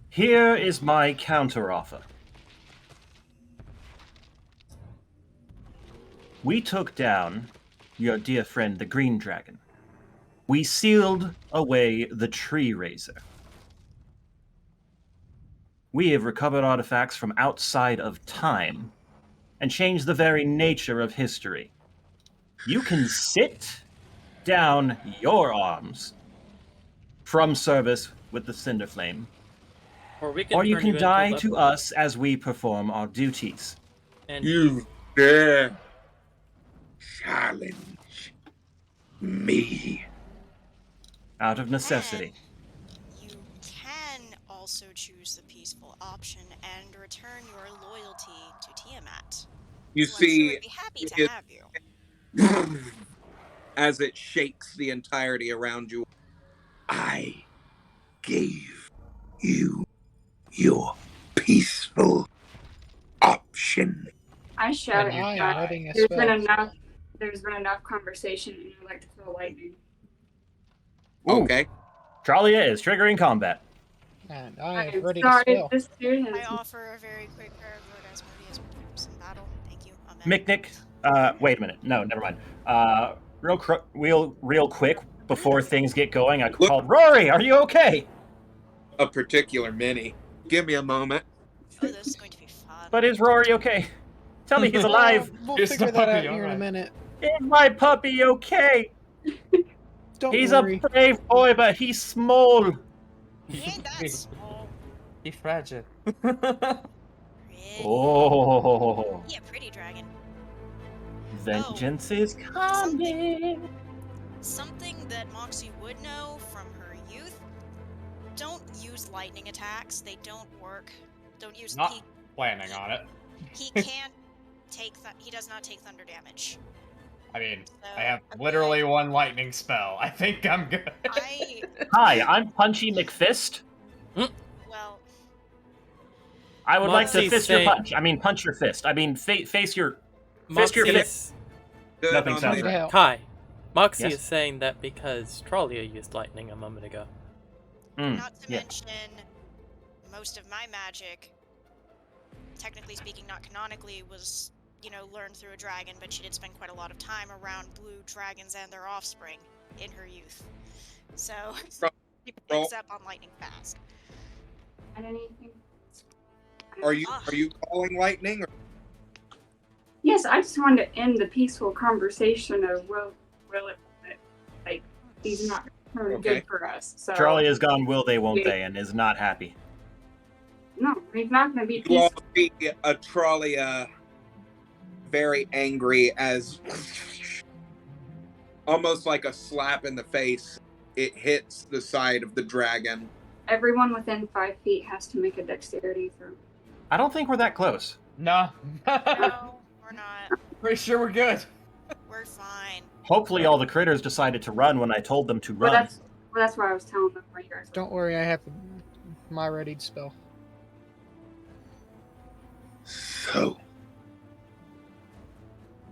Here is my counteroffer. We took down your dear friend the Green Dragon. We sealed away the Tree Razor. We have recovered artifacts from outside of time and changed the very nature of history. You can sit down your arms from service with the Cinder Flame, Or you or you turn can into die a to leper. us as we perform our duties. And You dare Challenge me. Out of necessity. And you can also choose the peaceful option and return your loyalty to Tiamat. You So I'm sure see, we'd be happy to it- have you. as it shakes the entirety around you. I gave you your peaceful option. I shout And at I you am guys. letting a There's spell. been enough. There's been enough conversation, and I like to throw lightning. Ooh. Okay. Tralia is triggering combat. And I I'm am ready to sorry, spell. this dude I has. offer a very quick prayer of Lord Asmodeus performs in battle. Thank you. Amen. Micknick, wait a minute. No, never mind. Real quick, before things get going, I Look. called Rory, are you okay? A particular mini. Give me a moment. Oh, this is going to be fun. But is Rory okay? Tell me he's alive. We'll He's figure not that out young, here in a right? minute. Is my puppy okay? Don't He's worry. a brave boy, but he's small. He ain't that small. He's fragile. Pretty. Oh, Yeah, pretty dragon. vengeance is coming. Something that Moxie would know from her youth: don't use lightning attacks. They don't work. Don't use. Not planning on it. He can't take. He does not take thunder damage. I mean, So, I have I literally feel one lightning spell. I think I'm good. like Hi, I'm Punchy McFist. well, I would like to Moxie's fist your saying- punch. I mean, punch your fist. I mean, face your. Fist your Moxie's, Good Nothing on sounds me. right. Hell. Kai, Moxie Yes? is saying that because Tralia used lightning a moment ago. not to yeah. mention most of my magic, technically speaking, not canonically, was learned through a dragon, but she did spend quite a lot of time around blue dragons and their offspring in her youth. So she picks up on lightning fast. And anything? Are you calling lightning? Or... Yes, I just wanted to end the peaceful conversation of will it like he's not Okay. good for us. So Charlie is gone, will they, won't they, and is not happy. no, he's not going to be You all peaceful. see a Tralia very angry as almost like a slap in the face. It hits the side of the dragon. Everyone within 5 feet has to make a dexterity throw. I don't think we're that close. No. No, we're not. Pretty sure we're good. We're fine. Hopefully all the critters decided to run when I told them to Well, run. that's why I was telling them where you guys were. Don't worry, I have my ready spell. So,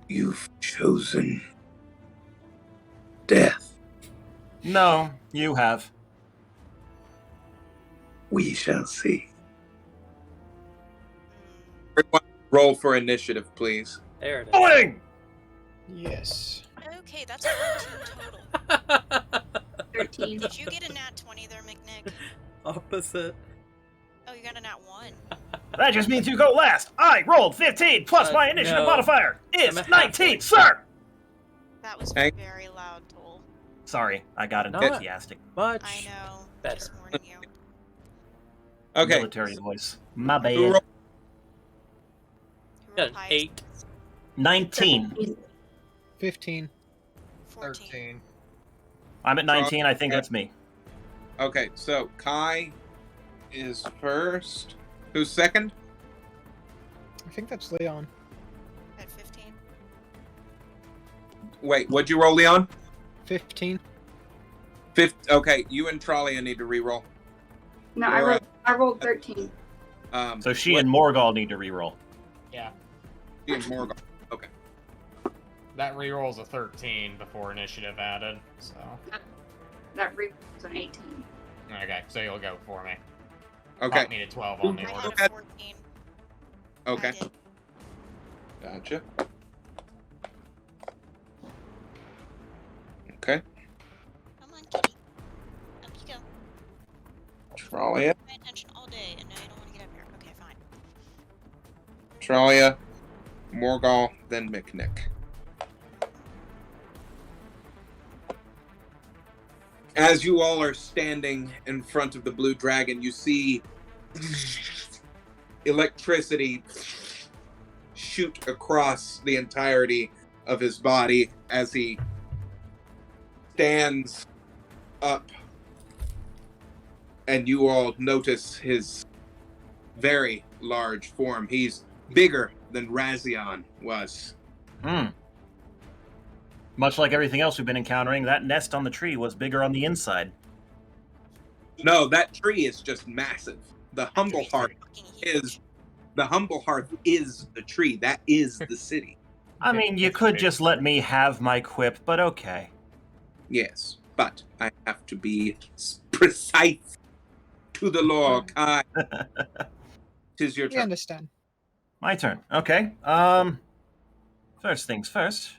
you've chosen death. No, you have. We shall see. Everyone roll for initiative, please. There it is. Going! Yes. Okay, that's 14 total. 13. Did you get a nat 20 there, McNick? Opposite. Oh, you got a nat 1. That just means you go last. I rolled 15 plus my initiative no. modifier is I'm at 19, halfway. sir! That was Okay. very loud, Toll. Sorry, I got Not- enthusiastic. Much I know. better. Just warning you. Okay. Military voice. My Who bad. rolled? Who Got rolled an highest? 8. 15. 14. 13. I'm at 19. I think that's me. Okay, so Kai is first. Who's second? I think that's Leon. At 15. Wait, what'd you roll, Leon? 15. Fifth. Okay, you and Trolley need to re-roll. No, Laura. I rolled 13. So she and Morgal need to reroll. Yeah. She and Morgan. Okay. That rerolls a 13 before initiative added, so. That re was an 18. Okay, so you'll go for me. Okay. Pop me to 12 on the I order. had a 14. Okay. I did. Gotcha. Okay. Come on, kitty. Up you go. Trolley. Pay attention all day, and now you don't want to get up here. Okay, fine. Trolley. Morgal, then McNick. As you all are standing in front of the blue dragon, you see electricity shoot across the entirety of his body as he stands up, and you all notice his very large form. He's bigger than Razion was. Much like everything else we've been encountering, that nest on the tree was bigger on the inside. No, that tree is just massive. The humble hearth Fucking is huge. the tree. That is the city. I mean, you could just let me have my quip, but okay. Yes, but I have to be precise to the law, Kai. 'Tis your We turn. understand. My turn. Okay. First things first.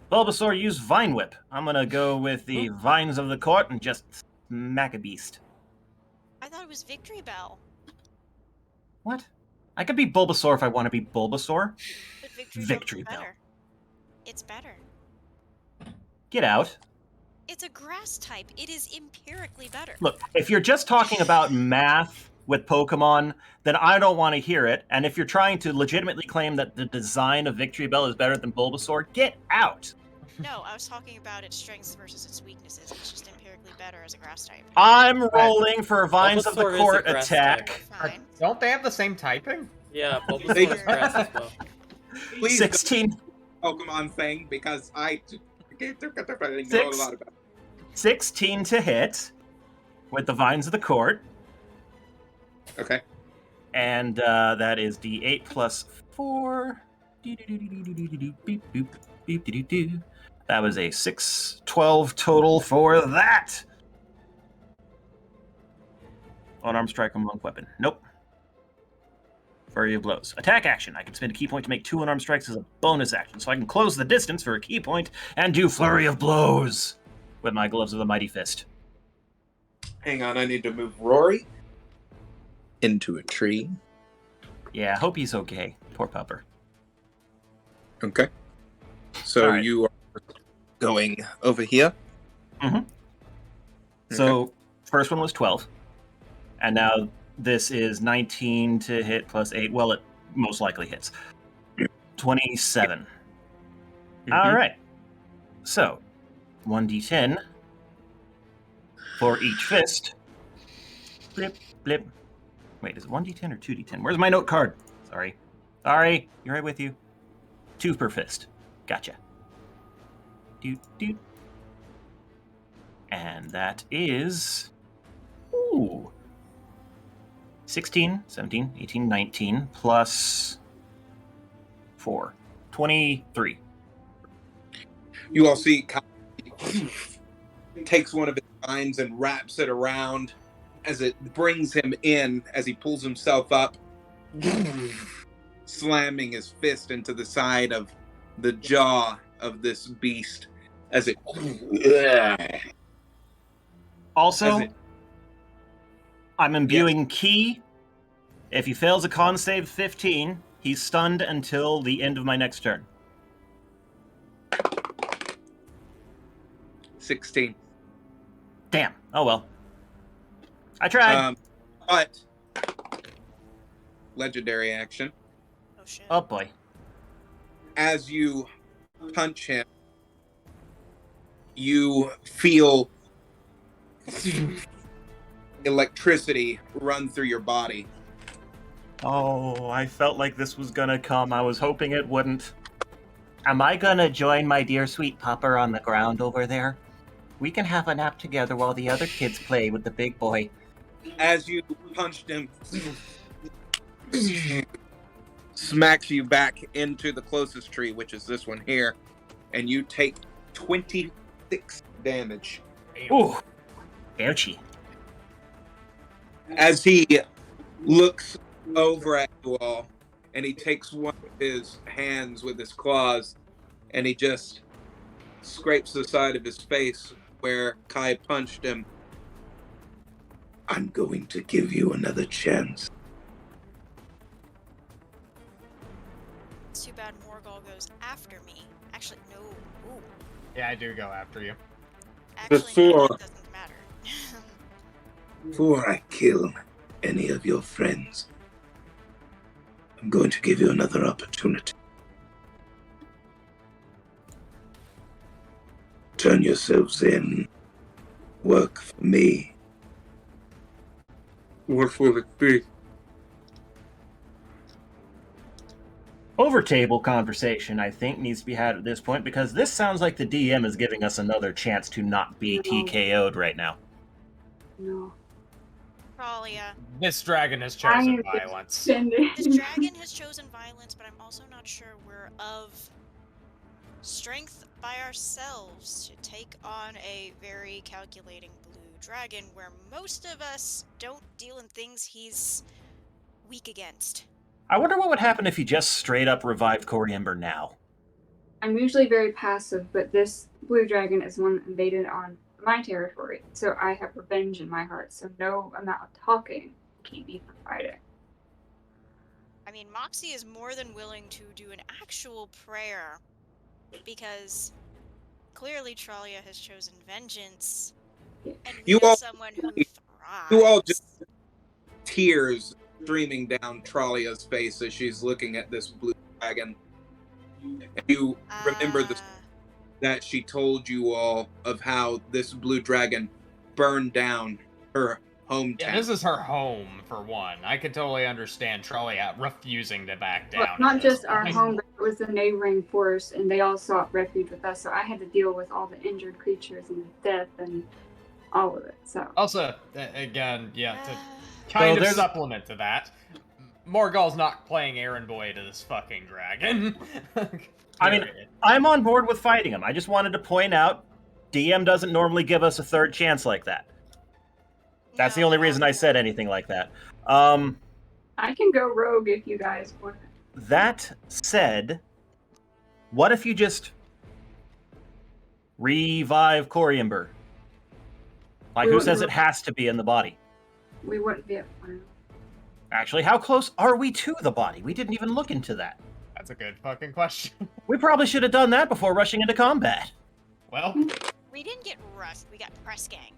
Bulbasaur used Vine Whip. I'm gonna go with the vines of the court and just smack a beast. I thought it was Victory Bell. What? I could be Bulbasaur if I want to be Bulbasaur. But Victory, Victory Bell's Bell. better. It's better. Get out. It's a grass type. It is empirically better. Look, if you're just talking about math with Pokemon, then I don't want to hear it. And if you're trying to legitimately claim that the design of Victory Bell is better than Bulbasaur, get out. No, I was talking about its strengths versus its weaknesses. It's just empirically better as a grass type. I'm rolling for Vines of the Bulbasaur is a Court grass attack. Fine. Don't they have the same typing? Yeah, They Bulbasaur is do. grass as well. Please 16, don't Pokemon thing because I know a Six. lot about it. 16 to hit with the Vines of the Court. Okay. And that is D8 plus 4. That was a 6, 12 total for that. Unarmed strike on monk weapon. Nope. Flurry of blows. Attack action. I can spend a key point to make 2 unarmed strikes as a bonus action, so I can close the distance for a key point and do flurry of blows with my gloves of the mighty fist. Hang on, I need to move Rory into a tree. Yeah, I hope he's okay. Poor pupper. Okay. So All right. you are going over here. So, first one was 12. And now this is 19 to hit plus 8. Well, it most likely hits. 27. All right. So, 1d10 for each fist. Blip, blip. Wait, is it 1d10 or 2d10? Where's my note card? Sorry. You're right with you. 2 per fist. Gotcha. Doot, doot. And that is... Ooh. 16, 17, 18, 19, plus 4. 23. You all see Kai takes one of his vines and wraps it around as it brings him in, as he pulls himself up, slamming his fist into the side of the jaw of this beast as it... Also, As it- I'm imbuing Ki. If he fails a con save 15, he's stunned until the end of my next turn. 16. Damn. Oh well. I tried. But legendary action. Oh shit. Oh boy. As you punch him, you feel electricity run through your body. Oh, I felt like this was gonna come. I was hoping it wouldn't. Am I gonna join my dear sweet pupper on the ground over there? We can have a nap together while the other kids play with the big boy. As you punched him, smacks you back into the closest tree, which is this one here, and you take 26 damage. Ooh. Ouchie. As he looks over at you all, and he takes one of his hands with his claws, and he just scrapes the side of his face where Kai punched him. I'm going to give you another chance. It's too bad Morgul goes after me. Actually, no. Ooh. Yeah, I do go after you. Actually, no, that doesn't matter. Before I kill any of your friends, I'm going to give you another opportunity. Turn yourselves in. Work for me. What will it be? Over table conversation, I think, needs to be had at this point because this sounds like the DM is giving us another chance to not be TKO'd right now. No. Talia. This dragon has I chosen am violence. This dragon has chosen violence, but I'm also not sure we're of strength by ourselves to take on a very calculating blue dragon where most of us don't deal in things he's weak against. I wonder what would happen if he just straight up revived Coriamber now. I'm usually very passive, but this blue dragon is one that invaded on my territory, so I have revenge in my heart, so no amount of talking will keep me from fighting. I mean, Moxie is more than willing to do an actual prayer, because clearly Tralia has chosen vengeance, and we You are all- someone who thrives. You all just tears streaming down Tralia's face as she's looking at this blue dragon. And you remember that she told you all of how this blue dragon burned down her hometown. Yeah, this is her home, for one. I could totally understand Tralia refusing to back down. Well, not just our home, but it was the neighboring forest, and they all sought refuge with us, so I had to deal with all the injured creatures and the death and all of it, so. Also, again, yeah, to kind of supplement to that, Morgul's not playing errand boy to this fucking dragon. I mean, I'm on board with fighting him. I just wanted to point out, DM doesn't normally give us a third chance like that. That's the only reason I said anything like that. I can go rogue if you guys want. That said, what if you just revive Coriamber? Like, who says it has to be in the body? We wouldn't be able to. Actually, how close are we to the body? We didn't even look into that. That's a good fucking question. We probably should have done that before rushing into combat. Well, we didn't get rushed, we got press ganged.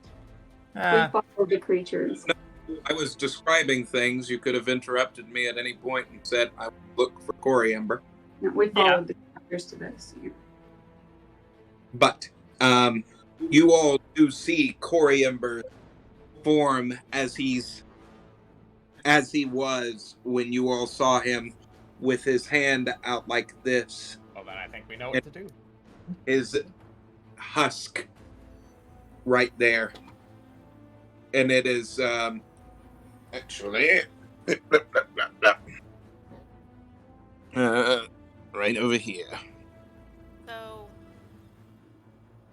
We followed the creatures. I was describing things. You could have interrupted me at any point and said, I would look for Coriamber. No, we followed the creatures to this. Yeah. But you all do see Coriamber form as he was when you all saw him with his hand out like this. Well, then I think we know what to do. His husk right there. And it is actually right over here. So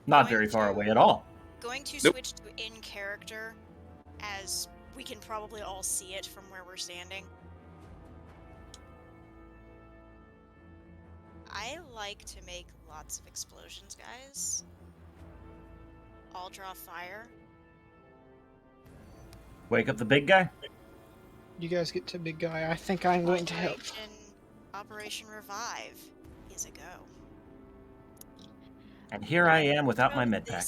not very far away at all. Going to switch to in character, as we can probably all see it from where we're standing. I like to make lots of explosions, guys. I'll draw fire. Wake up the big guy? You guys get to big guy. I think I'm going to help. Operation Revive is a go. And here I am without my med pack.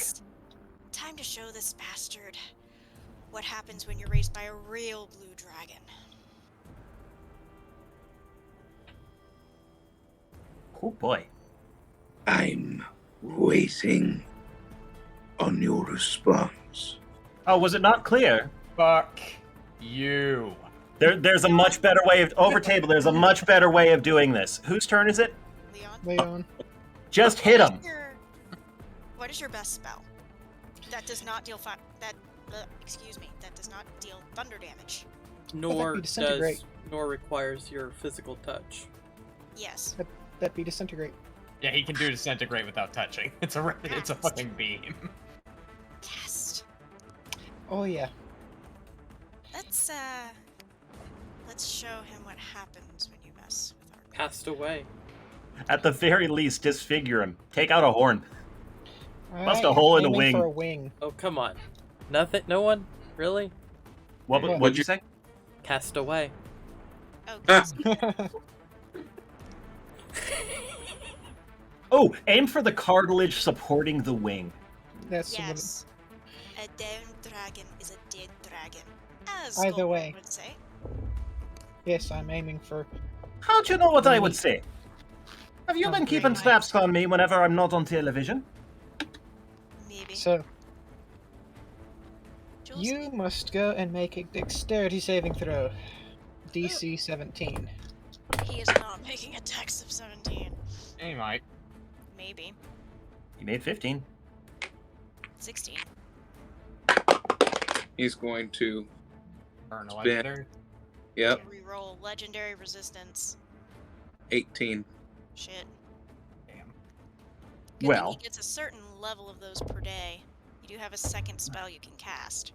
Time to show this bastard what happens when you're raised by a real blue dragon. Oh boy. I'm waiting on your response. Oh, was it not clear? Fuck you. There's a much better way of over table. There's a much better way of doing this. Whose turn is it? Leon? Leon. Just hit him. What is your best spell? That does not deal that does not deal thunder damage. Nor be disintegrate. does nor requires your physical touch. Yes. That'd be disintegrate. Yeah, he can do disintegrate without touching. It's a fucking beam. Cast. Oh yeah. Let's show him what happens when you mess with our Passed away. At the very least, disfigure him. Take out a horn. Bust a Alright, hole in the aiming wing. for a wing. Oh, come on. Nothing? No one? Really? What'd you say? Cast away. Oh, Ah. Oh, aim for the cartilage supporting the wing. That's yes. A downed dragon is a dead dragon. As Either Goldberg way. would say. yes, I'm aiming for. How'd you know what I would say? Have you Oh, been great. keeping tabs on me whenever I'm not on television? Maybe. So Jules? you must go and make a dexterity saving throw. DC 17. He is not making a dex of 17. He might. Maybe. You made 15. 16. He's going to. Burn a Spin. legendary. Yep. Reroll legendary resistance. 18. Shit. Damn. Good thing Well, he gets a certain level of those per day. You do have a second spell you can cast.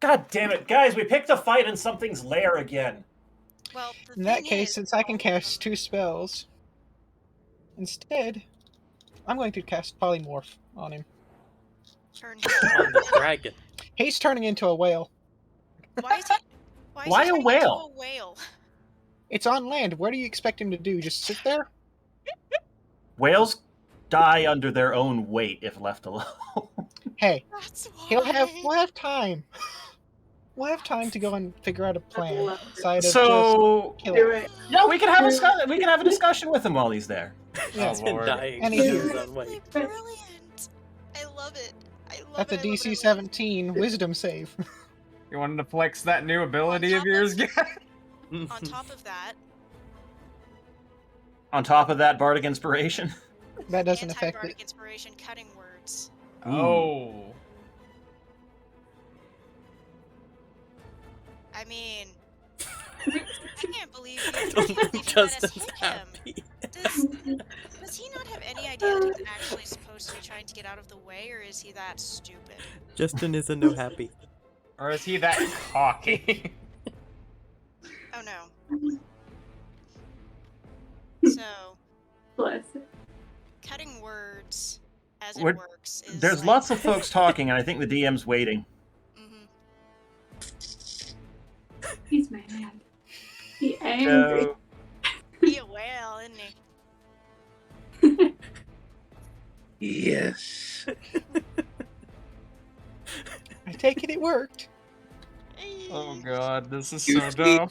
God damn it, guys! We picked a fight in something's lair again. Well, the In that thing case, is, since I can cast 2 spells, instead, I'm going to cast Polymorph on him. turn On the dragon. He's turning into a whale. Why is he? Why, is Why he a turning whale? into a whale? It's on land. What do you expect him to do? Just sit there? Whales die under their own weight if left alone. Hey, That's why. we'll have time. We'll have time to go and figure out a plan outside of So just kill Do it. it. yeah, we can have a discussion with him while he's there. Yeah. Oh, Lord. Dying And in he- his own way. Really brilliant. I love it. I love That's a it. I love it, I DC love it. 17 Wisdom save. You wanted to flex that new ability top of yours, of- guy? On top of that, On top of that, bardic inspiration. That doesn't affect anti-bardic it. inspiration, cutting words. Oh. I mean, I can't believe you can't believe you let us Justin's hit him. happy. Does he not have any idea that he's actually supposed to be trying to get out of the way, or is he that stupid? Justin is a no happy. Or is he that cocky? Oh no. So, Bless it. cutting words as it We're- works is There's like, lots of folks talking, and I think the DM's waiting. Mhm. He's mad. He angry. So, Be a whale, isn't he? Yes. I take it worked. Oh god, this is You so see- dumb.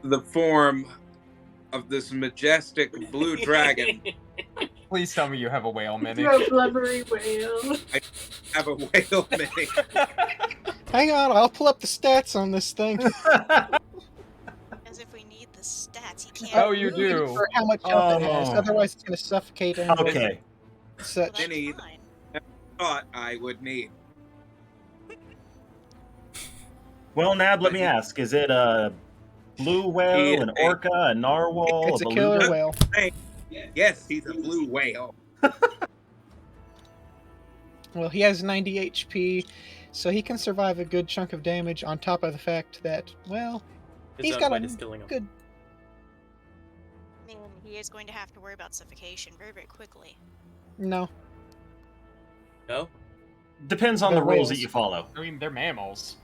The form of this majestic blue dragon. Please tell me you have a whale mini. You're a blubbery whale. Have a whale mini. Hang on, I'll pull up the stats on this thing. As if we need the stats. He can't. Oh, you do. For how much health it has, Oh. otherwise it's going to suffocate and okay. Well, such. that's Need- fine. Thought I would need. Well, Nab, let me ask: is it a blue whale, an orca, a narwhal, It's a beluga? killer whale. Yes, he's a blue whale. Well, he has 90 HP, so he can survive a good chunk of damage on top of the fact that, well, His He's own got weight a is killing him. good... I mean, he is going to have to worry about suffocation very, very quickly. No. No? Depends on They're the rules whales. that you follow. I mean, they're mammals.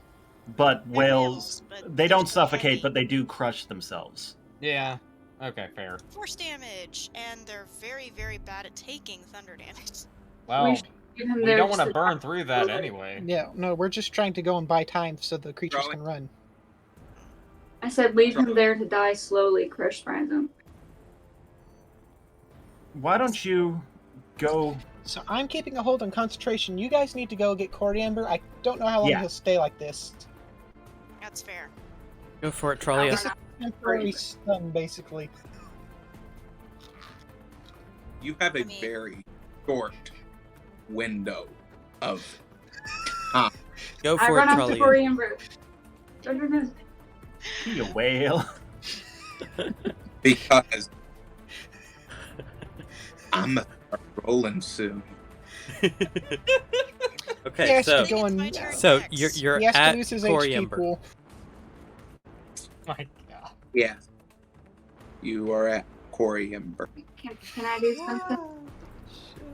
But They're whales, but they they're don't just suffocate, heavy. but they do crush themselves. Yeah. Okay, fair. Force damage, and they're very, very bad at taking thunder damage. Well, Leave him We there don't just want to to burn die through that slowly. anyway. Yeah, no, we're just trying to go and buy time so the creatures Charlie? can run. I said leave him there to die slowly, Crush Phantom. Why don't you go? So I'm keeping a hold on concentration. You guys need to go get Coriander. I don't know how long Yeah. he'll stay like this. That's fair. Go for it, Trolia. This is temporary stun, basically. You have a I mean- very short window of Go I for it, run up to Trolia. Coriander. Run, run, run. Be a whale. because I'm gonna start rolling soon. Okay, Yes, so keep going. It's my turn so next. you're He has to at lose his HP Coriander. pool. My God. Yeah. You are at Coriander. Can I do something?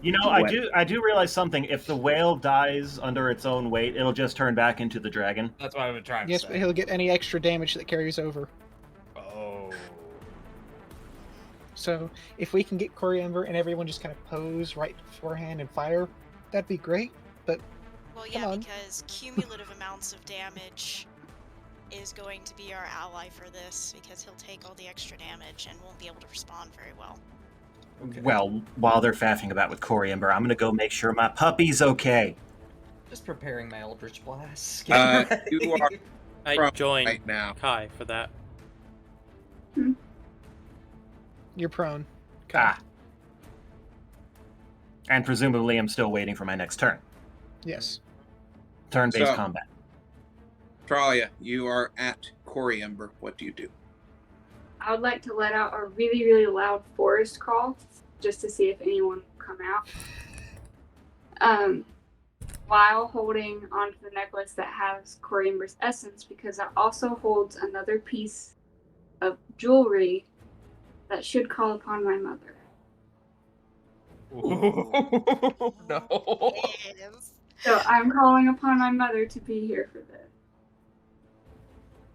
You know, I do realize something. If the whale dies under its own weight, it'll just turn back into the dragon. That's what I've been trying Yes, to but say. he'll get any extra damage that carries over. Oh. So if we can get Coriander and everyone just kind of pose right beforehand and fire, that'd be great. But Well, Come yeah, on. because cumulative amounts of damage is going to be our ally for this, because he'll take all the extra damage and won't be able to respond very well. Okay. Well, while they're faffing about with Coriander, I'm gonna go make sure my puppy's okay. Just preparing my Eldritch Blast. You are I prone joined right now. Kai for that. you're prone. Ah. And presumably I'm still waiting for my next turn. Yes. Turn-based So- combat. Tralia, you are at Coriander. What do you do? I would like to let out a really, really loud forest call just to see if anyone will come out. While holding onto the necklace that has Coriamber's essence, because it also holds another piece of jewelry that should call upon my mother. Ooh, no. Yes. So I'm calling upon my mother to be here for this.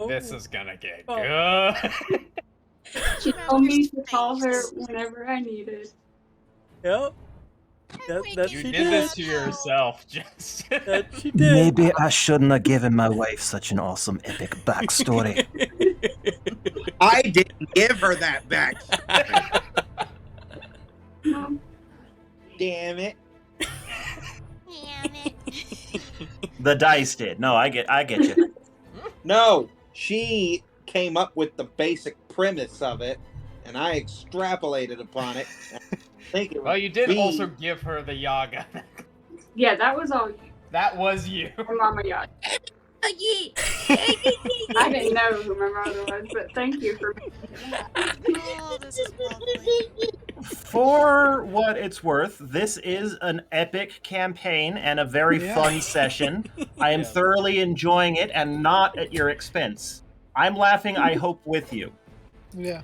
This is gonna get Oh. good. She Mother's told me to call her face. whenever I needed. Yep. That You she did this to yourself, just. That she did. I shouldn't have given my wife such an awesome epic backstory. I didn't give her that back. Mom, Damn it. Damn it. The dice did. No, I get you. No, she came up with the basic premise of it, and I extrapolated upon it. I think it was Well, you did me. also give her the Yaga. yeah, that was all you. That was you. Or Mama Yacht. I didn't know who my mother was, but thank you for Oh, this is lovely. For what it's worth, this is an epic campaign and a very Yeah. fun session. I am Yeah. thoroughly enjoying it and not at your expense. I'm laughing, I hope, with you. Yeah.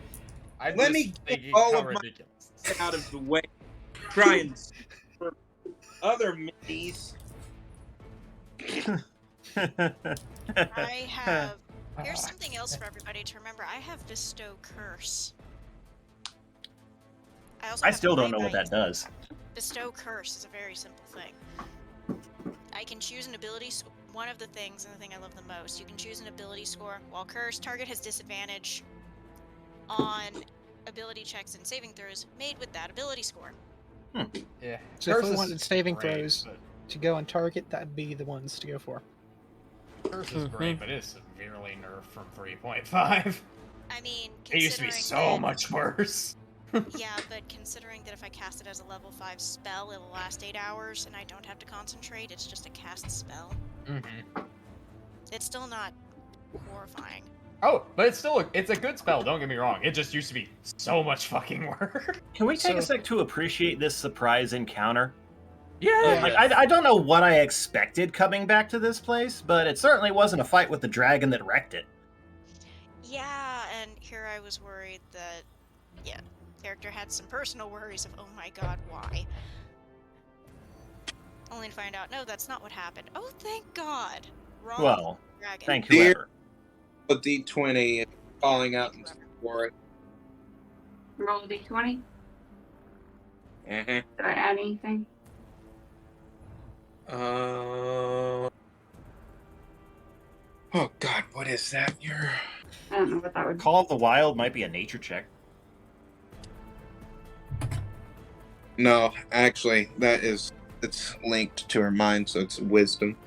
I'm Let just me get thinking all how of my- ridiculous. Get out of the way. Try and for other minis. I have. Here's something else for everybody to remember. I have Bestow Curse. Also I have still don't know what Highlight. that does. Bestow Curse is a very simple thing. I can choose an ability. One of the things, and the thing I love the most, you can choose an ability score. While cursed, target has disadvantage on ability checks and saving throws made with that ability score. Yeah. So if Curse we is wanted saving great, throws but- to go on target, that'd be the ones to go for. Curse is great, but it's severely nerfed from 3.5. I mean, It used to be considering so that- much worse. Yeah, but considering that if I cast it as a level 5 spell, it'll last 8 hours, and I don't have to concentrate, it's just a cast spell. Mm-hmm. It's still not horrifying. Oh, but it's a good spell, don't get me wrong. It just used to be so much fucking work. Can we take a So- sec to appreciate this surprise encounter? Yeah. Like, I don't know what I expected coming back to this place, but it certainly wasn't a fight with the dragon that wrecked it. Yeah, and here I was worried that, yeah, character had some personal worries of, oh my god, why? Only to find out, no, that's not what happened. Oh, thank god! Wrong Well, dragon. thank Dear- whoever. A D20 and falling out and for it. roll a d20. Uh-huh. Did I add anything? Oh God, what is that? I don't know what that would be. Call of the Wild might be a nature check. No, actually, it's linked to her mind, so it's wisdom.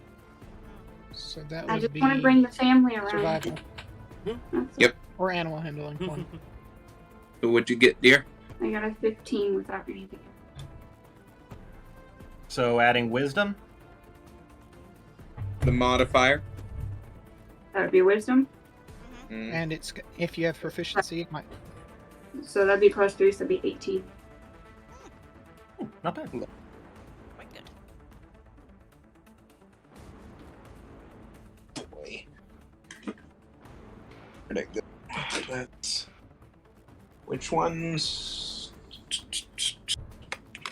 So that I would just be want to bring the family around. survival That's Yep. or animal handling. One. So what'd you get, dear? I got a 15 without anything. So adding wisdom. The modifier. That would be wisdom. Mm. And it's if you have proficiency, it might. So that'd be plus 3, so that'd be 18. Not bad. Quite good. Boy. Where'd I go? That's... Which ones?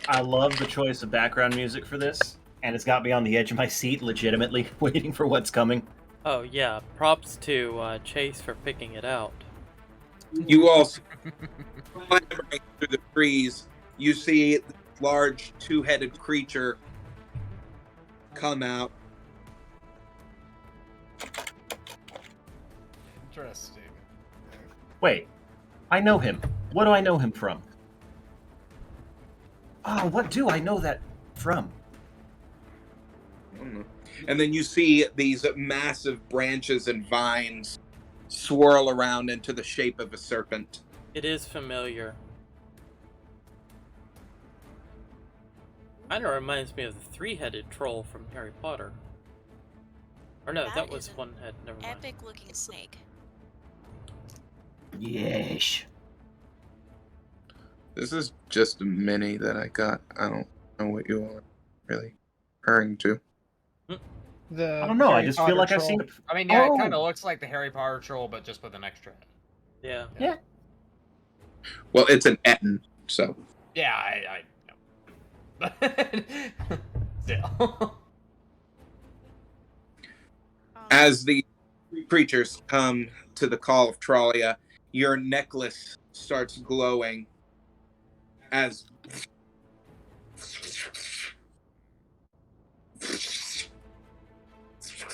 I love the choice of background music for this, and it's got me on the edge of my seat, legitimately waiting for what's coming. Oh yeah, props to Chase for picking it out. You all clambering through the trees. You see the large two-headed creature come out. Interesting. Wait, I know him. What do I know him from? Oh, what do I know that from? And then you see these massive branches and vines swirl around into the shape of a serpent. It is familiar. Kinda reminds me of the three-headed troll from Harry Potter. Or no, that was is an one head, never mind. Epic-looking snake. Yes. This is just a mini that I got. I don't know what you all are really referring to. The I don't know. I Harry just Potter feel like I've troll. seen it. I mean, yeah, Oh. it kind of looks like the Harry Potter troll, but just with an extra head. Yeah. Yeah. Well, it's an Etten, so. Yeah, I know. But still. As the creatures come to the call of Tralia, your necklace starts glowing as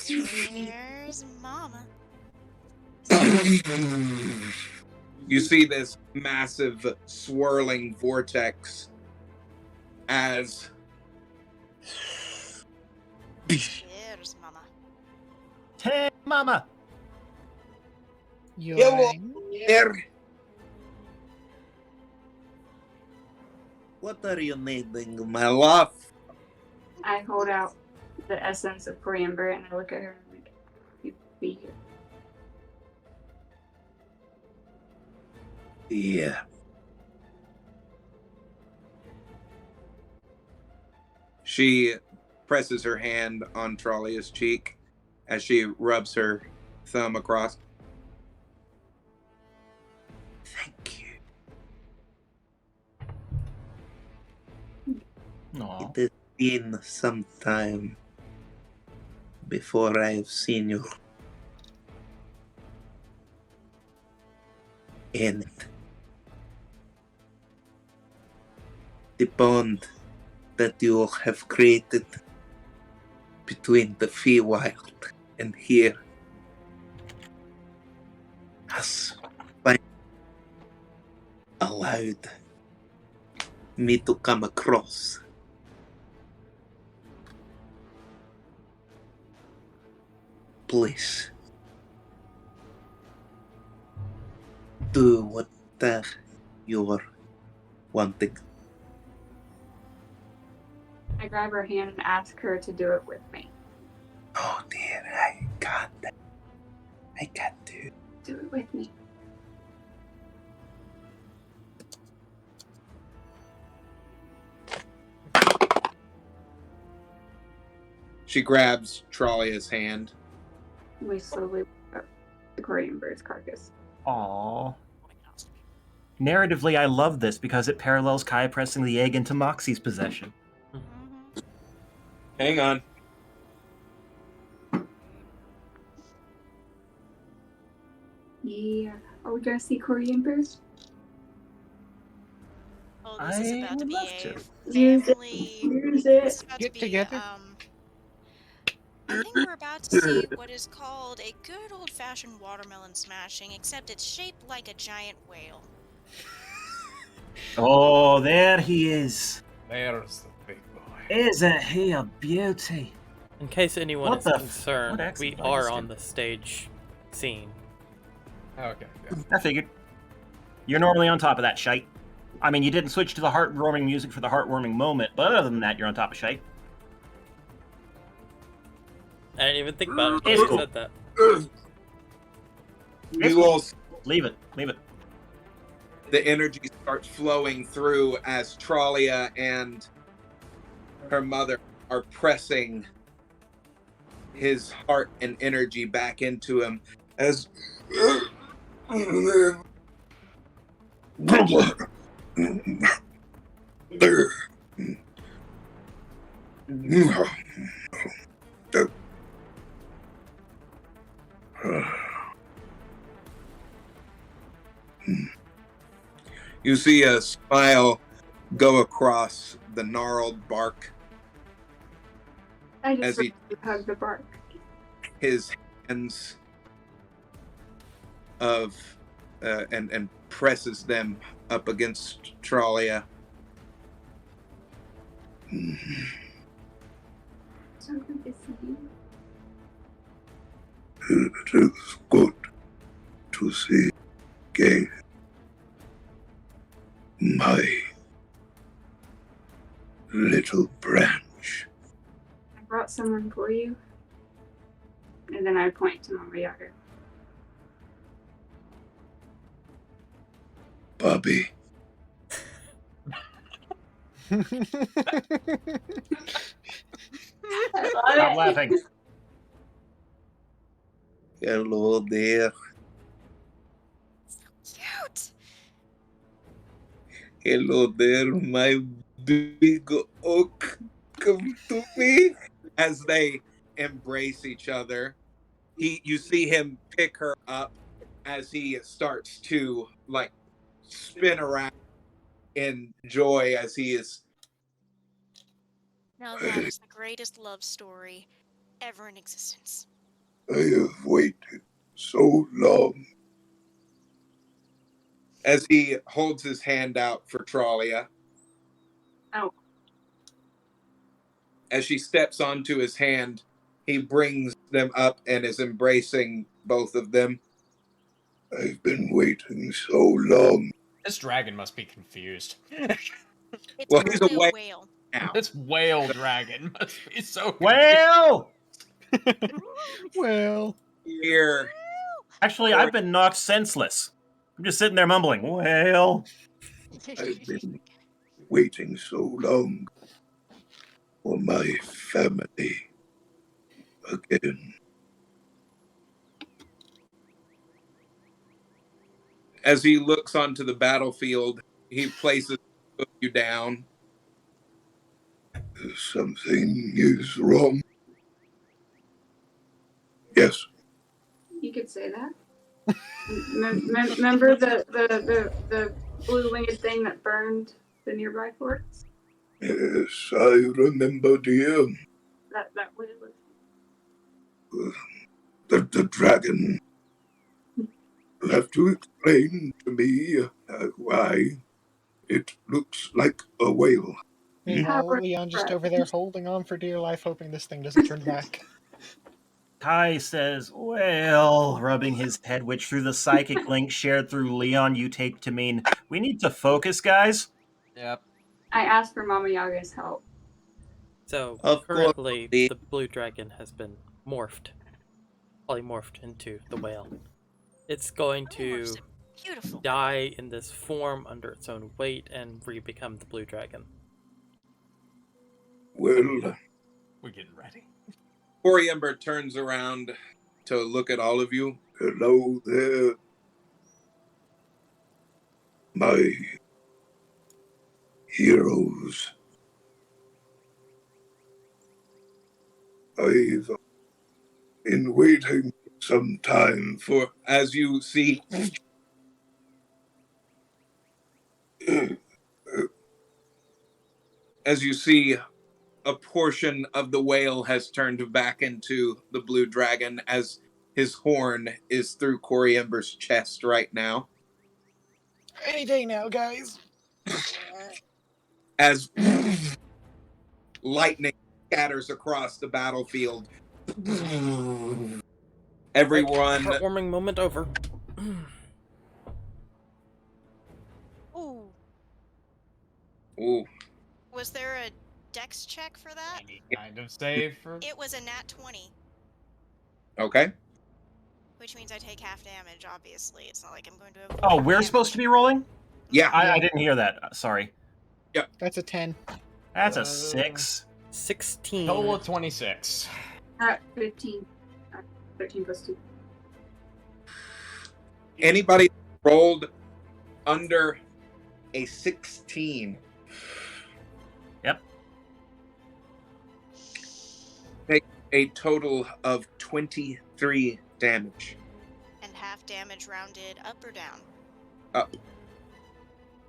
There's Mama. you see this massive swirling vortex as There's Mama. Hey, mama. You're Hello. angry? What are you needing, my love? I hold out the essence of coriander and I look at her and I'm like, you be here. Yeah. She presses her hand on Tralia's cheek as she rubs her thumb across. Thank you. Aw. It has been some time before I've seen you. And the bond that you have created between the Feywild and here has allowed me to come across please do what you're wanting. I grab her hand and ask her to do it with me. Oh dear, I can't. I can't do. Do it with me. She grabs Tralia's hand. We slowly walk up the Korean bird's carcass. Aw. Narratively, I love this because it parallels Kai pressing the egg into Moxie's possession. Mm-hmm. Hang on. Yeah. Are we gonna see Korean birds? Oh, this is I about to would be love a to. Use it. family. Use This is it. about Get to be together. I think we're about to see what is called a good old-fashioned watermelon smashing, except it's shaped like a giant whale. Oh, there he is. There's the big boy. Isn't he a beauty? In case anyone What is the concerned, what accent we did I just are on do? the stage scene. Okay, yeah. I figured. You're normally on top of that shite. I mean, you didn't switch to the heartwarming music for the heartwarming moment, but other than that, you're on top of shite. I didn't even think about it It's until you cool. said that. It's You all, Leave it. Leave it. the energy starts flowing through as Tralia and her mother are pressing his heart and energy back into him as you see a smile go across the gnarled bark I as just he hug the bark. his hands of and presses them up against Tralia. So good to see you. It is good to see again. My little branch. I brought someone for you. And then I point to Mama Yaga. Bobby, Stop laughing. Hello there. Cute! Hello there, my big oak. Come to me. As they embrace each other, you see him pick her up as he starts to like spin around in joy as he is. Now that is the greatest love story ever in existence. I have waited so long. As he holds his hand out for Tralia. Oh. As she steps onto his hand, he brings them up and is embracing both of them. I've been waiting so long. This dragon must be confused. It's Well, he's probably away a whale. now. This whale dragon must be so confused. Well, Well, Here, actually, I've been knocked senseless. I'm just sitting there mumbling, well. I've been waiting so long for my family again. as he looks onto the battlefield, he places you down. Something is wrong. Yes. You could say that. Remember the blue-winged thing that burned the nearby forts? Yes, I remember, dear. That whale was. The dragon. You have to explain to me why it looks like a whale. meanwhile, Power Leon just threat. over there holding on for dear life, hoping this thing doesn't turn back. Kai says, well, rubbing his head, which through the psychic link shared through Leon, you take to mean, we need to focus, guys. Yep. I asked for Mama Yaga's help. So Of course, currently, the- the blue dragon has been polymorphed into the whale. It's going to Beautiful. die in this form under its own weight and re-become the blue dragon. Well, We're getting ready. Coriumber turns around to look at all of you. hello there. My heroes. I've been waiting some time For as you see, a portion of the whale has turned back into the blue dragon as his horn is through Coriamber's chest right now. Any day now, guys. As lightning scatters across the battlefield. Everyone. Heartwarming moment over. Ooh. Ooh. Was there a dex check for that? Any kind of save for. It was a nat 20, Okay. which means I take half damage, obviously. It's not like I'm going to avoid Oh, we're damage. supposed to be rolling? Yeah. I didn't hear that. Sorry. That's a 10. That's a 6. 16. Total of 26. 15. 13 plus 2. Anybody rolled under a 16. Yep. Take a total of 23 damage. And half damage rounded up or down? Up.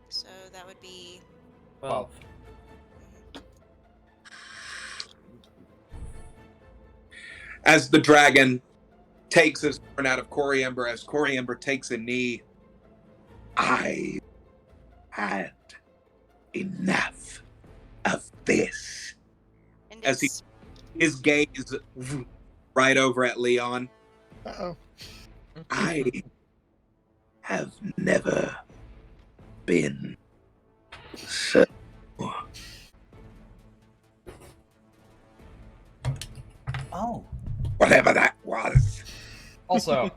So that would be... 12. As the dragon takes his horn out of Coriamber, as Coriamber takes a knee, I had enough of this. And As he- it's... his gaze right over at Leon. Uh-oh. I have never been so Oh. whatever that was. Also,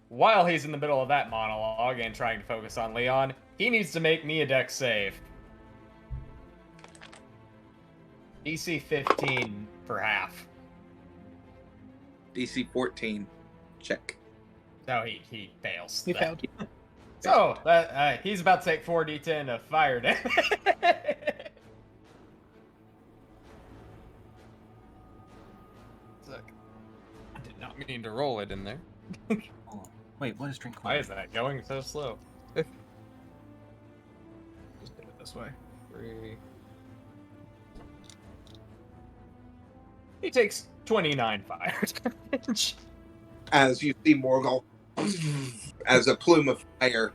while he's in the middle of that monologue and trying to focus on Leon, he needs to make me a dex save. DC 15 for half. DC 14. Check. No, he fails. You that. failed. So, he's about to take 4d10 of fire damage. Look, I did not mean to roll it in there. Oh. Wait, what is drink? Why is that going so slow? Just do it this way. 3. He takes 29 fire damage. As you see Morgul, as a plume of fire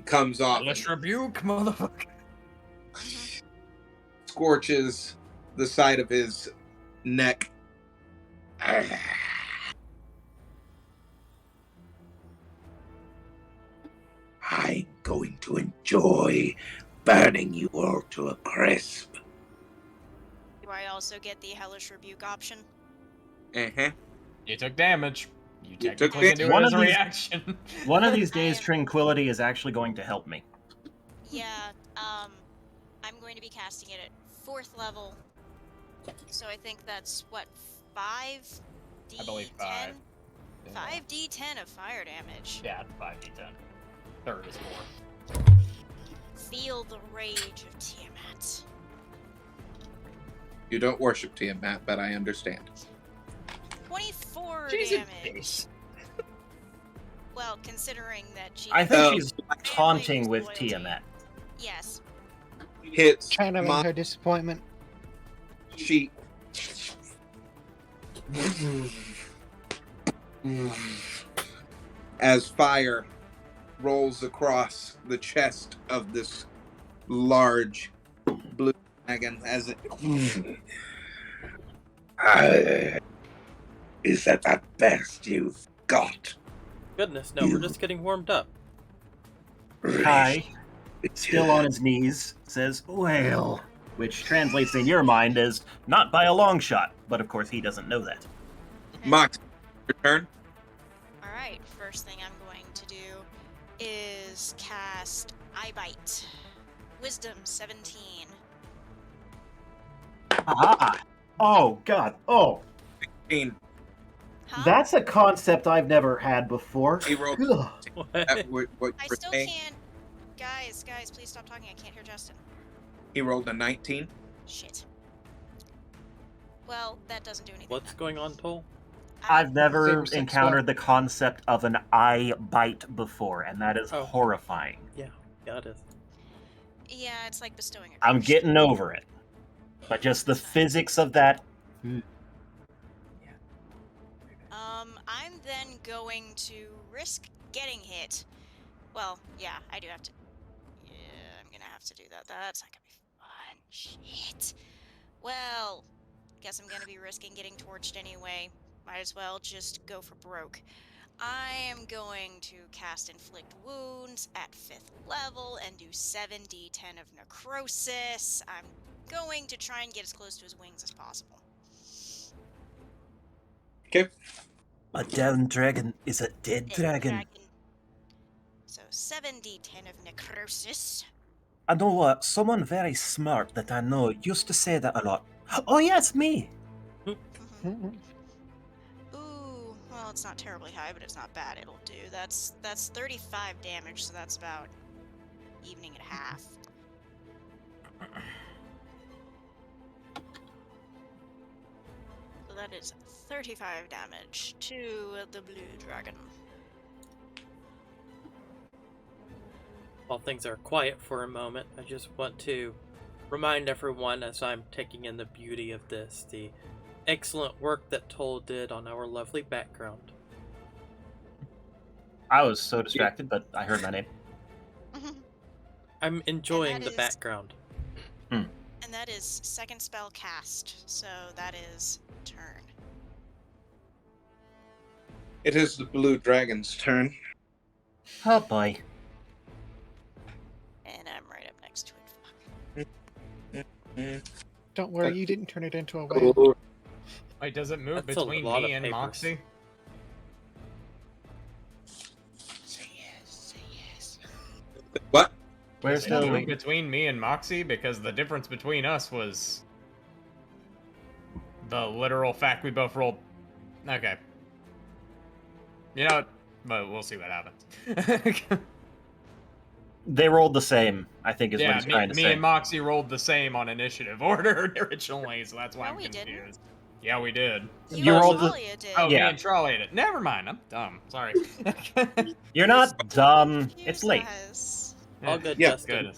comes off, Let's rebuke, motherfucker. scorches the side of his neck. I'm going to enjoy burning you all to a crisp. Do I also get the Hellish Rebuke option? Uh-huh. You took damage. You You took technically can do One it as of a these- reaction. One of these I days, am- Tranquility is actually going to help me. Yeah, I'm going to be casting it at 4th level. So I think that's, what, 5d10? I believe 5. 5d10 of fire damage. Yeah, 5d10. Third is 4. Feel the rage of Tiamat. You don't worship Tiamat, but I understand. 24 She's a damage. bitch. Well, considering that she... I think Oh. she's taunting with Tiamat. Yes. Hits Channeling my her disappointment. cheek. As fire rolls across the chest of this large blue dragon, as it Is that the best you've got? Goodness, no, we're just getting warmed up. Kai, still on his knees, says, "Well," which translates in your mind as "not by a long shot," but of course he doesn't know that. Mox, your turn. Alright, first thing I'm going to do is cast Eye Bite. Wisdom 17. Ah! Oh, God. Oh, 15. Huh? that's a concept I've never had before. He rolled Ugh. that what I you're still saying. can't. Guys, please stop talking. I can't hear Justin. He rolled a 19. Shit. Well, that doesn't do anything. What's going on, Toll? I've never Same sex encountered the concept of an eye bite before, and that is Oh. horrifying. Yeah, it is. Yeah, it's like bestowing a I'm curse. getting over it. But just the physics of that. I'm then going to risk getting hit. Well, yeah, I do have to. Yeah, I'm gonna have to do that. That's not gonna be fun. Shit. Well, guess I'm gonna be risking getting torched anyway. Might as well just go for broke. I am going to cast Inflict Wounds at 5th level and do 7d10 of necrosis. I'm going to try and get as close to his wings as possible. Okay. A down dragon is a dead dragon. So 7d10 of necrosis. I know someone very smart that I know used to say that a lot. Oh yes, me. Ooh, well, it's not terribly high, but it's not bad. It'll do. That's 35 damage, so that's about evening at half. So that is 35 damage to the blue dragon. While things are quiet for a moment, I just want to remind everyone as I'm taking in the beauty of this, the excellent work that Toll did on our lovely background. I was so distracted, but I heard my name. I'm enjoying the background. And that is second spell cast, so that is turn. It is the blue dragon's turn. Oh boy. And I'm right up next to it. Fuck. Don't worry, you didn't turn it into a whale. Oh, Wait, does it move That's a between lot me of and papers. Moxie? Say yes. what? Where's Does it move the? between me and Moxie? Because the difference between us was the literal fact we both rolled. Okay. You know what? But we'll see what happens. They rolled the same, I think is what Yeah, he's trying to me say. and Moxie rolled the same on initiative order originally, so that's why No, I'm we confused. didn't. Yeah, we did. You rolled the- Talia did. Oh, Yeah. me and Trolley did. Never mind, I'm dumb. Sorry. You're not dumb. Excuse It's late. us. All good, Yeah, Justin.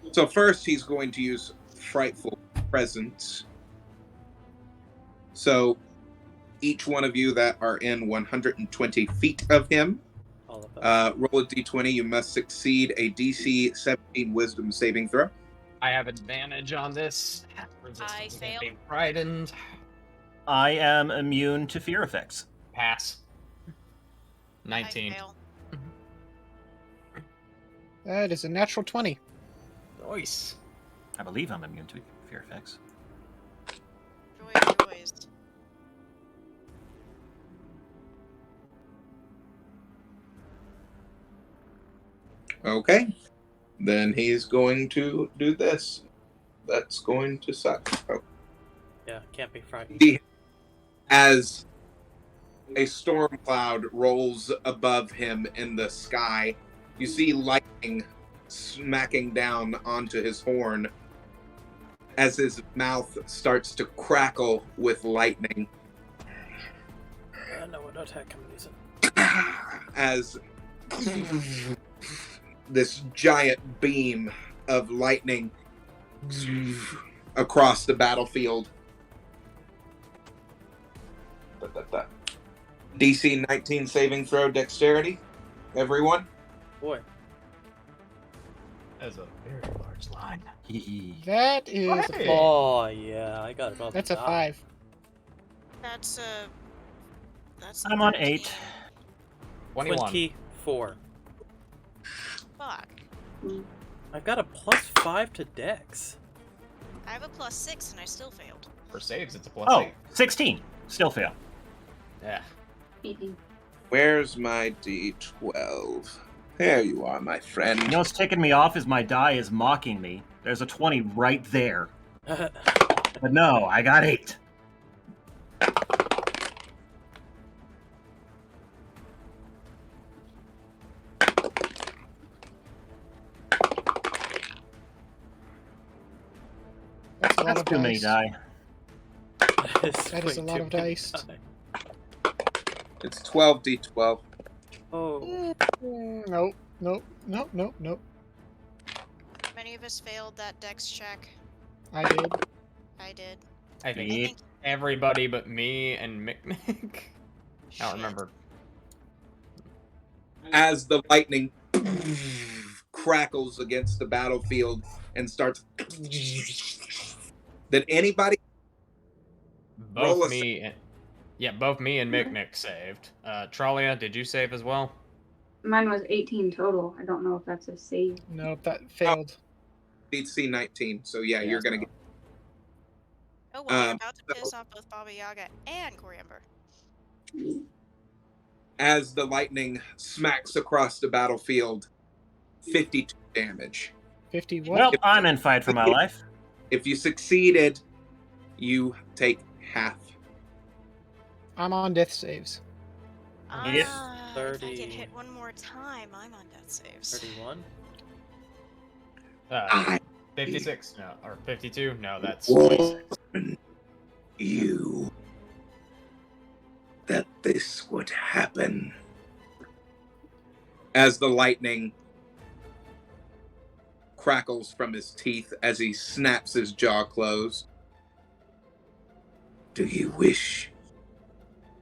Good. So first he's going to use Frightful Presence. So each one of you that are in 120 feet of him, All of us. roll a d20. You must succeed a DC 17 Wisdom saving throw. I have advantage on this. I failed. Being frightened. I am immune to fear effects. Pass. I 19. fail. That is a natural 20. Nice. I believe I'm immune to fear effects. Joys. Okay. Then he's going to do this. That's going to suck. Oh. Yeah, can't be frightened. As a storm cloud rolls above him in the sky, you see lightning smacking down onto his horn as his mouth starts to crackle with lightning. I know what attack I'm using. As this giant beam of lightning across the battlefield. DC 19 saving throw dexterity. Everyone. Boy, That's a very large line. That is a Hey! four. oh yeah, I got it on That's the a dot. 5. That's a. That's I'm on 13. 8. 21. 24. Fuck. I've got a +5 to Dex. I have a +6 and I still failed. For saves, it's a +8. Oh, 16. Still fail. Yeah. Where's my D12? There you are, my friend. You know what's ticking me off is my die is mocking me. There's a 20 right there. But no, I got 8. That's a lot That's of too many dice. die. That is a lot of dice. It's 12d12. Oh, Nope. Many of us failed that dex check. I did. I did. I think Yeah. think everybody but me and Mick. I shit. don't remember. As the lightning crackles against the battlefield and starts. Did anybody roll Both a me and both me and Mick saved. Tralia, did you save as well? Mine was 18 total. I don't know if that's a save. Nope, that failed. DC 19? So yeah, you're gonna get. Oh well, you're Um, about to so piss off both Baba Yaga and Coriamber. as the lightning smacks across the battlefield, 52 damage. 50 what? Well, I'm in fight for my life. If you succeeded, you take half. I'm on death saves. Yes. If I get 30. hit one more time, I'm on death saves. 31. I 56? No, or 52? No, that's warned 26. you that this would happen. as the lightning crackles from his teeth as he snaps his jaw closed. Do you wish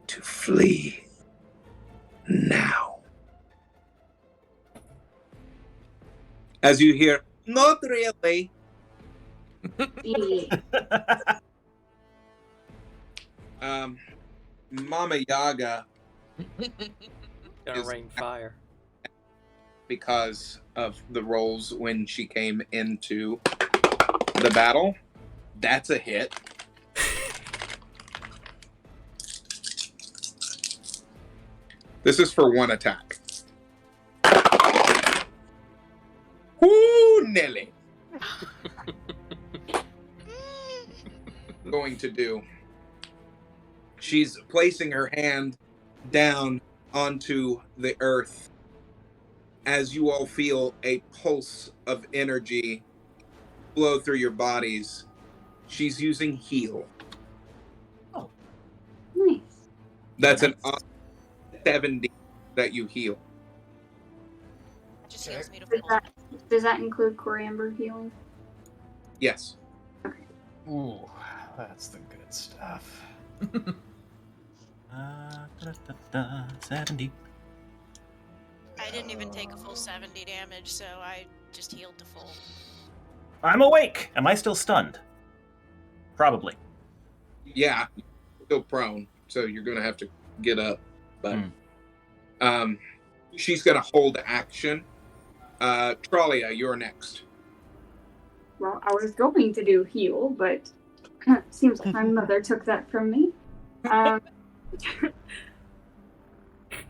to flee now? As you hear, not really. Yeah. Mama Yaga, Gonna Is- rain fire. because of the rolls when she came into the battle, that's a hit. This is for one attack. Whoo, Nelly. Going to do. She's placing her hand down onto the earth as you all feel a pulse of energy flow through your bodies. She's using heal. Nice. That's an 70 that you heal. That just heals me to Does full. that, does that include coriander healing? Yes. Ooh, that's the good stuff. 70. I didn't even take a full 70 damage, so I just healed to full. I'm awake. Am I still stunned? Probably. Yeah. Still prone, so you're gonna have to get up. But she's gonna hold action. Tralia, you're next. Well, I was going to do heal, but seems like my mother took that from me.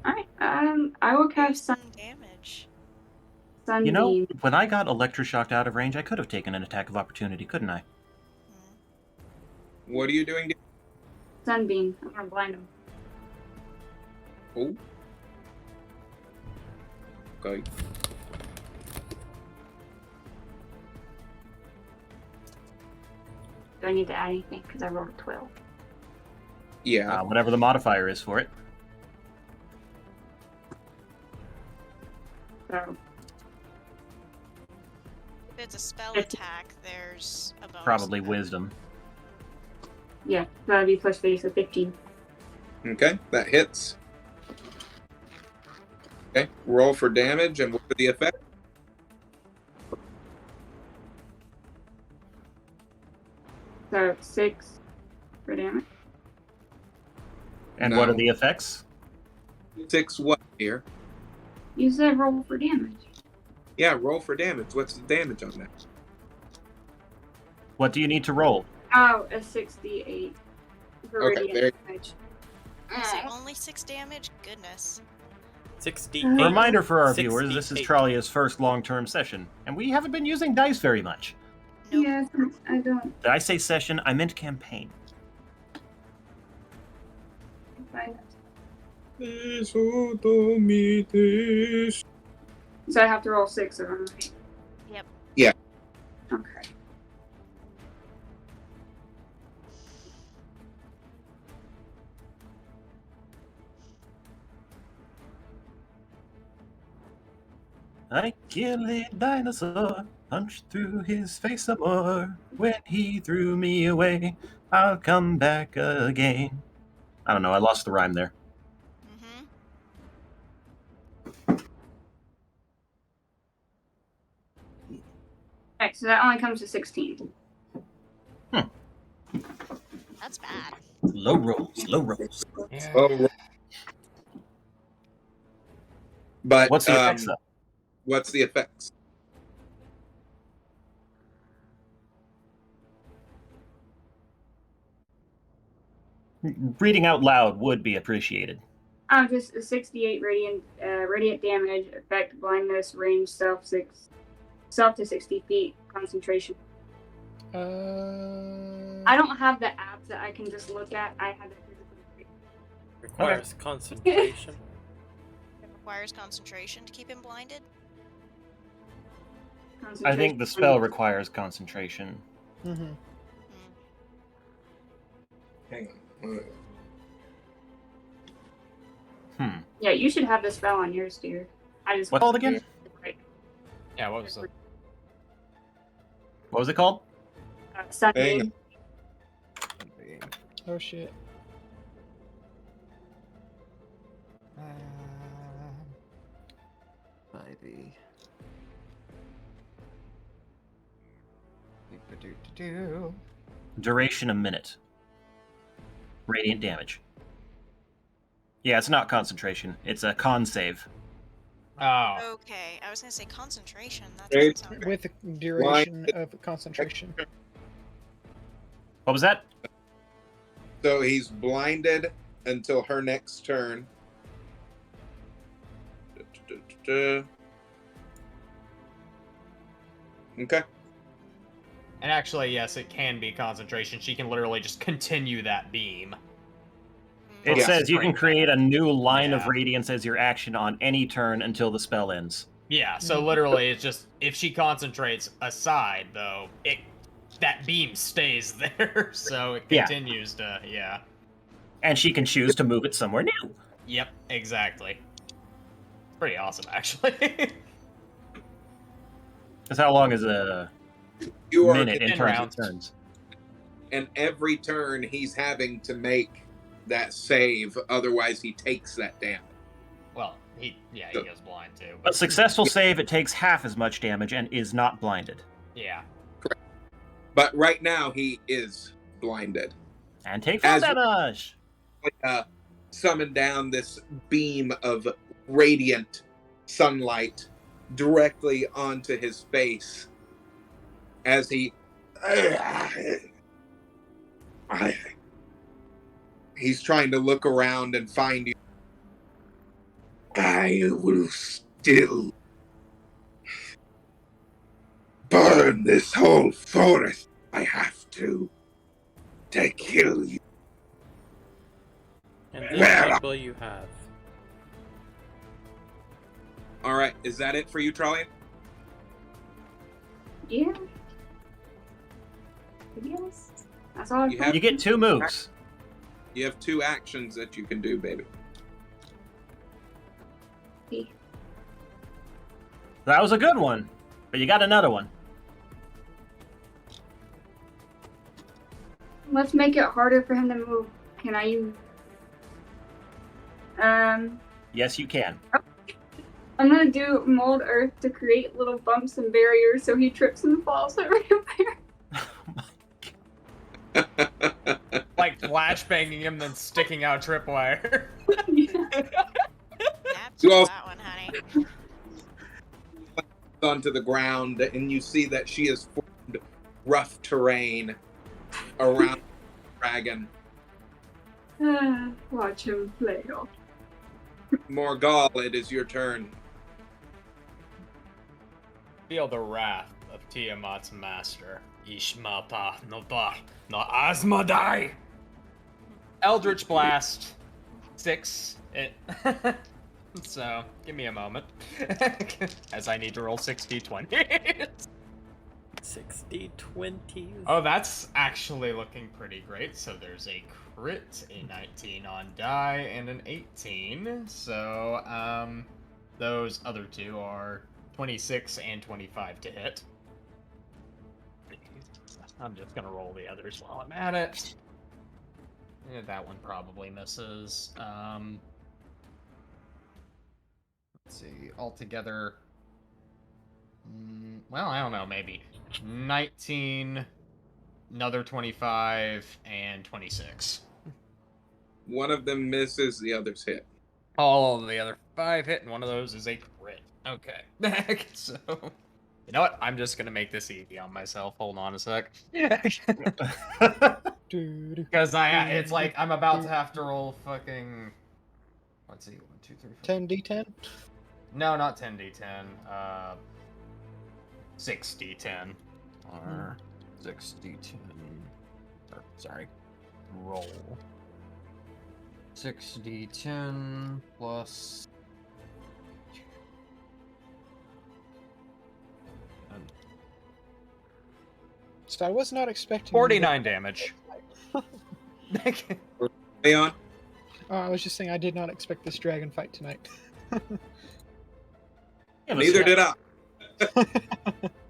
Alright, I will cast Some damage. Sunbeam. You know, when I got electroshocked out of range, I could have taken an attack of opportunity, couldn't I? What are you doing? Sunbeam. I'm gonna blind him. Oh. Okay. Do I need to add anything? Because I rolled a 12. Yeah. Whatever the modifier is for it. So, If it's a spell attack, there's a bonus. Probably to that. wisdom. yeah, that'd be plus 3, so 15. Okay, that hits. Okay, roll for damage and what for the effect? So, 6 for damage. And what are No. the effects? 6 what here? You said roll for damage. Yeah, roll for damage. What's the damage on that? What do you need to roll? Oh, a 68. For Okay, radiant there- damage. I say only 6 damage? Goodness. 68. Reminder for our viewers, this is 68. Tralia's first long-term session, and we haven't been using dice very much. Nope. Yes, I don't Did I say session? I meant campaign. find it. So I have to roll 6 of them, right? Yep. Yeah. Okay. I kill a dinosaur. Punched through his face some more. When he threw me away, I'll come back again. I don't know, I lost the rhyme there. Mm-hmm. Okay, so that only comes to 16. That's bad. Low rolls, low rolls. Yeah. Oh, but What's the effects, though? what's the effects? Reading out loud would be appreciated. Just a 68 radiant damage, effect, blindness, range, self to 60 feet, concentration. I don't have the app that I can just look at. I have it physically. Requires concentration. It requires concentration to keep him blinded. I think the spell requires concentration. Mm-hmm. Hang on. Yeah, you should have the spell on yours, dear. I just What's it called again? Yeah, what was the... What was it called? Sunday. Hang Oh shit. Ivy. Duration a minute. Radiant damage. Yeah, it's not concentration. It's a con save. Oh. Okay, I was gonna say concentration. That Hey. doesn't sound great. With a duration of concentration. What was that? So he's blinded until her next turn. Okay. And actually, yes, it can be concentration. She can literally just continue that beam. It Yeah. says you can create a new line of Yeah. radiance as your action on any turn until the spell ends. Yeah, so literally it's just, if she concentrates aside, though, that beam stays there, so it Yeah. continues to, yeah. And she can choose to move it somewhere new. Yep, exactly. Pretty awesome, actually. Because how long is a You are minute in 10 terms rounds. of turns? and every turn he's having to make that save, otherwise he takes that damage. Well, he goes blind too. A successful save, it takes half as much damage and is not blinded. Yeah. But right now he is blinded. And take full As- damage! Summon down this beam of radiant sunlight directly onto his face as he he's trying to look around and find you. I will still burn this whole forest. I have to kill you. And these Well- people you have. All right, is that it for you, Trollian? Yeah. Yes. That's all You have- You get 2 moves. You have 2 actions that you can do, baby. That was a good one, but you got another one. Let's make it harder for him to move. Can I use... Yes, you can. I'm gonna do mold earth to create little bumps and barriers so he trips and falls every Like flashbanging him, then sticking out tripwire. You also- that one, honey. Onto the ground, and you see that she has formed rough terrain around the dragon. Watch him flail. Morgal, it is your turn. Feel the wrath of Tiamat's master. Ishmata Nota no Asmodai. Eldritch Blast. 6. So, give me a moment. As I need to roll 60-20. 60-20. Oh, that's actually looking pretty great. So there's a crit, a 19 on die, and an 18. So, those other two are 26 and 25 to hit. I'm just gonna roll the others while I'm at it. Yeah, that one probably misses. Let's see, altogether. Well, I don't know, maybe 19, another 25, and 26. One of them misses, the others hit. All of the other 5 hit, and one of those is a crit. Okay. So, you know what? I'm just gonna make this easy on myself. Hold on a sec. Because it's like I'm about to have to roll fucking. Let's see, 1, 2, 3, 4. 10d10? No, not 10d10. 6d10. Or 6d10. Sorry. Roll. 6d10 plus. So I was not expecting 49 damage. Leon? I was just saying I did not expect this dragon fight tonight. Neither did I.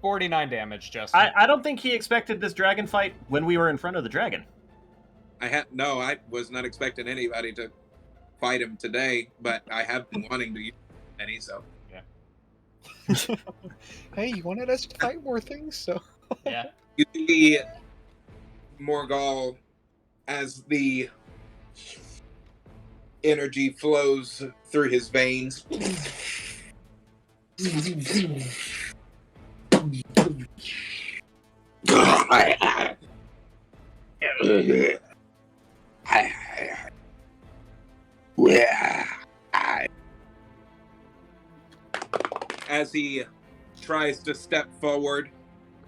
49 damage, Justin. I don't think he expected this dragon fight when we were in front of the dragon. I was not expecting anybody to fight him today, but I have been wanting to use any, so. Yeah. Hey, you wanted us to fight more things, so. Yeah. You see Morgul, as the energy flows through his veins. As he tries to step forward,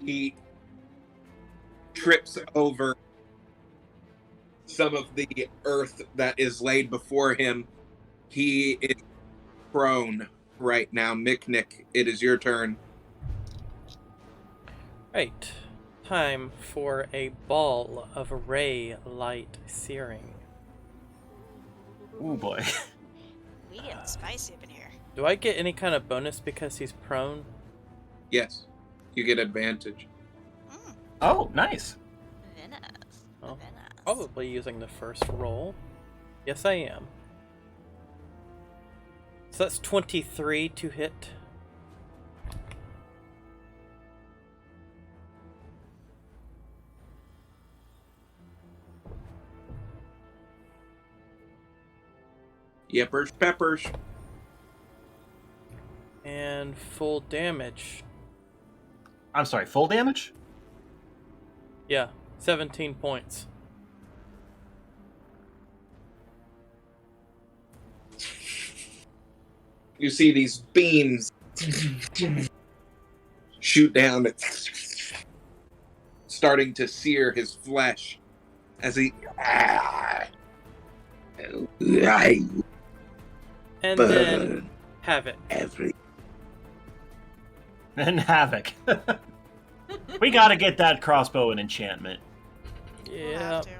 he trips over some of the earth that is laid before him. He is prone right now. Miknik, it is your turn. Right. Time for a ball of ray light searing. Ooh boy. We getting spicy up in here. Do I get any kind of bonus because he's prone? Yes, you get advantage. Oh, nice. Venice. Oh, Venice. probably using the first roll. Yes, I am. So that's 23 to hit. Yippers peppers. And full damage. I'm sorry, full damage? Yeah, 17 points. You see these beams shoot down, starting to sear his flesh as he And then Havoc. And Havoc. We gotta get that crossbow an enchantment. We'll Yeah. have to.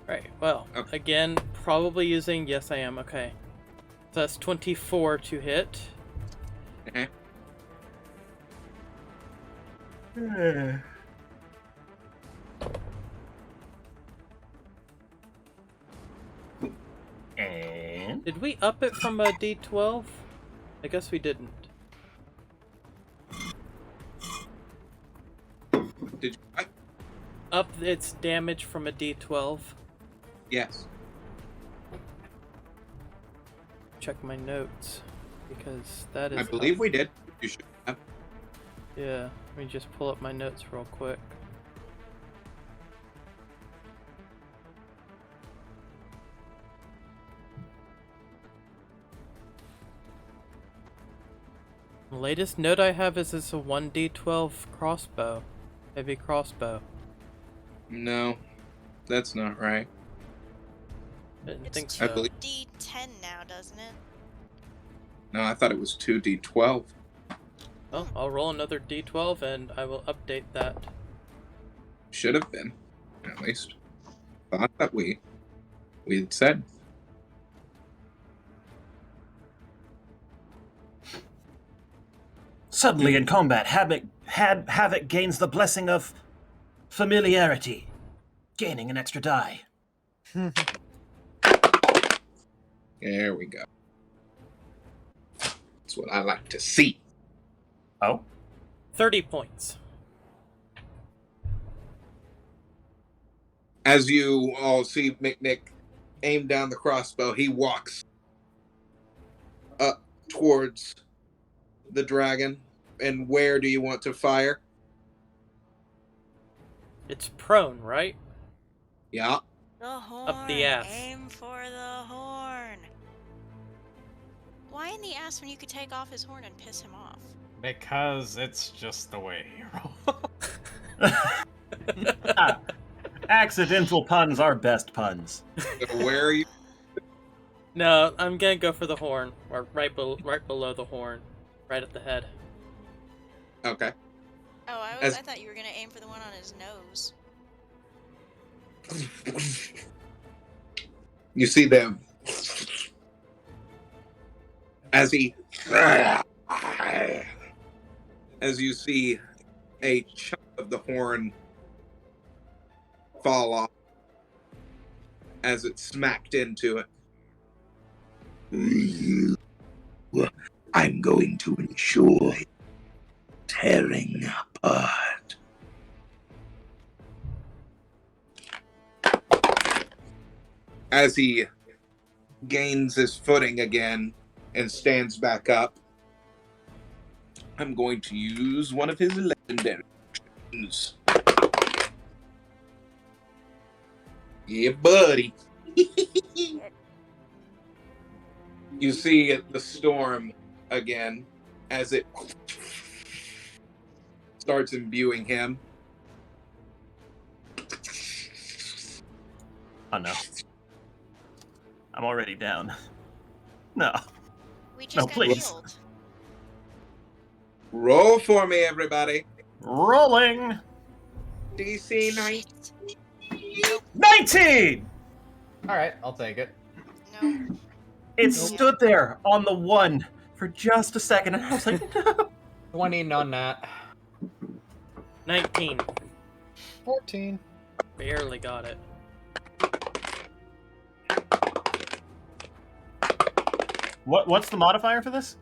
Right, well, Okay. again, probably using... Yes, I am, okay. So that's 24 to hit. Okay. And Did we up it from a D12? I guess we didn't. Did you? Up its damage from a D12. Yes. Check my notes, because that is... I believe we did. You should have. Yeah, let me just pull up my notes real quick. The latest note I have is it's a 1d12 crossbow. Heavy crossbow. No, that's not right. I didn't It's think I so. believe. D10 now, doesn't it? No, I thought it was 2d12. Well, I'll roll another d12 and I will update that. Should have been, at least. Thought that we had said. Suddenly in combat, Havoc gains the blessing of familiarity, gaining an extra die. There we go. That's what I like to see. Oh? 30 points. As you all see McNick aim down the crossbow, he walks up towards the dragon. And where do you want to fire? It's prone, right? Yeah. The horn. Up the ass. Aim for the horn. Why in the ass when you could take off his horn and piss him off? Because it's just the way you roll. Accidental puns are best puns. So where are you? No, I'm gonna go for the horn, or right below the horn, right at the head. Okay. Oh, I thought you were gonna aim for the one on his nose. You see them as you see a chunk of the horn fall off as it smacked into it. I'm going to enjoy tearing apart. As he gains his footing again and stands back up, I'm going to use one of his legendary actions. Yeah, buddy. You see the storm again as it starts imbuing him. Oh no. I'm already down. No. We just No, got please. healed. Roll for me, everybody. Rolling! DC 9. 19! Alright, I'll take it. No. It stood there on the 1 for just a second, and I was like, no. 20 on that. 19. 14. Barely got it. What's the modifier for this?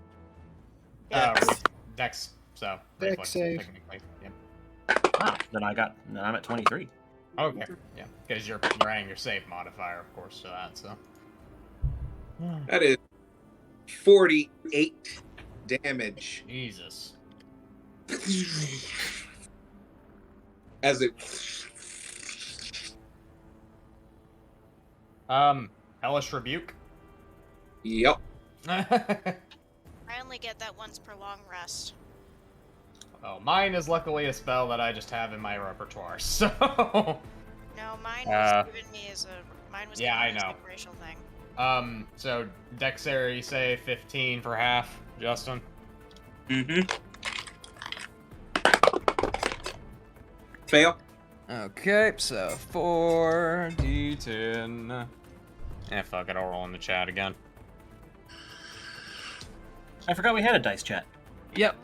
Dex, so. Dex reflex, save. technically. Yeah. Ah, then I'm at 23. Okay, yeah. Because you're adding your save modifier, of course, to that, so. That is 48 damage Jesus. as it Hellish Rebuke. Yep. I only get that once per long rest. Oh, mine is luckily a spell that I just have in my repertoire, so. No, mine was given me as a Yeah, I given me as know. a racial thing. So dexterity save 15 for half, Justin. Mm-hmm. Fail. Okay, so 4d10. Fuck it, I'll roll in the chat again. I forgot we had a dice chat. Yep.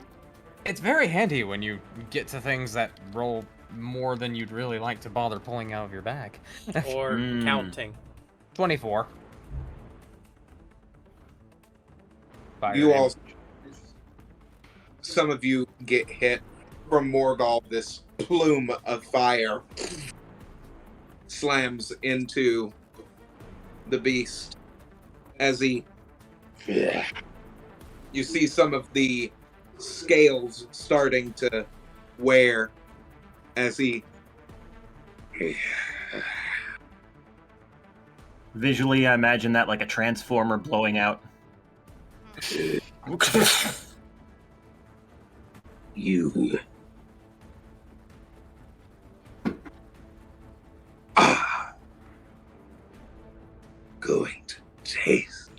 It's very handy when you get to things that roll more than you'd really like to bother pulling out of your bag. Or counting. 24. Fire You all, damage. some of you get hit from Morgul. This plume of fire slams into the beast as he. You see some of the scales starting to wear as he. Visually, I imagine that like a transformer blowing out. You are going to taste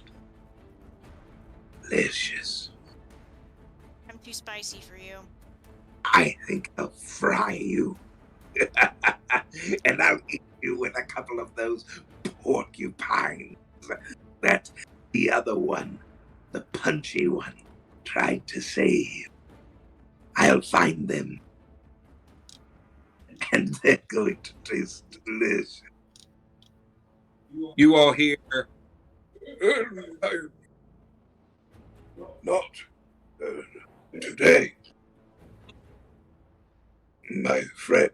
delicious. I'm too spicy for you. I think I'll fry you. And I'll eat you with a couple of those porcupines that the other one, the punchy one, tried to save. I'll find them. And they're going to taste delicious. You all hear, Not today, my friend.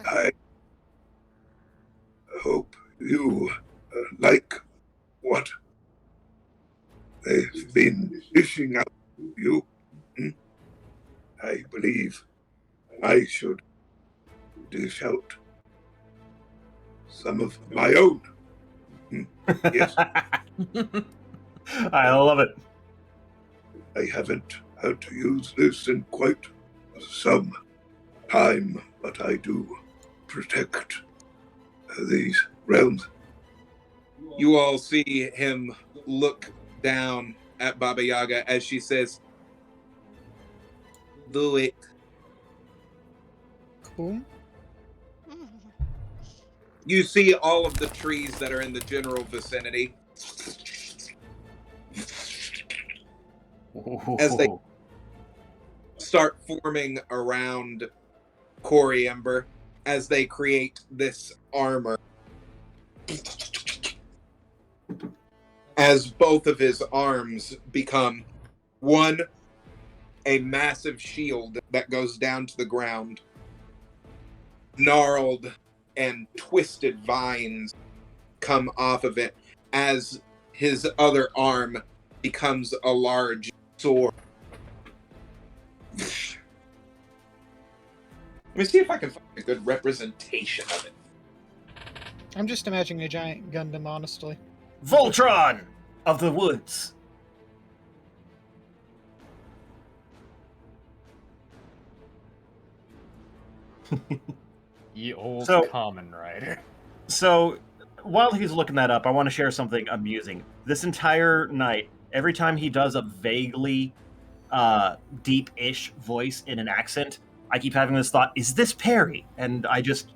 I hope you like what they've been dishing out to you. I believe I should dish out some of my own. Yes, I love it. I haven't had to use this in quite some time, but I do protect these realms. you all see him look down at Baba Yaga as she says, "Do it." Cool. You see all of the trees that are in the general vicinity as they start forming around Corey Ember as they create this armor. As both of his arms become one, a massive shield that goes down to the ground, gnarled and twisted vines come off of it as his other arm becomes a large sword. Let me see if I can find a good representation of it. I'm just imagining a giant Gundam, honestly. Voltron of the woods. Ye old So- common rider. So, while he's looking that up, I want to share something amusing. This entire night, every time he does a vaguely deep-ish voice in an accent, I keep having this thought, is this Perry? And I just,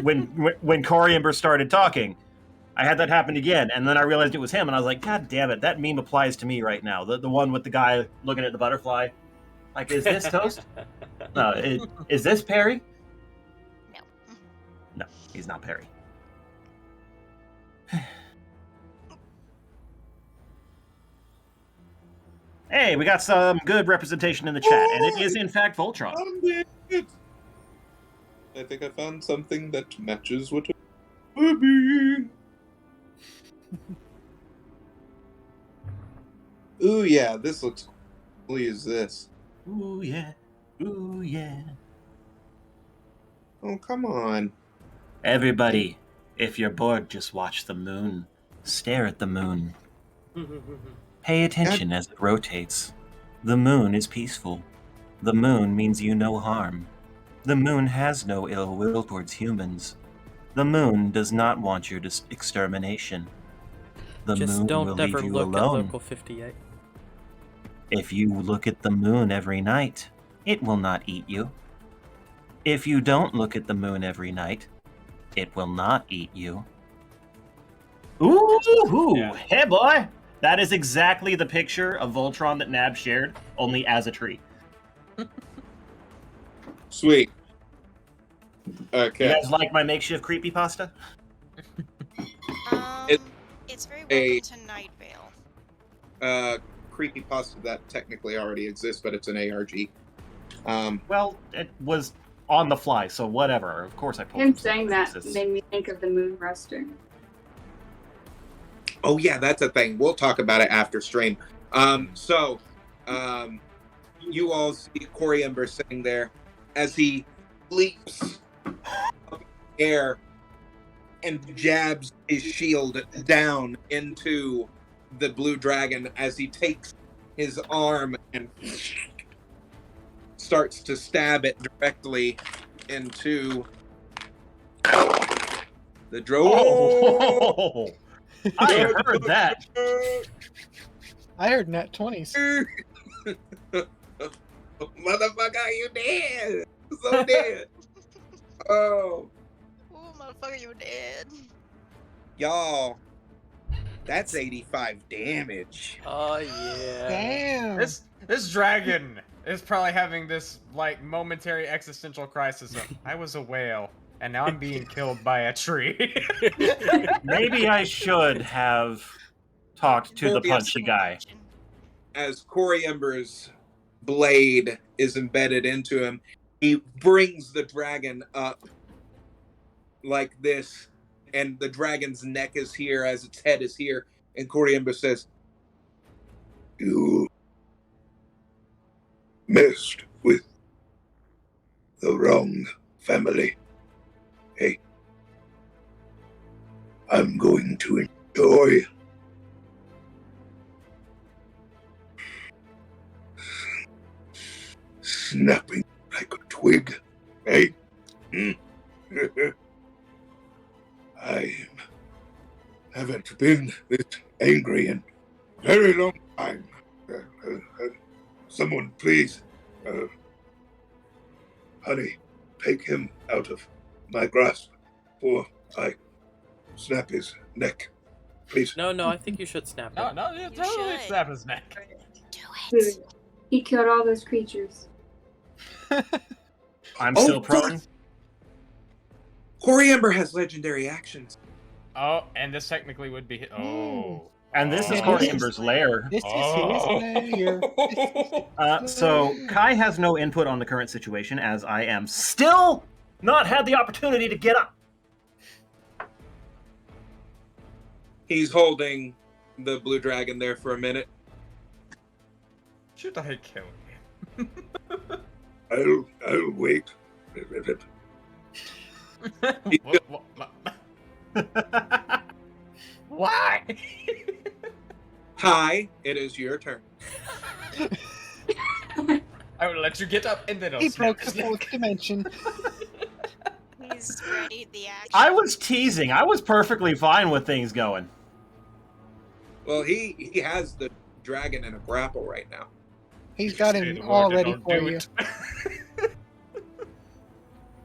when Corey Ember started talking, I had that happen again, and then I realized it was him, and I was like, God damn it, that meme applies to me right now. The one with the guy looking at the butterfly. Like, is this Toast? No, is this Perry? No. No, he's not Perry. Hey, we got some good representation in the chat, and it is in fact Voltron. I think I found something that matches what it would be. Ooh, yeah, this looks cool. Use this. Ooh yeah, ooh yeah. Oh, come on. Everybody, if you're bored, just watch the moon. Stare at the moon. Pay attention as it rotates. The moon is peaceful. The moon means you no harm. The moon has no ill will towards humans. The moon does not want your extermination. The Just moon don't will ever leave you look at alone. Local 58. If you look at the moon every night, it will not eat you. If you don't look at the moon every night, it will not eat you. Ooh, Yeah. hey boy! That is exactly the picture of Voltron that Nab shared, only as a tree. Sweet. You Okay. guys like my makeshift creepypasta? It's very a- welcome to Night Vale. Creepypasta that technically already exists, but it's an ARG. Well, it was on the fly, so whatever. Of course I pulled Him some saying stuff that exists. made me think of the moon rester. Oh yeah, that's a thing. We'll talk about it after stream. You all see Corey Ember sitting there as he leaps up in the air and jabs his shield down into the blue dragon as he takes his arm and starts to stab it directly into the drone. Oh! I heard that. I heard nat 20s. Motherfucker, you dead. So dead. Oh, Oh, motherfucker, you dead. y'all. That's 85 damage. Oh, yeah. Damn. This dragon is probably having this like momentary existential crisis of I was a whale and now I'm being killed by a tree. Maybe I should have talked to the punchy guy. As Coriamber's blade is embedded into him, he brings the dragon up like this, and the dragon's neck is here as its head is here, and Coriamber says, You messed with the wrong family. Hey, I'm going to enjoy snapping like a twig. Hey? I haven't been this angry in a very long time. Someone please, honey, take him out of my grasp, or I snap his neck. Please. No, I think you should snap it. No, you totally should. snap his neck. Do it. He killed all those creatures. I'm Oh, still prone. Coriamber has legendary actions. Oh, and this technically would be And this is Oh. Coriamber's lair. This is his lair. So Kai has no input on the current situation, as I am still not had the opportunity to get up. He's holding the blue dragon there for a minute. Should I kill him? I'll wait. Why? Hi, it is your turn. I will let you get up and then I'll He snap broke his the neck. fourth dimension. He's ready. The action. I was teasing. I was perfectly fine with things going. Well, he has the dragon in a grapple right now. He's got Say him the word all and ready I'll for do you. it.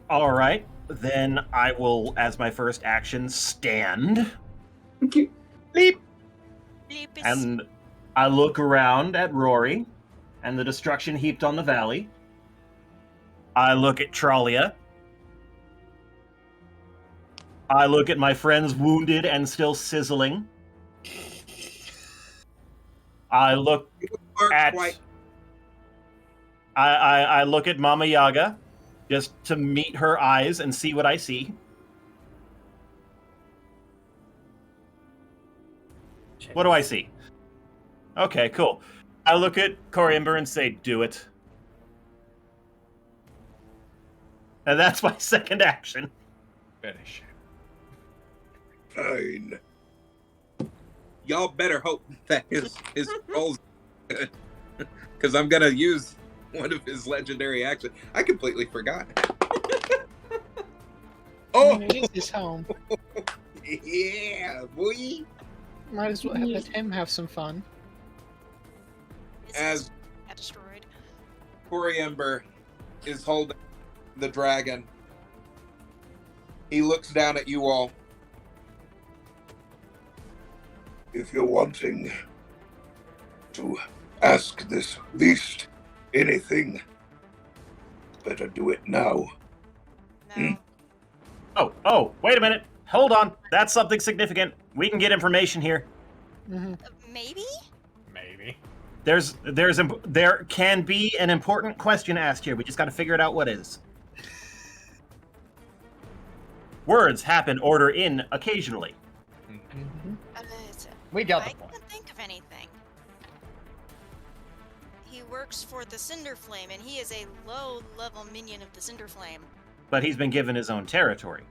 All right, then I will, as my first action, stand. Bleep. Bleep is And I look around at Rory and the destruction heaped on the valley. I look at Tralia. I look at my friends wounded and still sizzling. I look Aren't at quite. I look at Mama Yaga just to meet her eyes and see what I see. What do I see? Okay, cool. I look at Coriamber and say, do it. And that's my second action. Finish. Fine. Y'all better hope that his rolls good. Because I'm going to use one of his legendary actions. I completely forgot. I Oh, mean, it is his home. yeah, boy. Might as well let him have some fun. This As is got destroyed. Coriamber is holding the dragon, he looks down at you all. If you're wanting to ask this beast anything, better do it now. No. Oh, wait a minute. Hold on. That's something significant. We can get information here. Mm-hmm. Maybe? Maybe. There can be an important question asked here. We just got to figure it out what is. Words happen order in occasionally. Mm-hmm. We got I the point. can't think of anything. He works for the Cinder Flame, and he is a low-level minion of the Cinder Flame. But he's been given his own territory.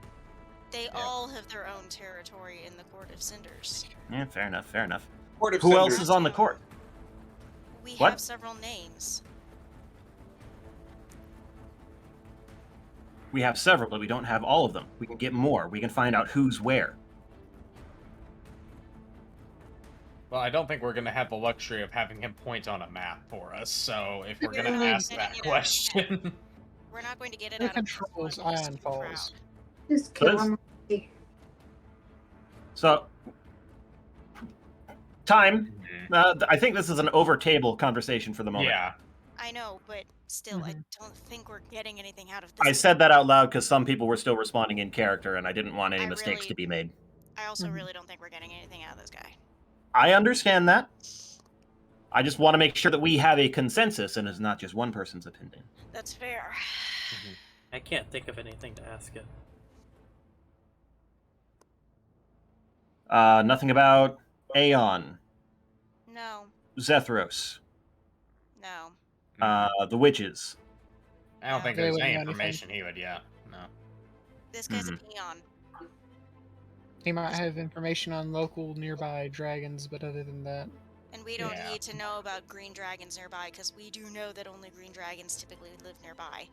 They all have their own territory in the Court of Cinders. Yeah, fair enough. Court of Who else Cinders. is on the court? We What? have several names. We have several, but we don't have all of them. We can get more. We can find out who's where. Well, I don't think we're going to have the luxury of having him point on a map for us, so if we're going to We're ask not that getting it out. question... We're not going to get it Who out of controls one Iron crowd. Falls? Just kill Liz? him. So, time. I think this is an over-table conversation for the moment. Yeah. I know, but still, I Mhm. don't think we're getting anything out of I this. said that out loud because some people were still responding in character, and I didn't want any I mistakes really- to be made. I also Mhm. really don't think we're getting anything out of this guy. I understand that. I just want to make sure that we have a consensus and it's not just one person's opinion. That's fair. I can't think of anything to ask it. Nothing about Aeon, No, Zethros, no. the witches. I don't No. think They there's wouldn't any know anything. information he would. Yeah, no. This guy's a Mhm. peon. He might have information on local nearby dragons, but other than that, And we don't Yeah. need to know about green dragons nearby, because we do know that only green dragons typically live nearby.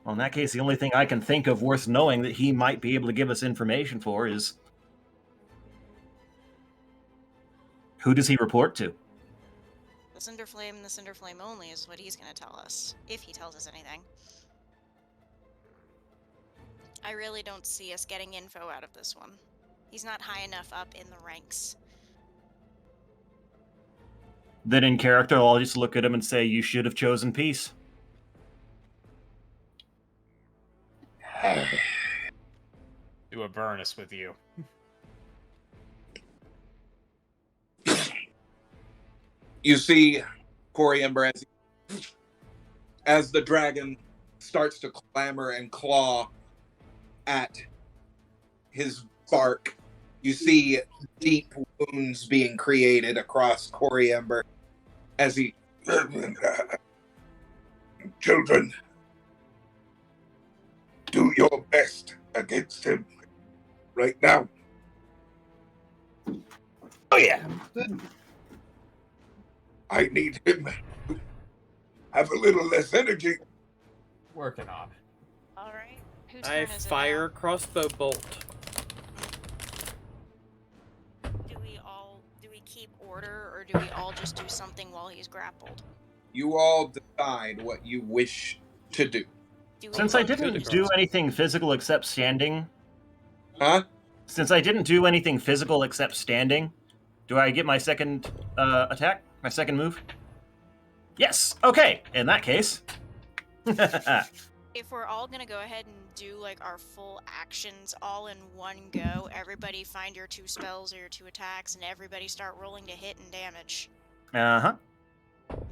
Well, in that case, the only thing I can think of worth knowing that he might be able to give us information for is who does he report to? The Cinderflame and the Cinderflame only is what he's going to tell us, if he tells us anything. I really don't see us getting info out of this one. He's not high enough up in the ranks. Then in character, I'll just look at him and say, you should have chosen peace. Do a Burnus with you. You see Coriamber as the dragon starts to clamor and claw at his bark. You see deep wounds being created across Coriamber as he... Children, do your best against him right now. Oh, yeah. I need him to have a little less energy. Working on. Alright. Whose I turn is fire it a crossbow bolt. now? Do we keep order, or do we all just do something while he's grappled? You all decide what you wish to do. Do we Since I look- didn't do anything physical except standing, Huh? since I didn't do anything physical except standing, do I get my second attack? My second move? Yes. Okay. In that case. If we're all gonna go ahead and do like our full actions all in one go, everybody find your 2 spells or your 2 attacks, and everybody start rolling to hit and damage. Uh-huh.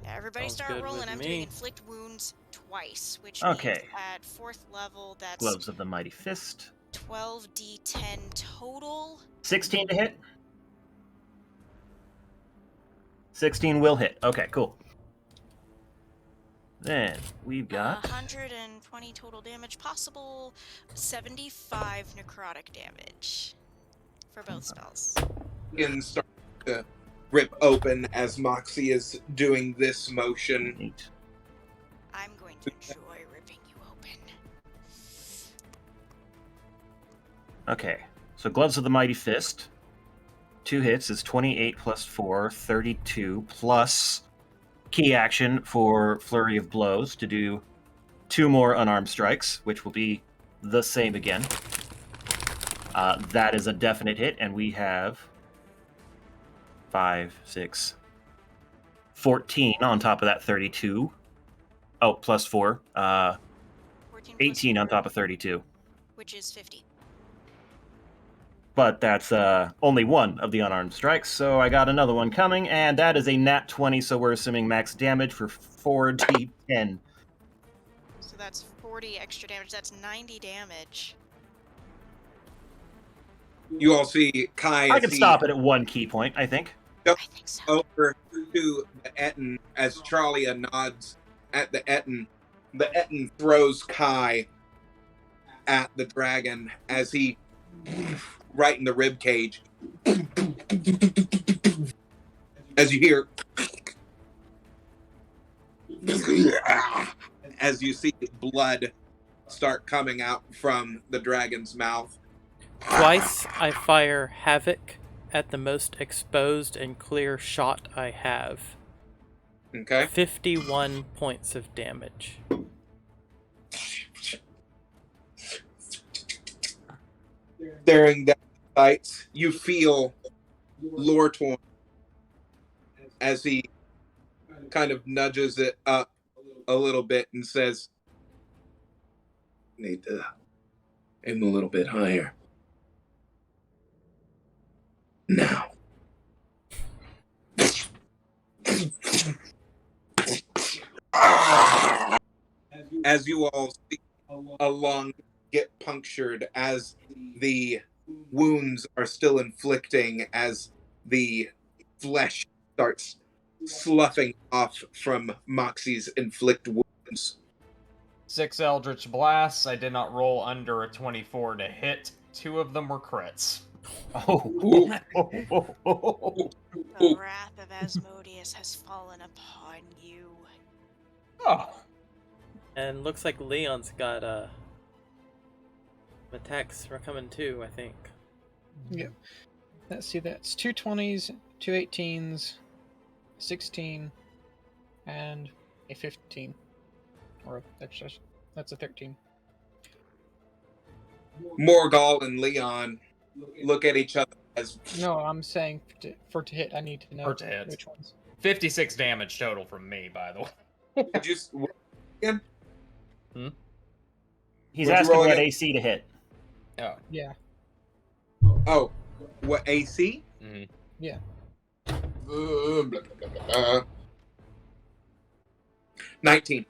Everybody Sounds start good rolling. with I'm me. doing inflict wounds twice, which Okay. means at 4th level that's Gloves of the Mighty Fist. 12d10 total. 16 to hit. 16 will hit. Okay, cool. Then we've got 120 total damage possible, 75 necrotic damage for both spells. Skin starts to rip open as Moxie is doing this motion. 8. I'm going to enjoy ripping you open. Okay, so Gloves of the Mighty Fist. 2 hits is 28 plus 4, 32 plus key action for Flurry of Blows to do 2 more unarmed strikes, which will be the same again. That is a definite hit, and we have 5, 6, 14 on top of that 32. Oh, plus 4. 14 plus 18 on 4, top of 32. which is 50. But that's only one of the unarmed strikes, so I got another one coming, and that is a nat 20, so we're assuming max damage for 4d10. So that's 40 extra damage. That's 90 damage. You all see Kai I as can he stop it at 1 key point, I think. I think so. over to the Etten as Charlia nods at the Etten. The Etten throws Kai at the dragon as he right in the rib cage. As you hear as you see blood start coming out from the dragon's mouth. Twice I fire Havoc at the most exposed and clear shot I have. Okay. 51 points of damage. Staring down the sights, you feel Lortorn as he kind of nudges it up a little bit and says, Need to aim a little bit higher. Now. as you all see a lung get punctured, as the wounds are still inflicting, as the flesh starts sloughing off from Moxie's inflict wounds. 6 Eldritch Blasts. I did not roll under a 24 to hit. 2 of them were crits. Ooh. The wrath of Asmodeus has fallen upon you. Oh. And looks like Leon's got attacks are coming too, I think. Yep. Let's see, that's 2 20s, 2 18s, 16, and a 15. Or that's a 13. Morgal and Leon look at each other as No, I'm saying for to hit, I need to know For to hit. which ones. 56 damage total from me, by the way. just again. He's What'd you asking roll what again? AC to hit. Oh. Yeah. Oh, what AC? Mhm. Yeah. Blah, blah, blah, blah. 19.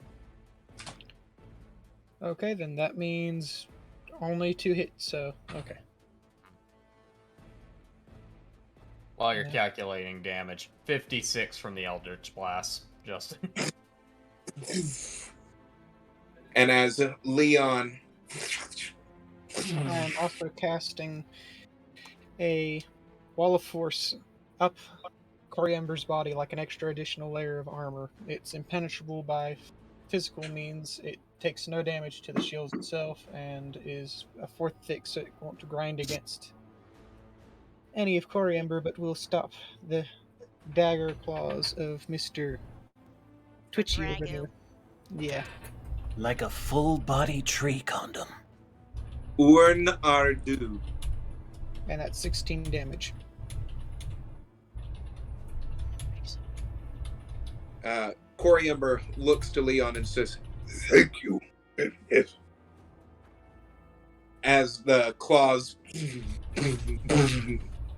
Okay, then that means only 2 hits, so okay. While you're Yeah. calculating damage, 56 from the Eldritch Blast, Justin. And as Leon I'm also casting a Wall of Force up Coriamber's body like an extra additional layer of armor. It's impenetrable by physical means. It takes no damage to the shield itself and is a 4th thick, so it won't grind against any of Coriamber, but will stop the dagger claws of Mr. Twitchy over Drago. there. Yeah. Like a full body tree condom. Urn Ardu. And that's 16 damage. Coriamber looks to Leon and says, Thank you. Yes. as the claws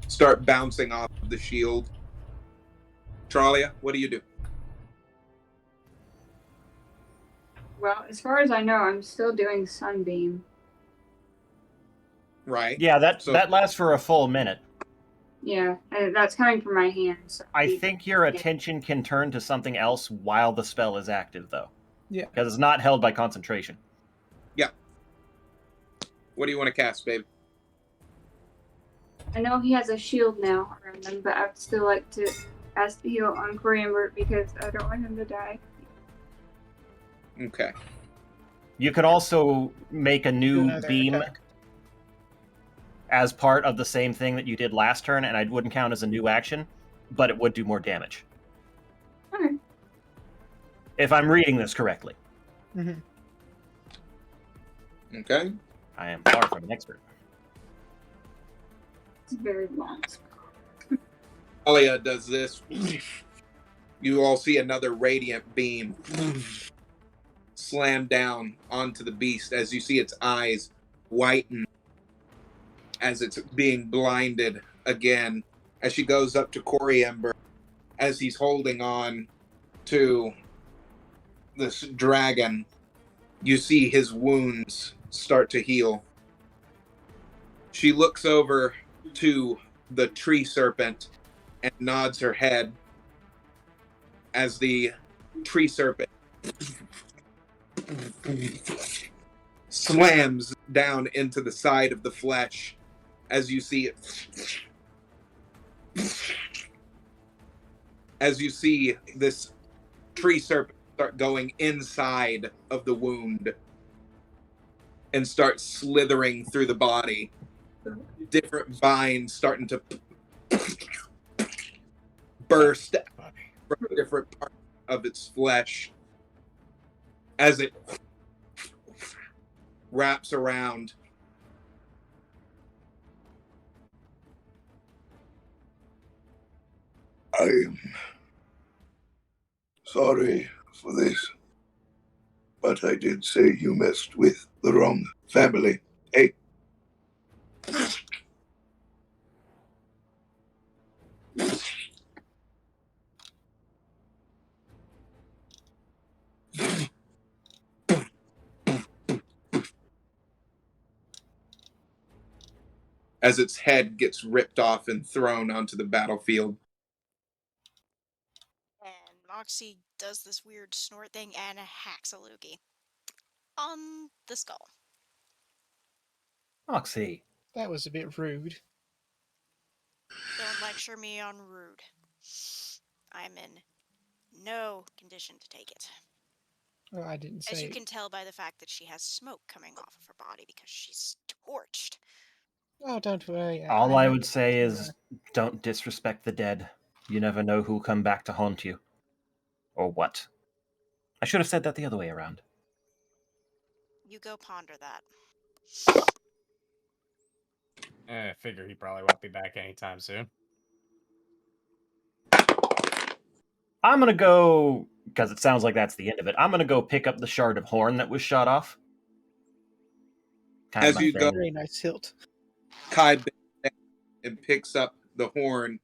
start bouncing off of the shield. Tralia, what do you do? Well, as far as I know, I'm still doing Sunbeam. Right? Yeah, that So- that lasts for a full minute. Yeah, and that's coming from my hand. So I think your attention can turn to something else while the spell is active, though. Yeah. Because it's not held by concentration. What do you want to cast, babe? I know he has a shield now around him, but I'd still like to cast the heal on Coriamber because I don't want him to die. Okay. You could also make a Do new another beam attack. as part of the same thing that you did last turn, and I wouldn't count as a new action, but it would do more damage. Okay. If I'm reading this correctly. Mm-hmm. Okay. I am far from an expert. It's very long. Alia does this. You all see another radiant beam slam down onto the beast as you see its eyes whiten as it's being blinded again. As she goes up to Coriamber, as he's holding on to this dragon, you see his wounds start to heal. She looks over to the tree serpent and nods her head as the tree serpent slams down into the side of the flesh as you see it. As you see this tree serpent start going inside of the wound and start slithering through the body. Different vines starting to burst from different parts of its flesh as it wraps around. I'm sorry for this. But I did say you messed with the wrong family. Hey. As its head gets ripped off and thrown onto the battlefield. And Moxie does this weird snort thing and hacks a loogie on the skull. Moxie. That was a bit rude. Don't lecture me on rude. I'm in no condition to take it. Oh, I didn't say. As you can tell by the fact that she has smoke coming off of her body because she's torched. Oh, don't worry. All I know would say that, is don't disrespect the dead. You never know who'll come back to haunt you. Or what. I should have said that the other way around. You go ponder that. I figure he probably won't be back anytime soon. I'm going to go, because it sounds like that's the end of it, I'm going to go pick up the shard of horn that was shot off. Kind As of my you go, thing. very nice hilt. Kai bends down and picks up the horn.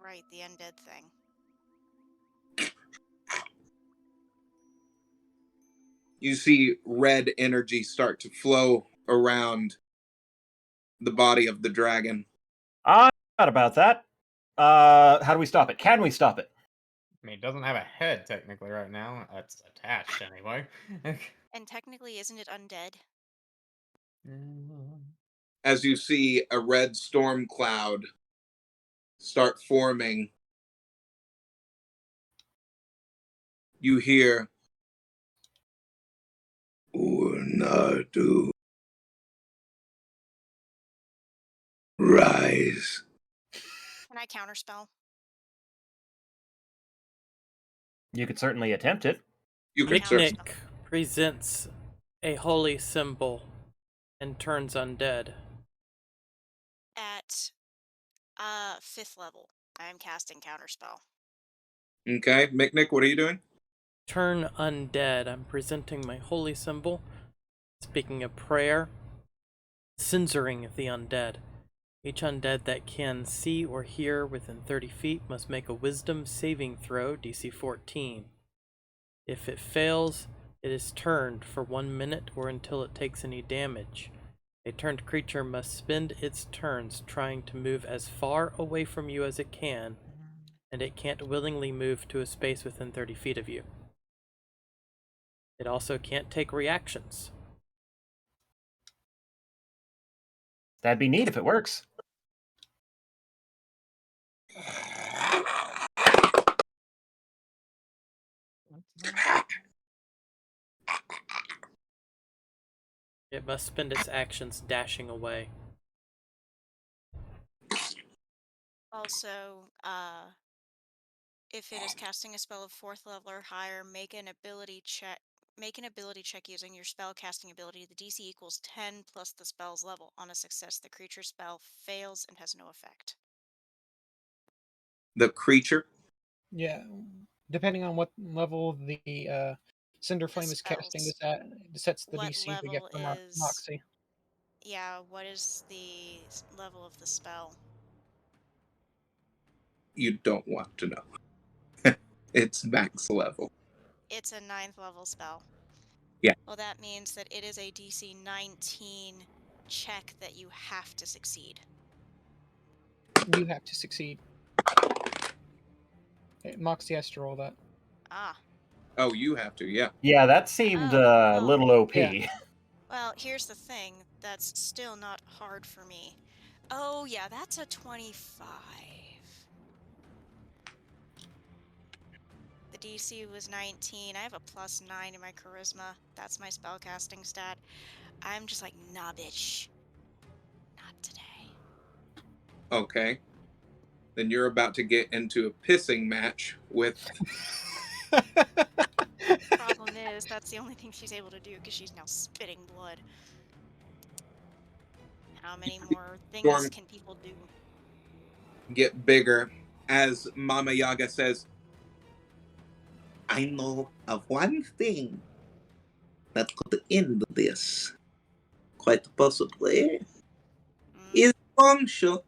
Right, the undead thing. You see red energy start to flow around the body of the dragon. I forgot about that. How do we stop it? Can we stop it? I mean, it doesn't have a head technically right now. That's attached anyway. And technically, isn't it undead? As you see a red storm cloud start forming, you hear, Unadu. Rise. Can I counterspell? You could certainly attempt it. you could search. Nick presents a holy symbol and turns undead. At 5th level, I am casting counterspell. Okay, Mick, what are you doing? Turn undead. I'm presenting my holy symbol, speaking a prayer, censoring the undead. Each undead that can see or hear within 30 feet must make a wisdom saving throw, DC 14. If it fails, it is turned for 1 minute or until it takes any damage. A turned creature must spend its turns trying to move as far away from you as it can, and it can't willingly move to a space within 30 feet of you. It also can't take reactions. That'd be neat if it works. It must spend its actions dashing away. Also, if it is casting a spell of 4th level or higher, make an ability check. Make an ability check using your spell casting ability. The DC equals 10 plus the spell's level. On a success, the creature spell fails and has no effect. The creature? Yeah, depending on what level the Cinder Flame is casting this at, it sets the What DC we get level from is... Moxie. Yeah, what is the level of the spell? You don't want to know. It's max level. It's a 9th level spell. Yeah. Well, that means that it is a DC 19 check that you have to succeed. You have to succeed. Moxie has to roll that. Ah. Oh, you have to, yeah. Yeah, that seemed a little OP. Yeah. Well, here's the thing. That's still not hard for me. Oh, yeah, that's a 25. The DC was 19. I have a +9 in my charisma. That's my spellcasting stat. I'm just like, nah, bitch. Not today. Okay. Then you're about to get into a pissing match with... Problem is, that's the only thing she's able to do because she's now spitting blood. How many more things can people do? get bigger as Mama Yaga says, I know of one thing that could end this, quite possibly, is long shot.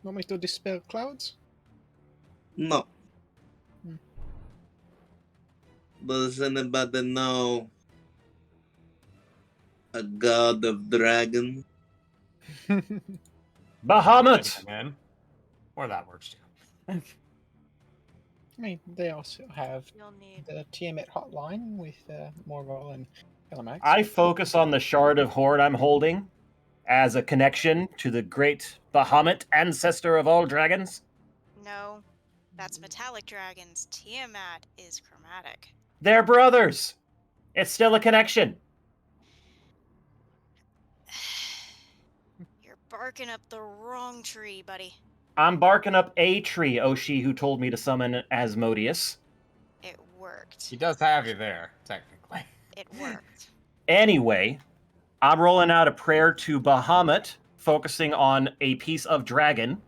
Want me to dispel clouds? No. Hmm. Does anybody know a god of dragons? Bahamut! Man, or that works too. I mean, they also have You'll need. the Tiamat hotline with Morgul and Elamax. I focus on the shard of horn I'm holding as a connection to the great Bahamut, ancestor of all dragons. No, that's metallic dragons. Tiamat is chromatic. They're brothers. It's still a connection. You're barking up the wrong tree, buddy. I'm barking up a tree, O she who told me to summon Asmodeus. It worked. He does have you there, technically. It worked. Anyway, I'm rolling out a prayer to Bahamut, focusing on a piece of dragon.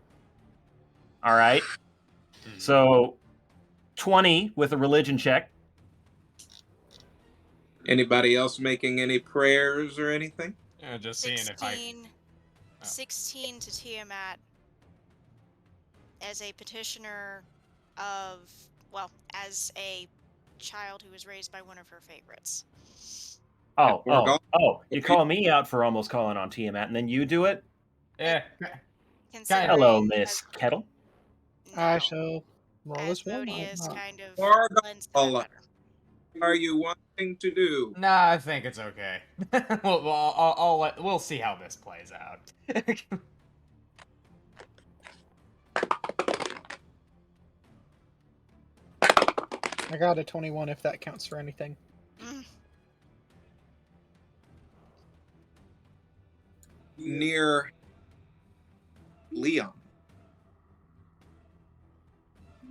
All right. So 20 with a religion check. Anybody else making any prayers or anything? Yeah, just seeing if I... 16 to Tiamat as a petitioner of, well, as a child who was raised by one of her favorites. You call me out for almost calling on Tiamat, and then you do it? Yeah. Hello, Miss Kettle. I shall roll as well. Asmodeus kind of Morgul, blends that better. are you wanting to do? Nah, I think it's okay. We'll see how this plays out. I got a 21 if that counts for anything. Near Leon,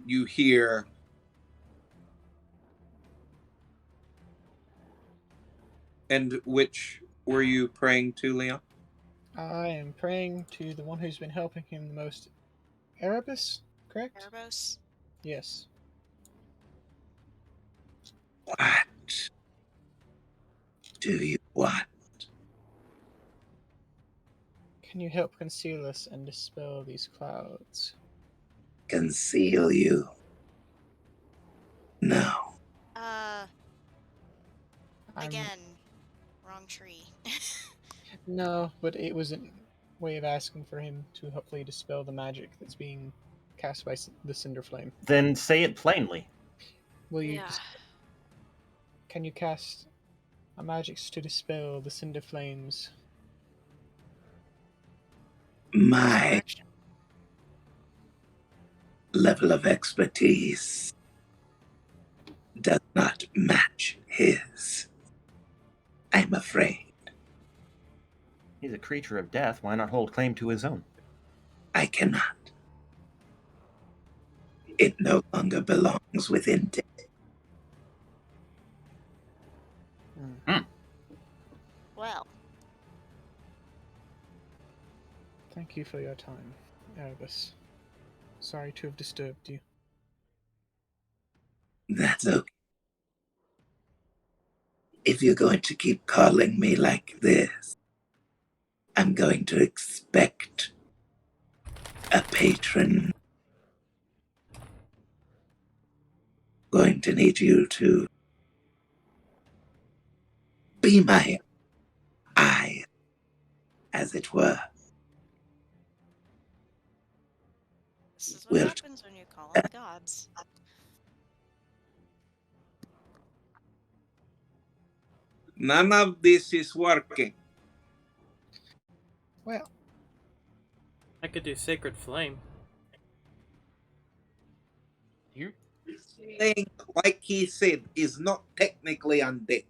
you hear and which were you praying to, Leon? I am praying to the one who's been helping him the most. Erebus, correct? Erebos? Yes. What do you want? Can you help conceal us and dispel these clouds? Conceal you? No. Again, wrong tree. No, but it was a way of asking for him to hopefully dispel the magic that's being cast by the Cinder Flame. Then say it plainly. Will you? Yeah. Can you cast a magic to dispel the Cinder Flames? My level of expertise does not match his. I'm afraid. He's a creature of death. Why not hold claim to his own? I cannot. It no longer belongs within death. Well. Thank you for your time, Erebus. Sorry to have disturbed you. That's okay. If you're going to keep calling me like this, I'm going to expect a patron. Going to need you to be my eye, as it were. This is what happens when you call on the gods. None of this is working. Well, I could do Sacred Flame. You? Thing, like he said, is not technically undead.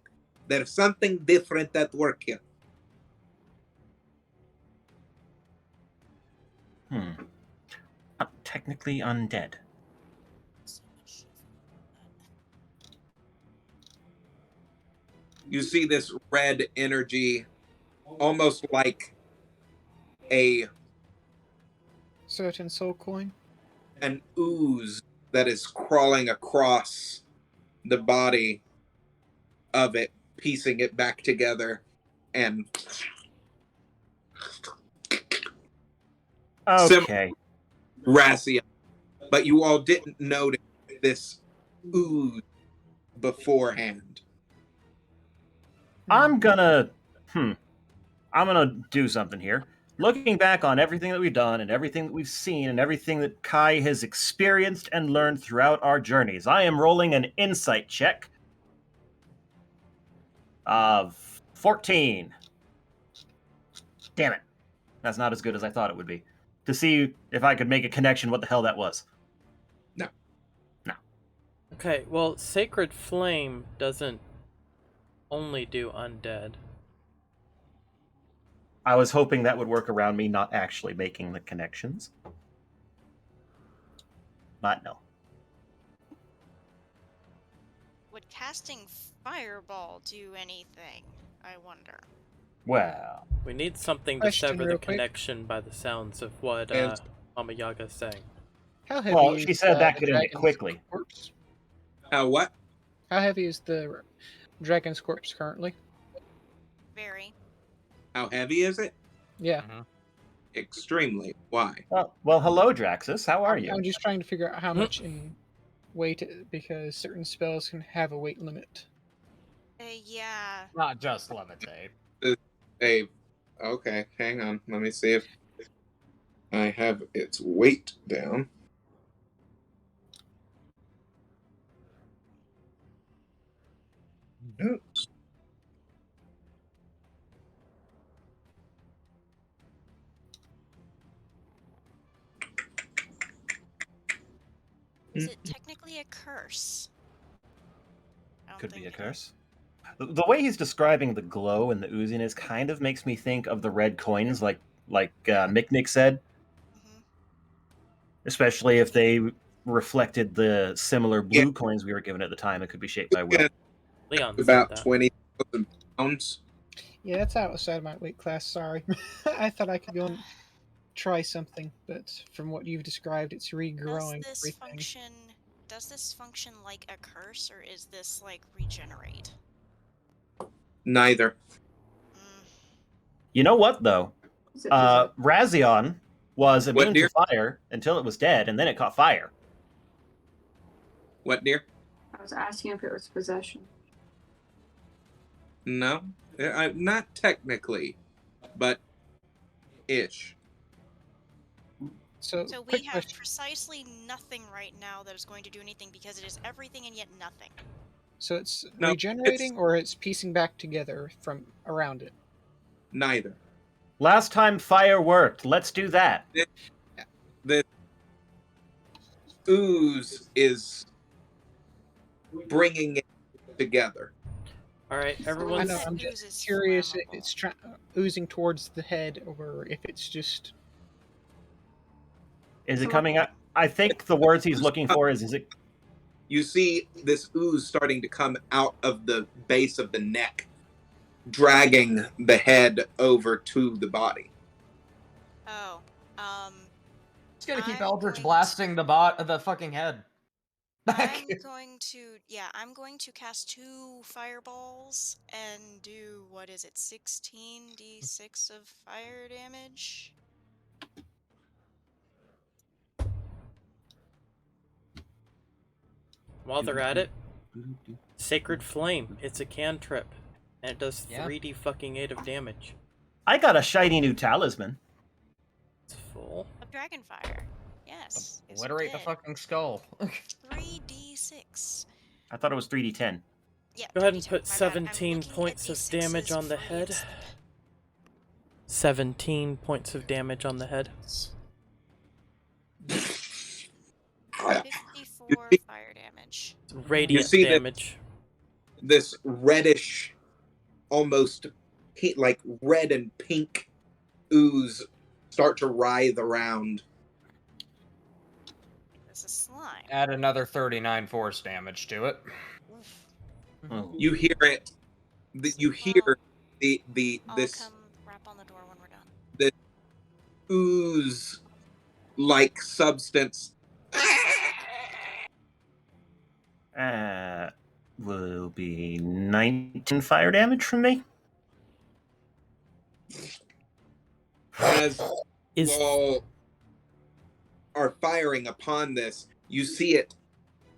There's something different at work here. Not technically undead. You see this red energy, almost like a Certain soul coin. an ooze that is crawling across the body of it, piecing it back together, and Okay. Razia. But you all didn't notice this ooze beforehand. I'm gonna do something here. Looking back on everything that we've done and everything that we've seen and everything that Kai has experienced and learned throughout our journeys, I am rolling an insight check of 14. Damn it. That's not as good as I thought it would be. To see if I could make a connection what the hell that was. No. Okay, well, Sacred Flame doesn't only do undead. I was hoping that would work around me not actually making the connections. But no. Would casting Fireball do anything? I wonder. Well, We need something to Question sever the real quick. connection by the sounds of what Yes. Mama Yaga's saying. How heavy well, is she said that the could end it dragon's quickly. corpse? How what? How heavy is the dragon's corpse currently? Very. How heavy is it? Yeah. Extremely. Why? Well, hello, Draxus. How are you? I'm just trying to figure out how much in weight, because certain spells can have a weight limit. Yeah. Not just levitate. Hey, okay, hang on. Let me see if I have its weight down. Oops. Is it technically a curse? I don't Could be a think- curse. The way he's describing the glow and the ooziness kind of makes me think of the red coins, like Mick said. Mhm. Especially if they reflected the similar blue Yeah. coins we were given at the time. It could be shaped by will. Yeah. Leon said About that. 20,000 pounds. Yeah, that's outside of my weight class. Sorry, I thought I could go and try something, but from what you've described, it's regrowing everything. Does this function like a curse, or is this like regenerate? Neither. Mm. You know what, though? Is it just Razion was What, immune dear? to fire until it was dead, and then it caught fire. What, dear? I was asking if it was possession. No, not technically, but ish. So, So we quick have question. precisely nothing right now that is going to do anything, because it is everything and yet nothing. So it's No, regenerating, or it's piecing back together from around it? Neither. Last time fire worked. Let's do that. The ooze is bringing it together. All right, I everyone's know. That I'm ooze just is curious if flammable. it's oozing towards the head, or if it's just. Is it coming out? I think the words he's looking for is it. You see this ooze starting to come out of the base of the neck, dragging the head over to the body. Oh, Just gotta keep I'm Eldritch going blasting the fucking head. I'm going to cast 2 fireballs and do, what is it, 16d6 of fire damage? while they're at it. Sacred Flame. It's a cantrip, and it does Yeah. 3d fucking 8 of damage. I got a shiny new talisman. It's full. Of dragon fire. Yes. yes, you Obliterate the did. fucking skull. 3d6. I thought it was 3d10. Yeah. Go ahead and 3d10. put My bad. I'm 17 looking at points of damage D6s on the for head. instead. 17 points of damage on the head. 54 fire damage. It's radiant see that- damage. This reddish, almost like red and pink ooze start to writhe around. It's a slime. Add another 39 force damage to it. Oof. Oh. You hear it. You hear the I'll this come rap on the door when we're done. ooze-like substance. Will be 19 fire damage from me. As you Is all are firing upon this, you see it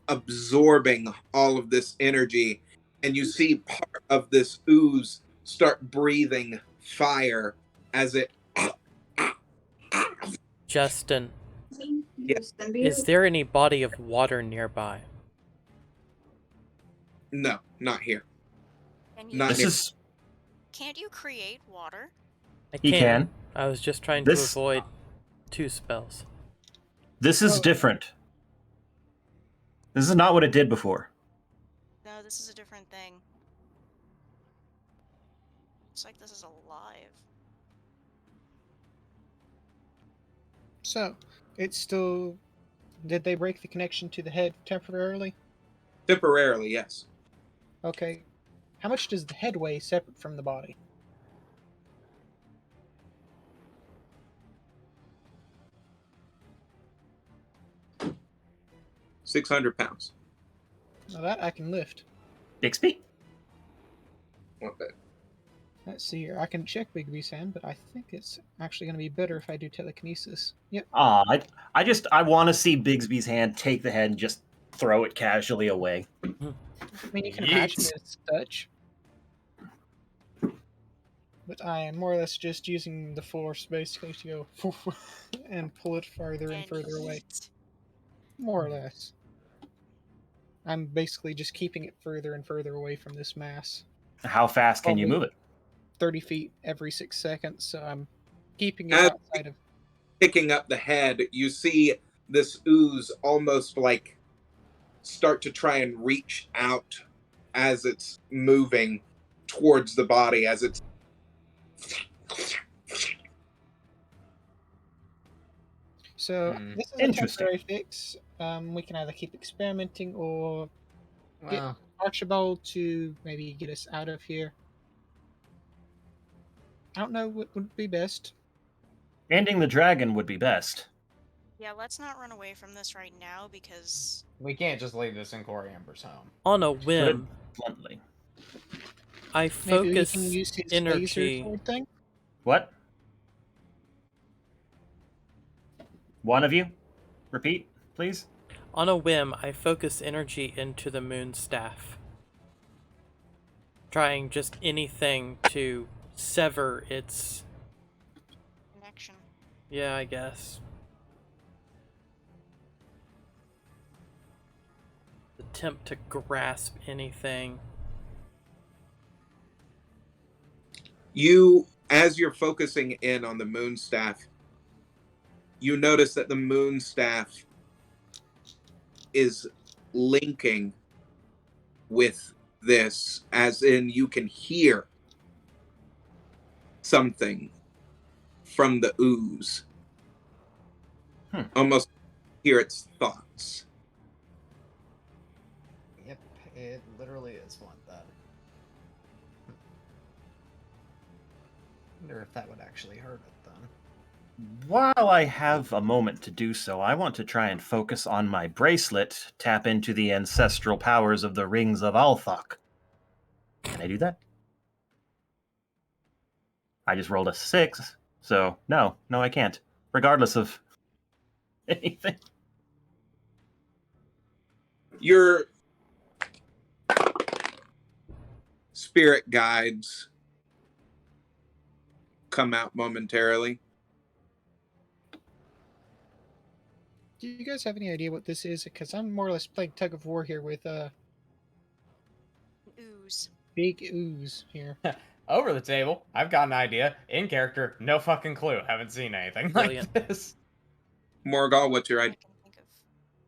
absorbing all of this energy, and you see part of this ooze start breathing fire as it. Justin, Yeah. is there any body of water nearby? No, not here. Can you, Not This near. is can't you create water? I He can. I was just trying This- to avoid 2 spells. this is Well- different. This is not what it did before. No, this is a different thing. Looks like this is alive. So, it's still. Did they break the connection to the head temporarily? Temporarily, yes. Okay. How much does the head weigh separate from the body? £600. Now that I can lift. Bixby? What the? Let's see here. I can check Bigby's hand, but I think it's actually going to be better if I do telekinesis. Yep. I want to see Bigsby's hand take the head and just throw it casually away. I mean, you can Yeet. imagine it's touch. But I am more or less just using the force basically to go and pull it farther and further away. yeet. More or less. I'm basically just keeping it further and further away from this mass. How fast can you Probably move it? 30 feet every 6 seconds, so I'm keeping it As- outside of. Picking up the head, you see this ooze almost like start to try and reach out as it's moving towards the body, as it's. So this is a Interesting. temporary fix. We can either keep experimenting or Well, Archibald to maybe get us out of here. I don't know what would be best. Ending the dragon would be best. Yeah, let's not run away from this right now because we can't just leave this in Coriamber's home. On a Put it whim, bluntly. I Maybe we focus can use his laser energy. sword thing. What? One of you? Repeat, please. On a whim, I focus energy into the moon staff. Trying just anything to sever its. connection. Yeah, I guess. Attempt to grasp anything. You, as you're focusing in on the moon staff, you notice that the moon staff is linking with this, as in you can hear something from the ooze. Almost hear its thoughts. Yep, it literally is one then. Wonder if that would actually hurt it then. While I have a moment to do so, I want to try and focus on my bracelet, tap into the ancestral powers of the rings of Althok. Can I do that? I just rolled a 6, so no, I can't. Regardless of anything. Your spirit guides come out momentarily. Do you guys have any idea what this is? Because I'm more or less playing tug of war here with Ooze. big ooze here. Over the table, I've got an idea. In character, no fucking clue. Haven't seen anything Brilliant. like this. Morgal, what's your I idea? can think of.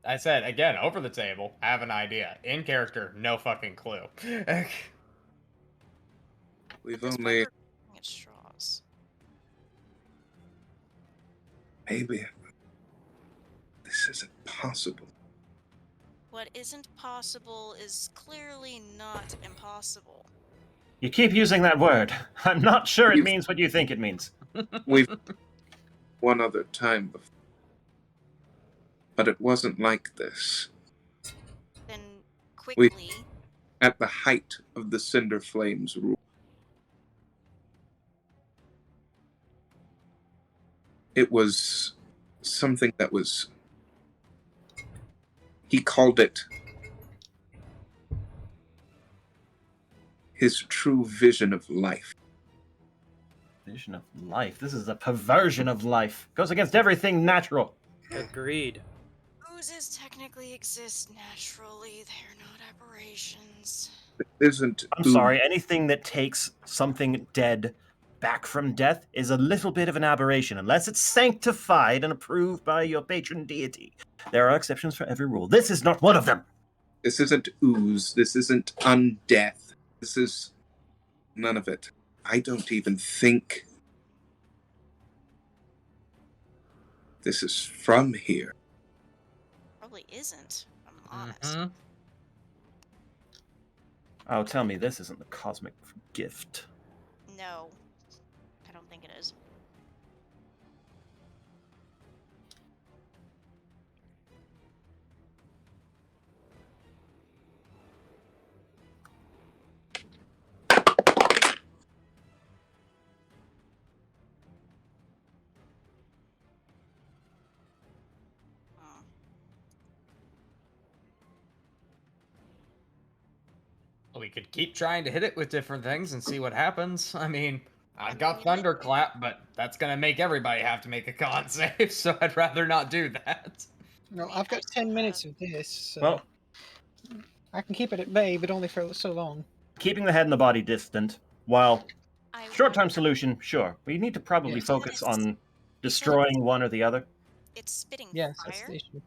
I said, again, over the table, I have an idea. In character, no fucking clue. We've At this point, only we're looking at straws. maybe this isn't possible. What isn't possible is clearly not impossible. You keep using that word. I'm not sure it means what you think it means. We've one other time before. But it wasn't like this. Then We, quickly, at the height of the Cinder Flames rule, it was something that was... He called it his true vision of life. Vision of life. This is a perversion of life. Goes against everything natural. Agreed. oozes technically exist naturally. They're not aberrations. It isn't I'm ooze. sorry, anything that takes something dead back from death is a little bit of an aberration, unless it's sanctified and approved by your patron deity. There are exceptions for every rule. This is not one of them. This isn't ooze. This isn't undeath. This is none of it. I don't even think this is from here. Probably isn't, if I'm honest. Mhm. Oh, tell me this isn't the cosmic gift. No, I don't think it is. Hmm. We could keep trying to hit it with different things and see what happens. I mean, I I've got mean, Thunderclap, but that's gonna make everybody have to make a con save, so I'd rather not do that. No, mean, I've I got still 10 minutes have- of this, so Well, I can keep it at bay, but only for so long. keeping the head and the body distant, while I short-term would- solution, sure. We need to probably Yes. focus It's- on destroying one or the other. It's spitting Yes, that's fire. the issue.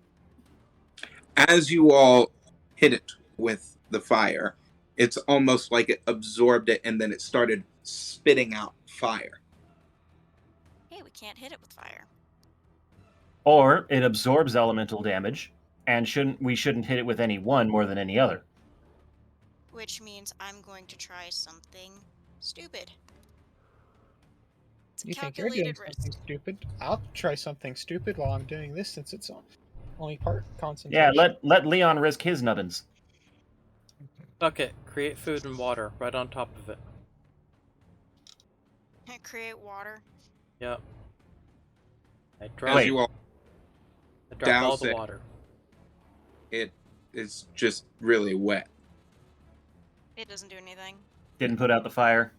As you all hit it with the fire, it's almost like it absorbed it and then it started spitting out fire. Hey, we can't hit it with fire. Or it absorbs elemental damage, and we shouldn't hit it with any one more than any other. Which means I'm going to try something stupid. It's a You think you're doing calculated something risk. stupid? I'll try something stupid while I'm doing this, since it's only part Yeah, concentration. let Leon risk his nubbins. Bucket, create food and water right on top of it. Create water. Yep. I As drop, you all I drop all douse the it. water. It is just really wet. It doesn't do anything. Didn't put out the fire.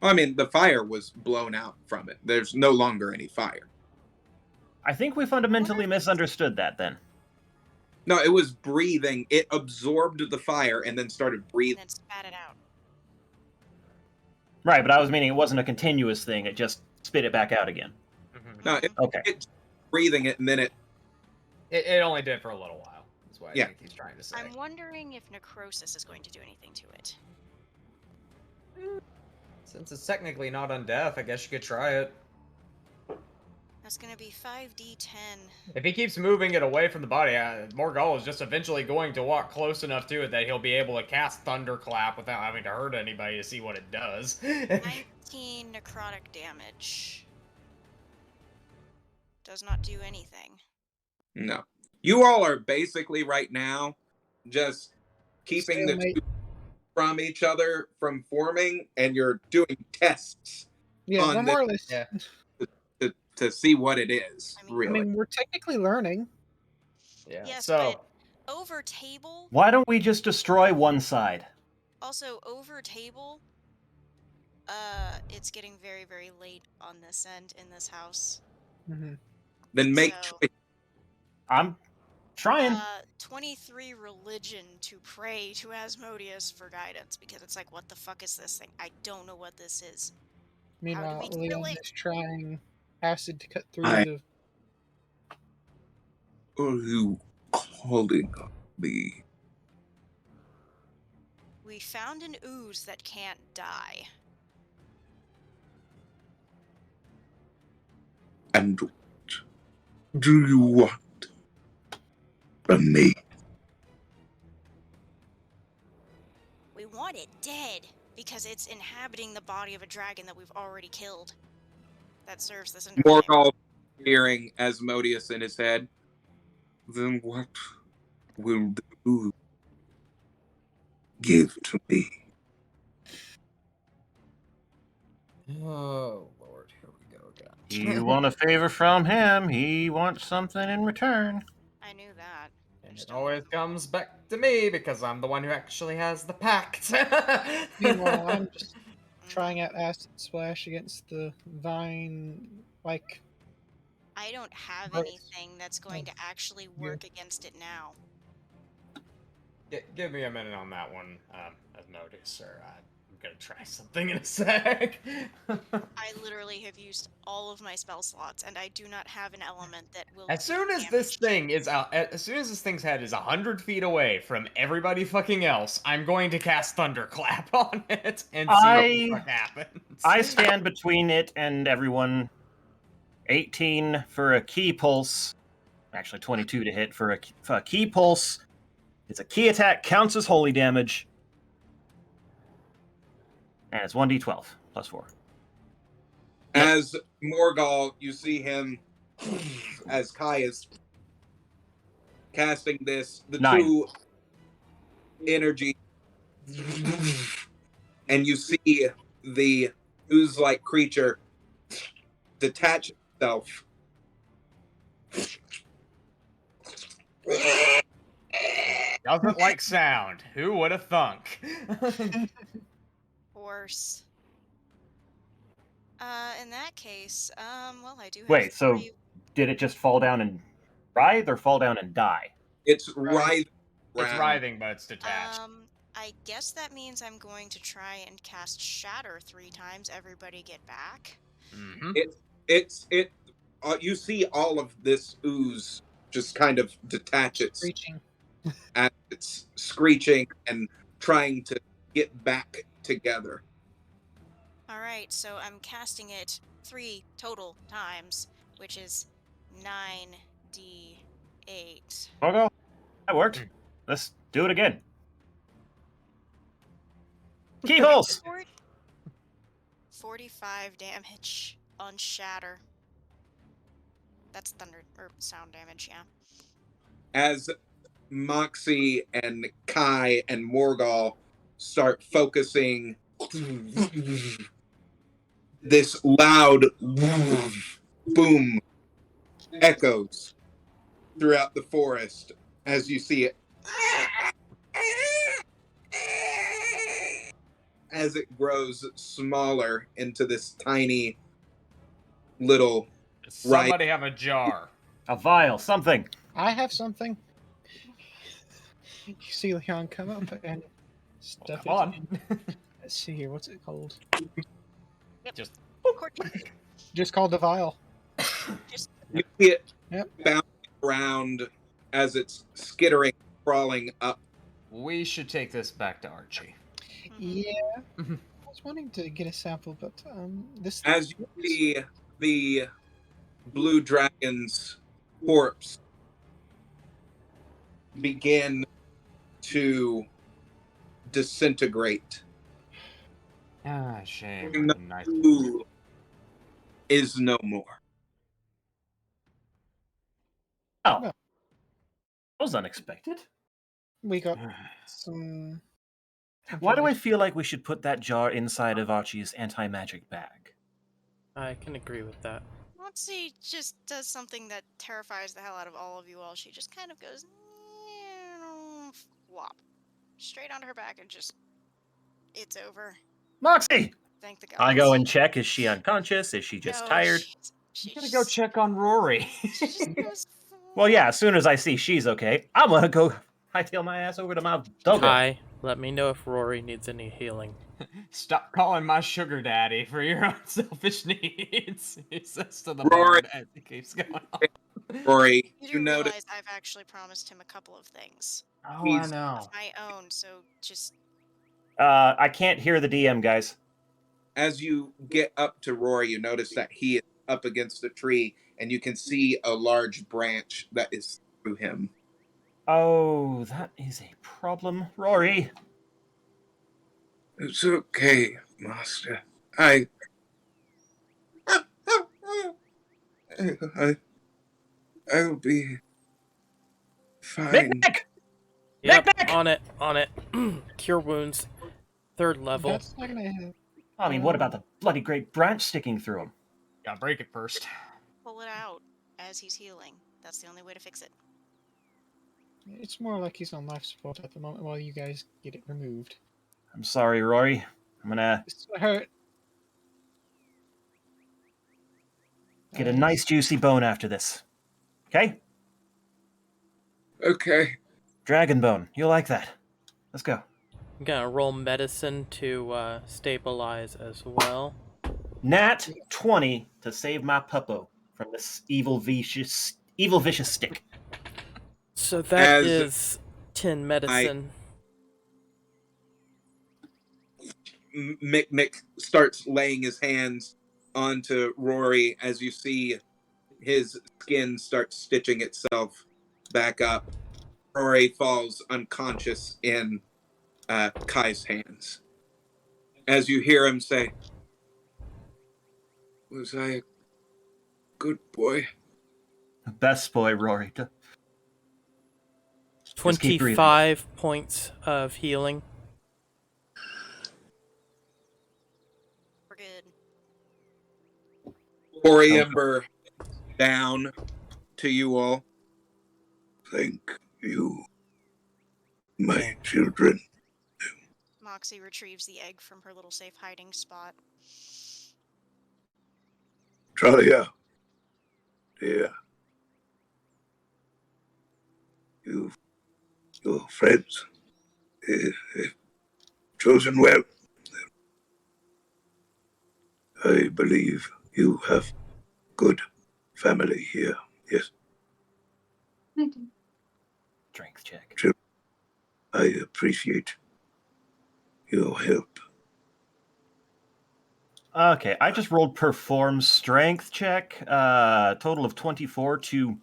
I mean, the fire was blown out from it. There's no longer any fire. I think we fundamentally Water- misunderstood that then. No, it was breathing. It absorbed the fire and then started And breathing. then spat it out. Right, but I was meaning it wasn't a continuous thing, it just spit it back out again. No, Okay. it breathing it and then it... It only did for a little while. That's what I Yeah. think he's trying to say. I'm wondering if necrosis is going to do anything to it. Since it's technically not undeath, I guess you could try it. That's going to be 5d10. If he keeps moving it away from the body, Morgul is just eventually going to walk close enough to it that he'll be able to cast Thunderclap without having to hurt anybody to see what it does. 19 necrotic damage. Does not do anything. No. You all are basically right now just keeping the Stalemate. two from each other from forming, and you're doing tests Yeah, on we're the- more or less. Yeah. to see what it is, I mean- I really. mean, we're technically learning. Yeah. Yes, so Over table, Why don't we just destroy one side? also over table, it's getting very, very late on this end in this house. Hmm. Then make So- choice. I'm trying. 23 religion to pray to Asmodeus for guidance, because it's like, what the fuck is this thing? I don't know what this is. Meanwhile, we kill Leon it? is trying acid to cut through I- the. Are you calling me? We found an ooze that can't die. And what do you want from me? We want it dead, because it's inhabiting the body of a dragon that we've already killed. that serves this interview. Morgall hearing Asmodeus in his head. Then what will the give to me? Oh, Lord. Here we go again. You want a favor from him, he wants something in return. I knew that. And it always comes back to me because I'm the one who actually has the pact. Meanwhile, I'm just trying out acid splash against the vine, like. I don't have Right. anything that's going to actually work against it now. Give me a minute on that one, Asmodeus, sir. I'm gonna try something in a sec. I literally have used all of my spell slots, and I do not have an element that will. As soon as damage. this thing is as soon as this thing's head is 100 feet away from everybody fucking else, I'm going to cast Thunderclap on it and see what happens. I stand between it and everyone. 18 for a key pulse. Actually, 22 to hit for a key pulse. It's a key attack, counts as holy damage. And it's 1d12 plus 4. As Morgall, you see him as Kai is casting this, the 9. two energy, and you see the ooze-like creature detach itself. Doesn't like sound. Who would have thunk? Horse. In that case, well, I do have. Wait, so did it just fall down and writhe or fall down and die? It's writhing It's around. writhing, but it's detached. I guess that means I'm going to try and cast Shatter 3 times. Everybody get back. Mm-hmm. You see all of this ooze just kind of detach its Screeching. as it's screeching and trying to get back together. All right, so I'm casting it 3 total times, which is 9d8. Okay, that worked. Let's do it again. Key pulse! 45 damage on Shatter. That's thunder or sound damage, yeah. As Moxie and Kai and Morgall start focusing, this loud boom echoes throughout the forest as you see it. As it grows smaller into this tiny little Somebody have a jar. A vial, something. I have something. You see Leon come up and stuff it. On. Let's see here, what's it called? Just Just called the vial. You see it Yep. bouncing around as it's skittering, crawling up. We should take this back to Archie. Yeah. I was wanting to get a sample, but this. As you see the blue dragon's corpse begin to disintegrate. Ah, shame. The Nice. ooze is no more. Oh. That was unexpected. We got some. Why do I feel like we should put that jar inside of Archie's anti-magic bag? I can agree with that. Moxie just does something that terrifies the hell out of all of you all. She just kind of goes, flop, straight onto her back and just, it's over. Moxie! Thank the gods. I go and check. Is she unconscious? Is she just tired? You gotta go check on Rory. She just goes, Well, yeah, as soon as I see she's okay, I'm gonna go hightail my ass over to my doggo. Kai, let me know if Rory needs any healing. Stop calling my sugar daddy for your own selfish needs. He says to the Rory. bard as he keeps going on. Rory, You you do notice realize I've actually promised him a couple of things Oh, I He's- know. of my own, so just I can't hear the DM, guys. as you get up to Rory, you notice that he is up against a tree and you can see a large branch that is through him. Oh, that is a problem. Rory! It's okay, Master. I'll be fine. Mick! Yep, Mick! on it. Cure wounds, 3rd level. That's not gonna help. I mean, what about the bloody great branch sticking through him? Gotta break it first. Pull it out as he's healing. That's the only way to fix it. It's more like he's on life support at the moment while you guys get it removed. I'm sorry, Rory. I'm gonna It's hurt. get a nice juicy bone after this. Okay? Okay. Dragon bone. You'll like that. Let's go. I'm gonna roll medicine to stabilize as well. Nat 20 to save my puppo from this evil vicious stick. So that As is 10 medicine. Mick starts laying his hands onto Rory as you see his skin start stitching itself back up. Rory falls unconscious in Kai's hands. As you hear him say, "Was I a good boy?" Best boy, Rory. Just keep breathing. 25 points of healing. We're good. Rory Ember down to you all. Thank you, my children. Moxie retrieves the egg from her little safe hiding spot. Talia, dear, your friends have chosen well. I believe you have good family here. Yes, I do. Strength check. I appreciate your help. Okay, I just rolled perform strength check. Total of 24 to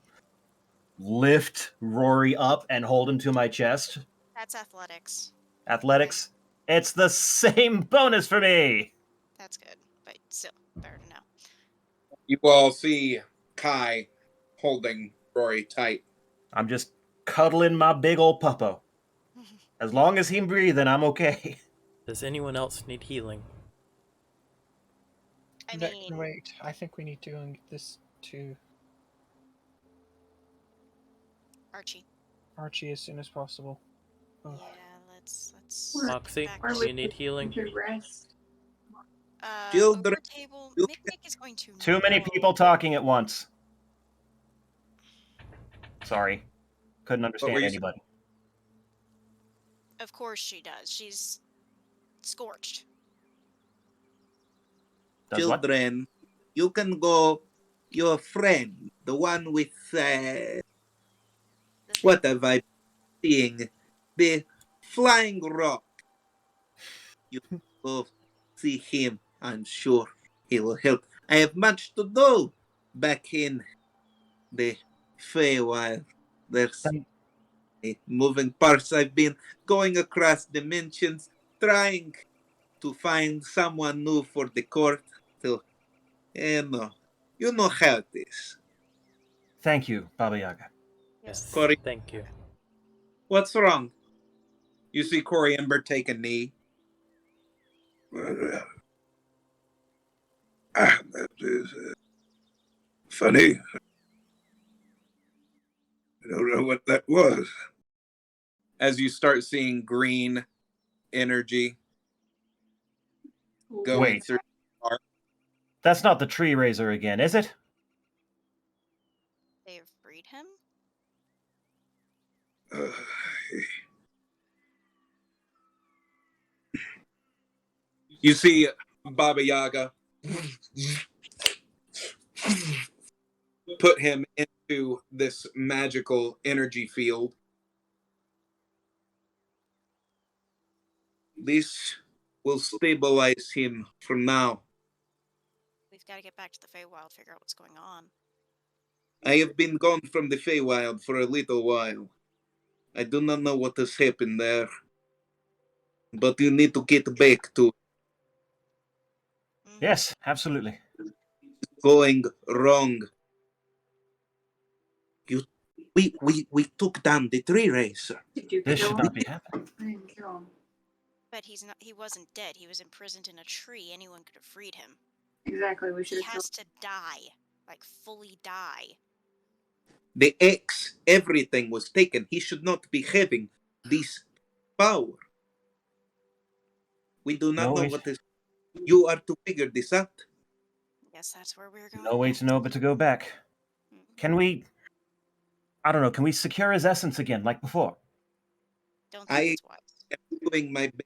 lift Rory up and hold him to my chest. That's athletics. Athletics. It's the same bonus for me. That's good, but still better to know. You all see Kai holding Rory tight. I'm just cuddling my big old puppo. As long as he's breathing, I'm okay. Does anyone else need healing? I mean, Wait, I think we need to go and get this to Archie as soon as possible. Yeah, Ugh. let's Moxie, back do you need healing? To rest. Children- over table. Mick is going to Too many know. people talking at once. Sorry. Couldn't were understand you anybody. Of course she does. She's scorched. Does what? Children, you can go. Your friend, the one with what have I been seeing? The flying rock. You go see him. I'm sure he will help. I have much to do back in the Feywild. There's moving parts. I've been going across dimensions, trying to find someone new for the court. So, you know how it is. Thank you, Baba Yaga. Yes, Corey. thank you. What's wrong? You see Corey Ember take a knee. That is funny. I don't know what that was. As you start seeing green energy going Wait. through the park. That's not the tree raiser again, is it? They have freed him. You see Baba Yaga put him into this magical energy field. This will stabilize him for now. We've got to get back to the Feywild, figure out what's going on. I have been gone from the Feywild for a little while. I do not know what has happened there. But you need to get back to Yes, absolutely. going wrong. We took down the tree racer. Did you This kill should him? not be happening. I didn't kill him. But he wasn't dead. He was imprisoned in a tree. Anyone could have freed him. Exactly. We should He have killed has to die. Like, fully die. The X, everything was taken. He should not be having this power. We do not No know way. what this. You are to figure this out. Guess that's where we're going. No way to know but to go back. Can we... I don't know, can we secure his essence again, like before? Don't think it's wise. I'm doing my best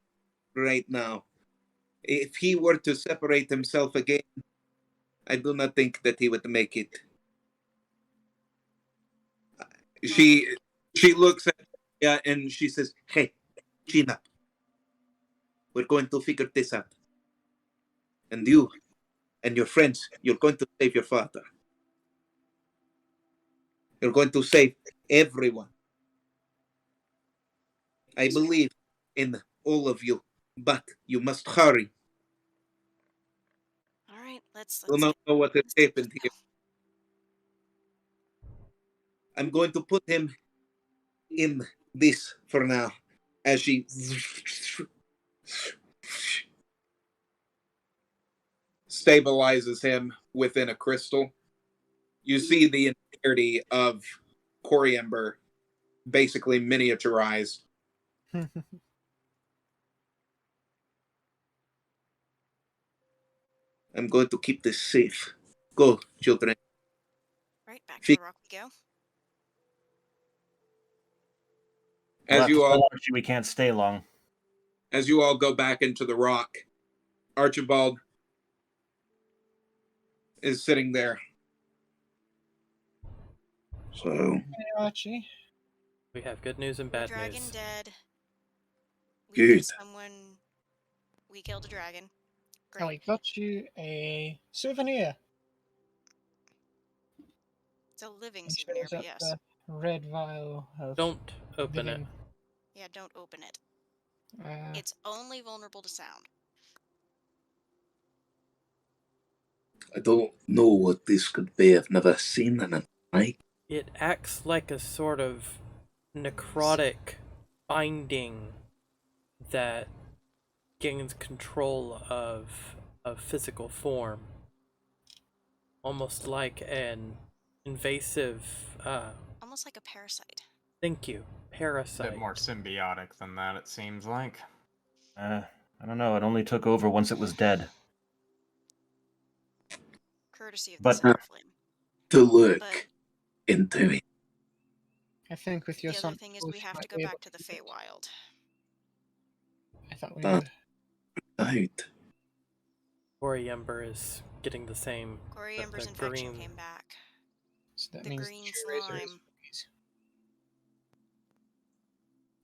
right now. If he were to separate himself again, I do not think that he would make it. She looks at and she says, "Hey, chin up. We're going to figure this out. And you and your friends, you're going to save your father. You're going to save everyone. I believe in all of you, but you must hurry. All right, let's Do not know what has let's do happened this here. I'm going to put him in this for now." As she stabilizes him within a crystal, you see the entirety of Coriamber basically miniaturized. I'm going to keep this safe. Go, children. Right, back to the rock we go. We'll As have to you tell all Archie we can't stay long. go back into the rock, Archibald is sitting there. So, Hey, Archie. We have good news and bad Dragon news. dead. We Good. killed someone. We killed a dragon. Great. And we got you a souvenir. It's a living It souvenir, shows but up yes. the red vial of Don't open it. living. Yeah, don't open it. Uh, It's only vulnerable to sound. I don't know what this could be. I've never seen anything like. It acts like a sort of necrotic binding that gains control of a physical form. Almost like an invasive, Almost like a parasite. thank you, A parasite. bit more symbiotic than that, it seems like. I don't know, it only took over once it was dead. Courtesy of the But- Southland. To look But into it. I think with your the son, other thing is we have to go back to the Feywild. I thought we That- were. Out. Coriamber is getting the same. Coriamber's the infection green- came back. So that The means green true razor is slime. cookies.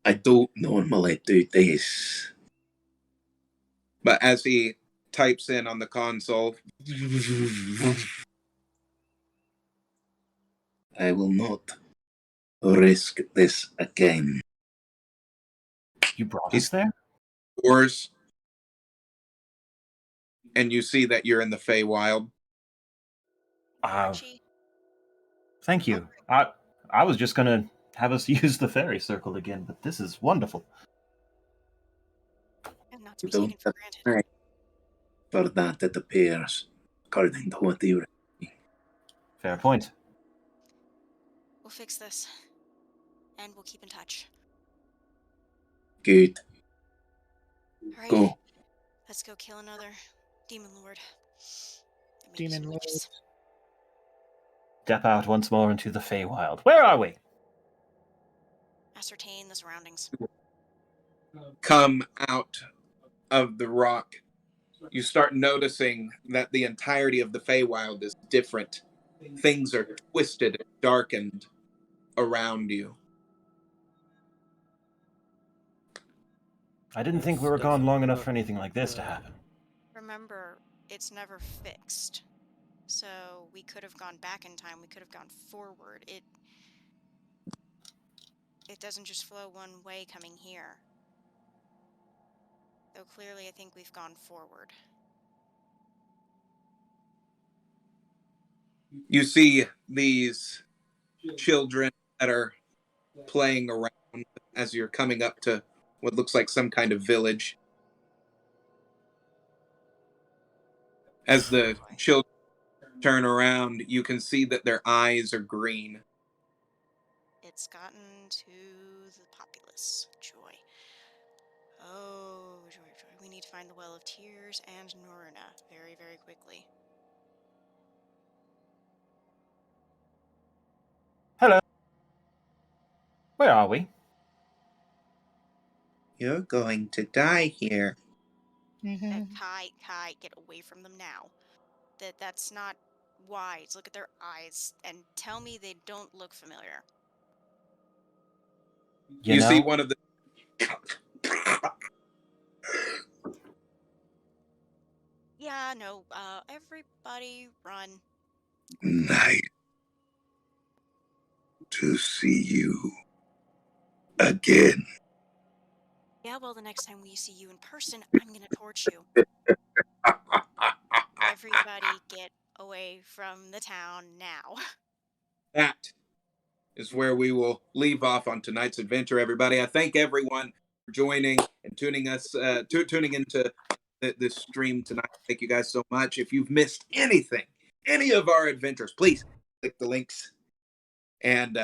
I don't normally do this. But as he types in on the console, I will not risk this again. You brought us there? doors, and you see that you're in the Feywild. Archie, Thank you. I was just gonna have us use the fairy circle again, but this is wonderful. and not to be Don't taken for have granted. time for that, it appears, according to what you. Fair point. We'll fix this. And we'll keep in touch. Good. Alright, Go. let's go kill another demon lord. And maybe Demon some lord. witches. Step out once more into the Feywild. Where are we? Ascertain the surroundings. Come out of the rock. You start noticing that the entirety of the Feywild is different. Things are twisted and darkened around you. I didn't think we This were gone doesn't long enough look for anything like this to good. happen. Remember, it's never fixed. So we could have gone back in time, we could have gone forward. It doesn't just flow one way coming here. Though clearly I think we've gone forward. You see these children that are playing around as you're coming up to what looks like some kind of village. As the children turn around, you can see that their eyes are green. It's gotten to the populace. Joy. Oh, joy, joy. We need to find the Well of Tears and Noruna very, very quickly. Hello. Where are we? You're going to die here. Kai, get away from them now. That's not wise. Look at their eyes and tell me they don't look familiar. You see one of the... Yeah, no, everybody run. Nice to see you again. Yeah, well, the next time we see you in person, I'm gonna torch you. Everybody get away from the town now. That is where we will leave off on tonight's adventure, everybody. I thank everyone for joining and tuning into this stream tonight. Thank you guys so much. If you've missed anything, any of our adventures, please click the links and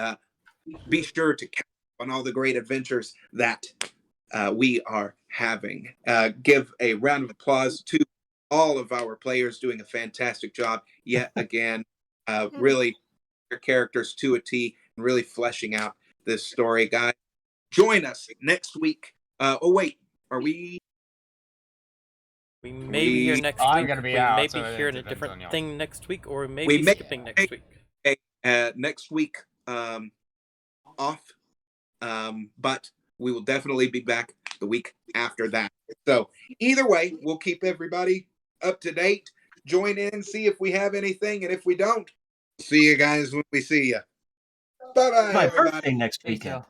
be sure to catch up on all the great adventures that we are having. Give a round of applause to all of our players doing a fantastic job yet again. Really, their characters to a T and really fleshing out this story, guys. Join us next week. Oh wait, are we? We may be here next I'm week. gonna be we out, may so be it hearing a depends on different y'all. thing next week, or we may We be may- skipping next week. Next week off, but we will definitely be back the week after that. So either way, we'll keep everybody up to date. Join in, see if we have anything, and if we don't, see you guys when we see you. Bye bye, My everybody. birthday next Peace weekend. out.